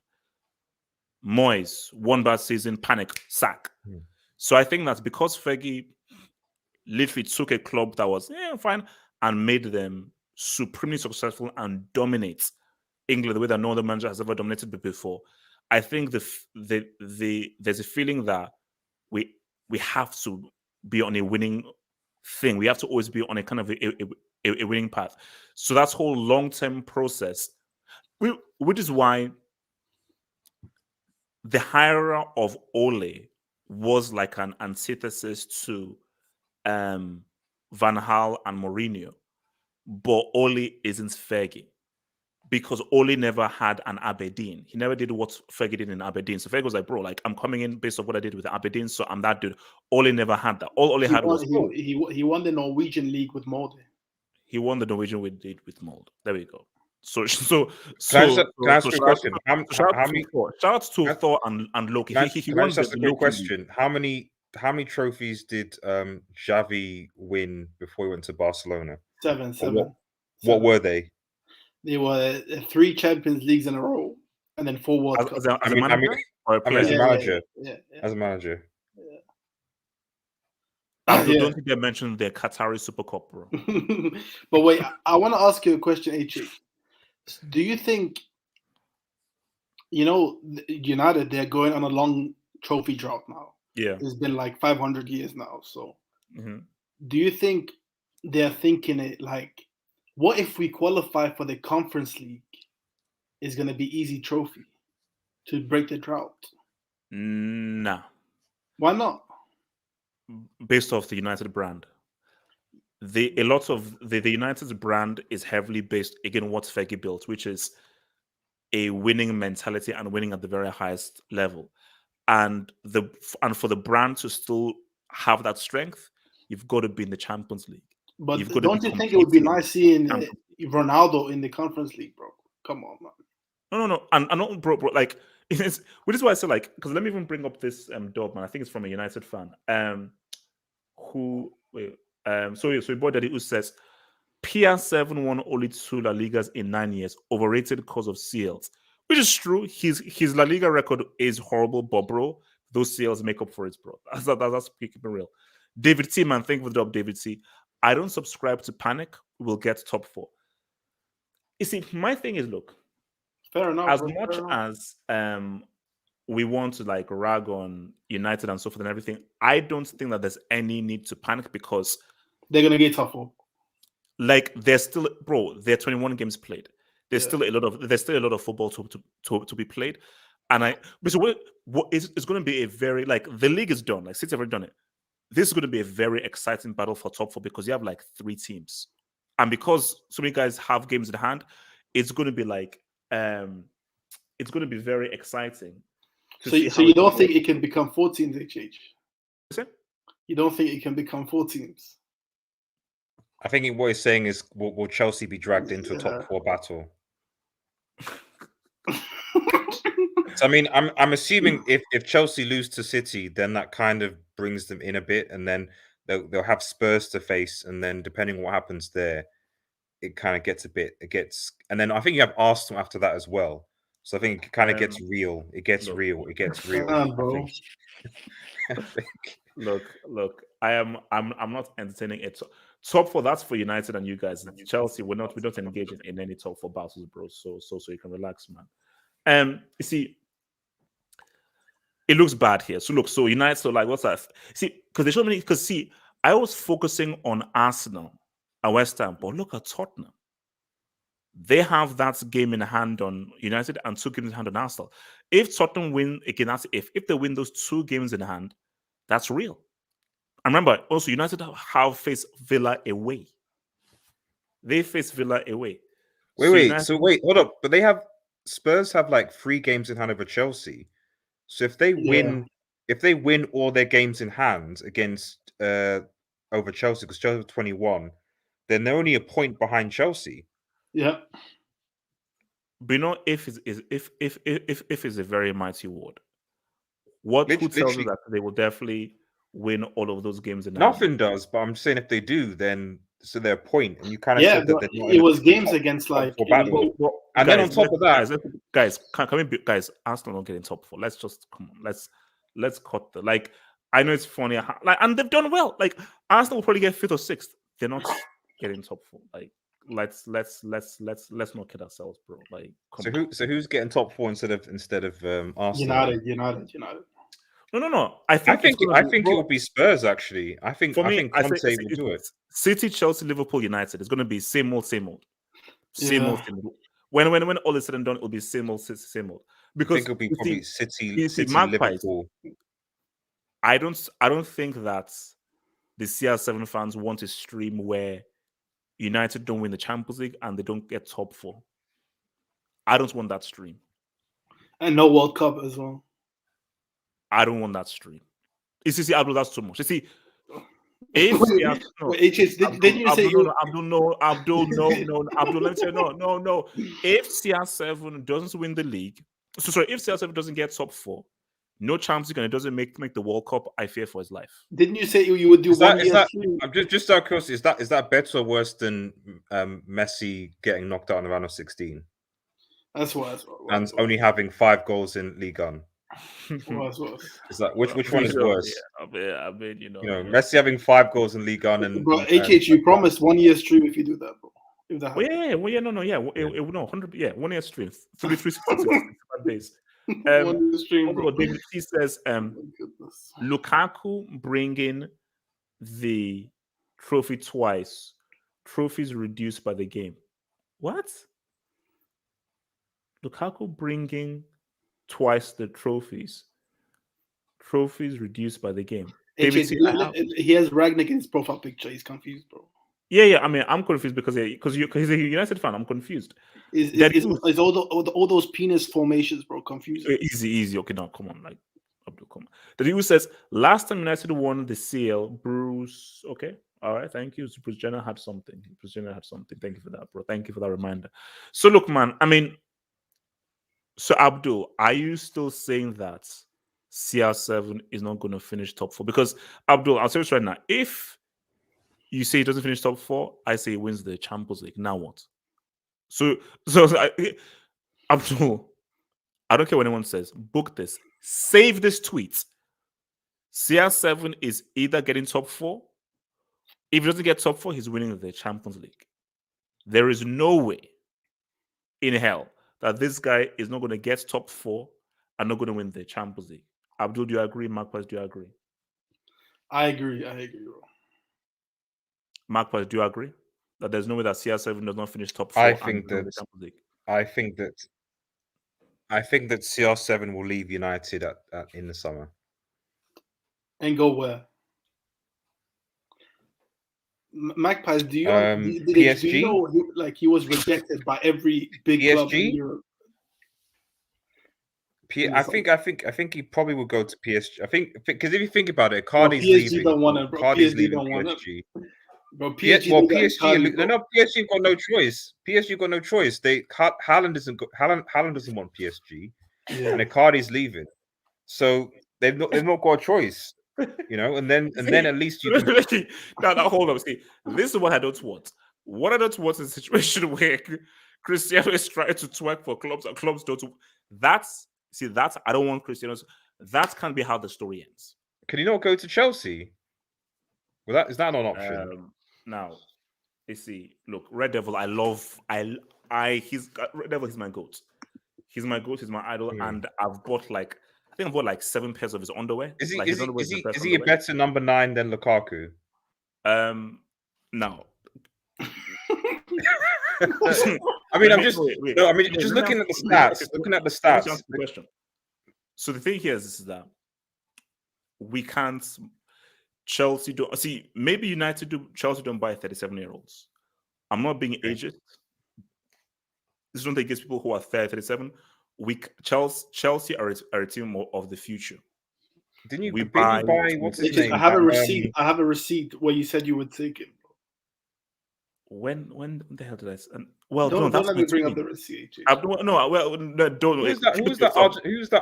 Moyes, one bad season, panic, sack. So I think that's because Fergie literally took a club that was fine and made them supremely successful and dominate England the way that no other manager has ever dominated before. I think there's a feeling that we have to be on a winning thing. We have to always be on a kind of a winning path. So that's whole long-term process, which is why the hire of Ole was like an antithesis to Van Gaal and Mourinho. But Ole isn't Fergie, because Ole never had an Aberdeen. He never did what Fergie did in Aberdeen. So Fergie was like, bro, like, I'm coming in based on what I did with Aberdeen, so I'm that dude. Ole never had that. All Ole had was he won the Norwegian league with Molde. He won the Norwegian league with Molde. There we go. So can I ask you a question? Shout out to Thor and Loki. He won the Loki question. League. How many trophies did Xavi win before he went to Barcelona? Seven. What were they? They were 3 Champions Leagues in a row. and then 4 World Cups. As a I mean, manager or a I mean, as a player? manager, Yeah. as a manager. Abdul, Yeah. don't think they mentioned the Qatari Super Cup, bro. But wait, I want to ask you a question, HA. Do you think, United, they're going on a long trophy drought now? Yeah. It's been like 500 years now. So hmm do you think they're thinking it like, what if we qualify for the Conference League? Is going to be easy trophy to break the drought. Nah. Why not? Based off the United brand. A lot of the United's brand is heavily based again what Fergie built, which is a winning mentality and winning at the very highest level. And for the brand to still have that strength, you've got to be in the Champions League. But You've got to don't be you think it would be competing nice seeing Champions Ronaldo in the Conference League, bro? Come on, man. No. And not bro, like which is why I say like, because let me even bring up this dog, man. I think it's from a United fan. So a boy daddy who says PR7 won only 2 La Ligas in 9 years, overrated because of CLs. Which is true. His La Liga record is horrible, but bro, those CLs make up for it, bro. That's keeping real. David T, man, thank you for the job, David T. I don't subscribe to panic. We'll get top 4. You see, my thing is, look, fair enough. As much as we want to like rag on United and so forth and everything, I don't think that there's any need to panic because they're gonna get top 4. Like there's still, bro, there are 21 games played. There's still a lot of football to be played, and it's going to be a very like the league is done. Like City have already done it. This is going to be a very exciting battle for top 4 because you have like 3 teams, and because so many guys have games in hand, it's going to be like it's going to be very exciting. So you don't think it can become 4 teams, HH? You don't think it can become 4 teams? I think what he's saying is, will Chelsea be dragged into a top 4 battle? So, I mean, I'm assuming if Chelsea lose to City, then that kind of brings them in a bit, and then they'll have Spurs to face, and then depending on what happens there, it kind of gets and then I think you have Arsenal after that as well. So I think it kind of gets real. It gets real. Bro. I think. Look. I'm not entertaining it. Top 4, that's for United and you guys. Chelsea, we don't engage in any top 4 battles, bro. So you can relax, man. You see, it looks bad here. So United. So like, what's that? See, because there's so many. Because see, I was focusing on Arsenal and West Ham, but look at Tottenham. They have that game in hand on United and 2 games in hand on Arsenal. If Tottenham win against, if they win those 2 games in hand, that's real. And remember, also United have faced Villa away. They face Villa away. Wait, hold up. But Spurs have like 3 games in hand over Chelsea. So if they win all their games in hand against over Chelsea, because Chelsea have 21, then they're only a point behind Chelsea. Yeah. But you know, if is a very mighty word. Who tells you that they will definitely win all of those games in nothing does, but I'm saying if they do, then so they're a point, and you kind of said that it was games against like and then on top of that, guys, guys, Arsenal don't get in top 4. Let's just come on, let's cut the like. I know it's funny, like, and they've done well. Like Arsenal will probably get 5th or 6th. They're not getting top 4. Like let's not kid ourselves, bro. Like so who's getting top 4 instead of Arsenal? United. No. I think it will be Spurs. Actually, I think Conte will do it. City, Chelsea, Liverpool, United. It's going to be same old. When all is said and done, it'll be same old. Because I think it'll be probably City, Magpies, Liverpool. I don't think that the CR7 fans want a stream where United don't win the Champions League and they don't get top 4. I don't want that stream. And no World Cup as well. I don't want that stream. You see, Abdul, that's too much. You see, Did you say Abdul, no, Abdul, let me say no. If CR7 doesn't win the league, if CR7 doesn't get top 4, no Champions League, and it doesn't make the World Cup, I fear for his life. Didn't you say you would do I'm just out of curiosity, is that better or worse than Messi getting knocked out in the round of 16? That's what. and only having 5 goals in Liga. That's what. It's like which one is worse? Yeah, I mean, You know, Messi having 5 goals in Liga and But AKH, you promised 1 year stream if you do that, bro. If that happens. No, 100, 1 year stream, 365 days. 1 year stream, bro. David C says, Oh my goodness. Lukaku bringing the trophy twice. Trophies reduced by the game. What? Lukaku bringing twice the trophies. Trophies reduced by the game. David C, he has Ragnick in his profile picture. He's confused, bro. Yeah. I mean, I'm confused because he's a United fan. I'm confused. Is all those penis formations, bro, confusing? Easy. Okay, now come on, like Abdul, come on. The dude says last time United won the CL, Bruce. Okay, all right, thank you. Bruce Jenner had something. Thank you for that, bro. Thank you for that reminder. So look, man. I mean, so Abdul, are you still saying that CR7 is not going to finish top 4? Because Abdul, I'll say this right now. If you say he doesn't finish top 4, I say he wins the Champions League. Now what? So Abdul, I don't care what anyone says. Book this. Save this tweet. CR7 is either getting top 4. If he doesn't get top 4, he's winning the Champions League. There is no way in hell that this guy is not going to get top 4 and not going to win the Champions League. Abdul, do you agree? Marquez, do you agree? I agree, bro. Marquez, do you agree that there's no way that CR7 does not finish top 4? I think that CR7 will leave United in the summer. And go where? Magpies, do you PSG? Do you know he was rejected by every big club in Europe? I think he probably will go to PSG. I think because if you think about it, Cardi's PSG leaving. Don't want it, bro. Cardi's PSG leaving don't want PSG. Bro, PSG. PSG got no choice. PSG got no choice. Haaland doesn't want PSG, and Icardi's leaving, so they've not got a choice. You know, and then at least you can... now hold on. See, this is what I don't want. What I don't want is a situation where Cristiano is trying to twerk for clubs and clubs don't. That's I don't want Cristiano. That can't be how the story ends. Can he not go to Chelsea? Well, is that not an option? Now, you see, look, Red Devil. Red Devil is my goat. He's my goat. He's my idol, and I've bought like 7 pairs of his underwear. Is he a better number 9 than Lukaku? No. I mean, just looking at the stats. Looking at the stats. The question. So the thing here is that we can't. Chelsea don't see. Maybe United do. Chelsea don't buy 37-year-olds. I'm not being ageist. This is not against people who are 37. Chelsea are a team of the future. Didn't you buy what's his name? I have a receipt. I have a receipt where you said you would take it. When the hell did I? Don't let me bring up the receipt. Don't. Who's that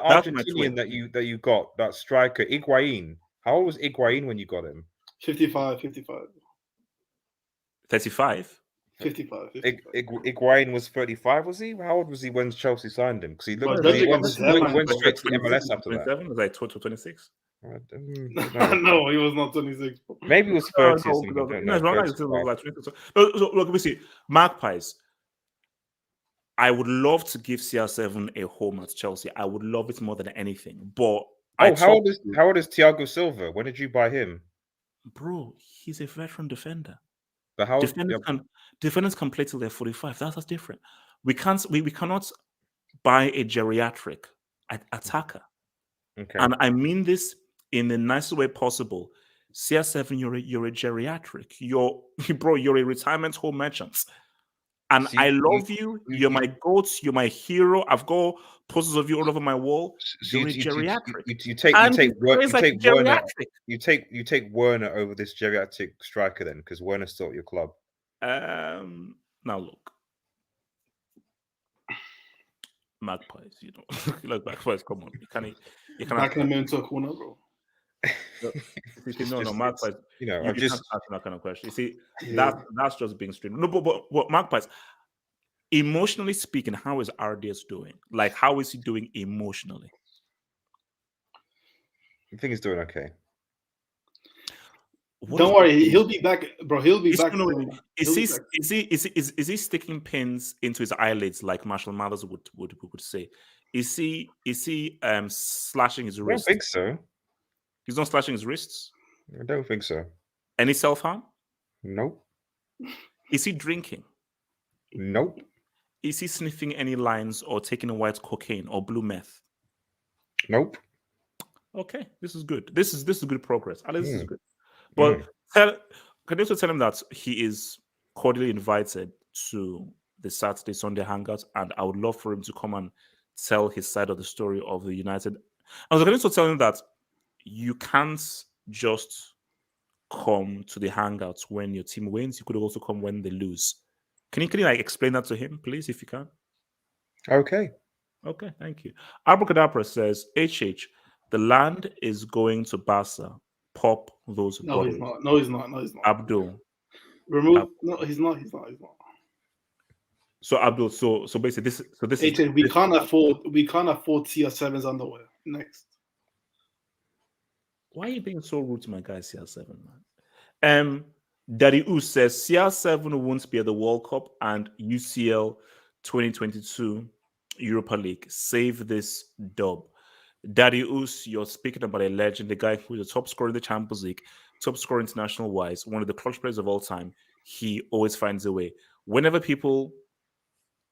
Argentinian that you got? That striker, Higuain. How old was Higuain when you got him? 55. 35. 55. Higuain was 35, was he? How old was he when Chelsea signed him? Because he went straight to the MLS after that. 27? Was like 26? No, he was not 26. Maybe he was 30 or something. Look, we see Magpies. I would love to give CR7 a home at Chelsea. I would love it more than anything. But how old is Thiago Silva? When did you buy him? Bro, he's a veteran defender. But how defenders can play till they're 45. That's different. We cannot buy a geriatric attacker. Okay. And I mean this in the nicest way possible. CR7, you're a geriatric. You're a retirement home merchant. And I love you. You're my goats. You're my hero. I've got posters of you all over my wall. You're a geriatric. You take Werner over this geriatric striker then, because Werner's still at your club. Now look, Magpies. Like Magpies. Come on, you can't. I can into a corner, bro. No, Magpies. I'm just asking that kind of question. You see, that's just being streamed. No, but Magpies. Emotionally speaking, how is RDS doing? Like, how is he doing emotionally? I think he's doing okay. Don't worry, he'll be back, bro. He'll be back. Is he sticking pins into his eyelids like Marshall Mathers would say? Is he slashing his I don't wrists? think so. He's not slashing his wrists. I don't think so. Any self harm? Nope. Is he drinking? Nope. Is he sniffing any lines or taking a white cocaine or blue meth? Nope. Okay, this is good. This is good progress. At least this is good. Hmm. But can you also tell him that he is cordially invited to the Saturday Sunday hangouts, and I would love for him to come and tell his side of the story of the United. I was going to tell him that you can't just come to the hangouts when your team wins. You could also come when they lose. Can you like explain that to him, please, if you can? Okay. Okay, thank you. Abracadabra says, HH, the land is going to Barca. Pop those No, he's bottles. not. No, he's not. No, he's not. Abdul. Remove. No, he's not. He's not. He's not. So Abdul, so basically this HH, is we can't afford CR7's underwear. Next. Why are you being so rude to my guy CR7, man? Daddy U says CR7 won't be at the World Cup and UCL 2022 Europa League. Save this dub. Daddy Us, you're speaking about a legend, the guy who's the top scorer in the Champions League, top scorer international wise, one of the clutch players of all time. He always finds a way. Whenever people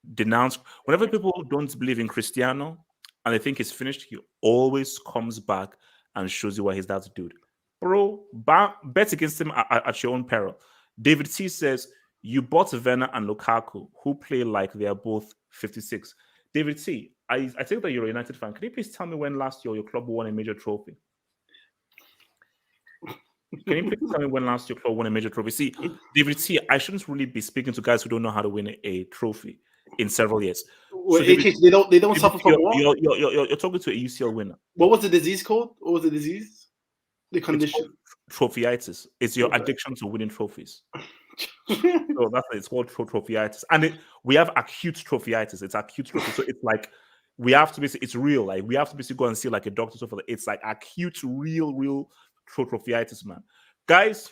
don't believe in Cristiano and they think he's finished, he always comes back and shows you why he's that dude. Bro, bet against him at your own peril. David T says, you bought Werner and Lukaku, who play like they are both 56. David T, I think that you're a United fan. Can you please tell me when last year your club won a major trophy? Can you please tell me when last year your club won a major trophy? See, David T, I shouldn't really be speaking to guys who don't know how to win a trophy in several years. Well, so David, they don't suffer from what? You're talking to a UCL winner. What was the disease called? What was the disease? The condition? Trophyitis. It's your addiction to winning trophies. So that's it's called trophyitis, and we have acute trophyitis. It's acute trophy, so it's like we have to basically, it's real. Like we have to basically go and see like a doctor. So for it's like acute, real trophyitis, man. Guys,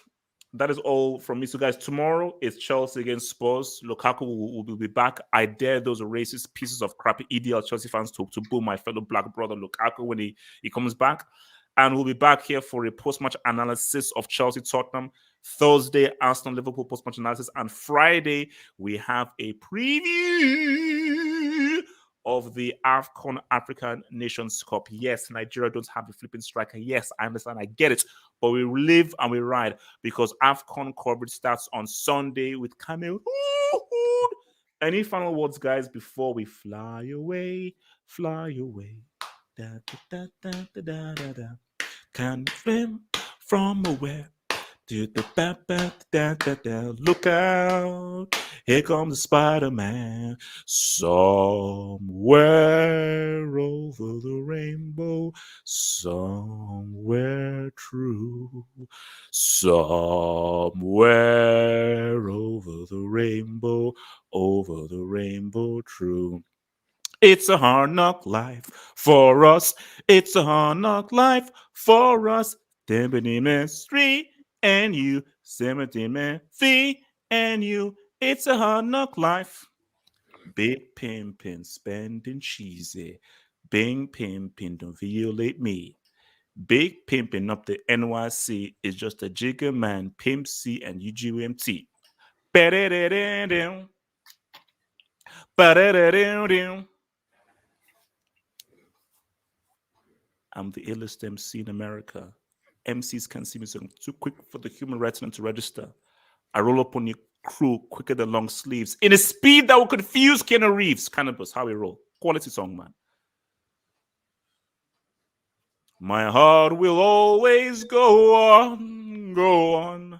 that is all from me. So guys, tomorrow is Chelsea against Spurs. Lukaku will be back. I dare those racist pieces of crappy EDL Chelsea fans to boo my fellow black brother Lukaku when he comes back. And we'll be back here for a post-match analysis of Chelsea-Tottenham. Thursday, Arsenal-Liverpool post-match analysis. And Friday, we have a preview of the AFCON African Nations Cup. Yes, Nigeria don't have a flipping striker. Yes, I understand. I get it. But we live and we ride because AFCON coverage starts on Sunday with Cameroon. Any final words, guys, before we fly away? Fly away. Da, da, da, da, da, da, da. Can swim from awhere? Look out, here comes the Spider-Man. Somewhere over the rainbow, somewhere true. Somewhere over the rainbow true. It's a hard knock life for us. It's a hard knock life for us. Timpani mystery and you, Timothy fee and you. It's a hard knock life. Big pimpin' spending cheesy. Big pimpin' don't violate me. Big pimpin' up the NYC is just a jigger man, Pimp C and UGMT. Ba-da-da-da-dum. Ba-da-da-da-dum. I'm the illest MC in America. MCs can't see me, so I'm too quick for the human retina to register. I roll up on your crew quicker than long sleeves in a speed that will confuse Keanu Reeves. Cannabis, how we roll. Quality song, man. My heart will always go on, go on.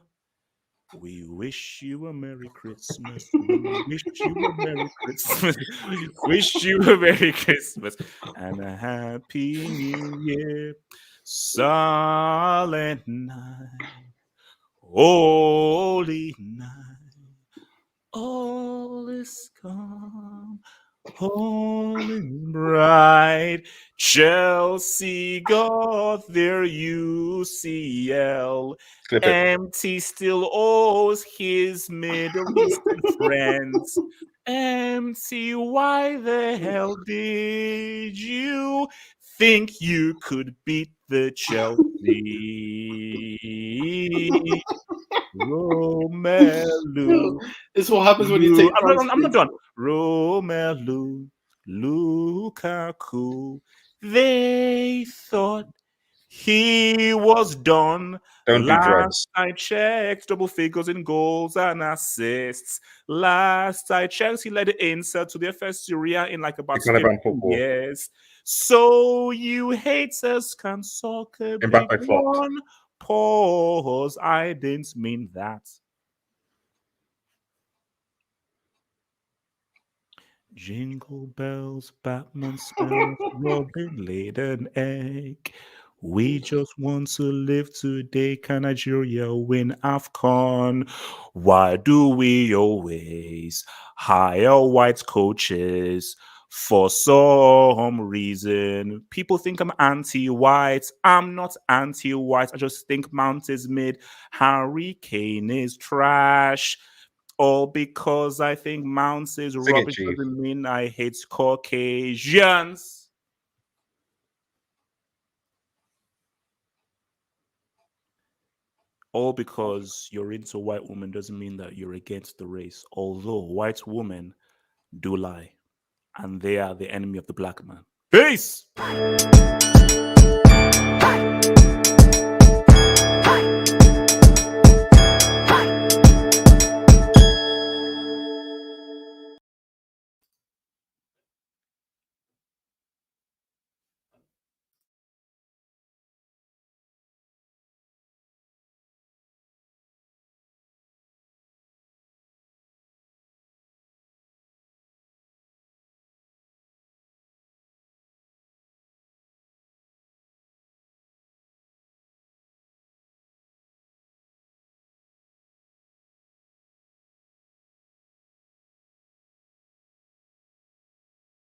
We wish you a Merry Christmas. We wish you a Merry Christmas. We wish you a Merry Christmas and a Happy New Year. Silent night, holy night. All is calm, all is bright. Chelsea got their UCL. Clip it. Empty still owes his Middle Eastern friends. Empty, why the hell did you think you could beat the Chelsea? Romelu. This is what happens when you take prize I'm not picks. done. Romelu, Lukaku. They thought he was done. Don't do Last drugs. I checked, double figures in goals and assists. Last I checked, he led the insert to their first Serie in like about It's Caliban 15 football. years. So you haters can suck a big Mbappe flopped. one. Pause. I didn't mean that. Jingle bells, Batman smells, Robin laid an egg. We just want to live today. Can Nigeria win AFCON? Why do we always hire white coaches? For some reason, people think I'm anti-white. I'm not anti-white. I just think Mount is mid. Harry Kane is trash. All because I think Mount is Sing it, rubbish Chief. doesn't mean I hate Caucasians. All because you're into white women doesn't mean that you're against the race. Although white women do lie, and they are the enemy of the black man. Peace.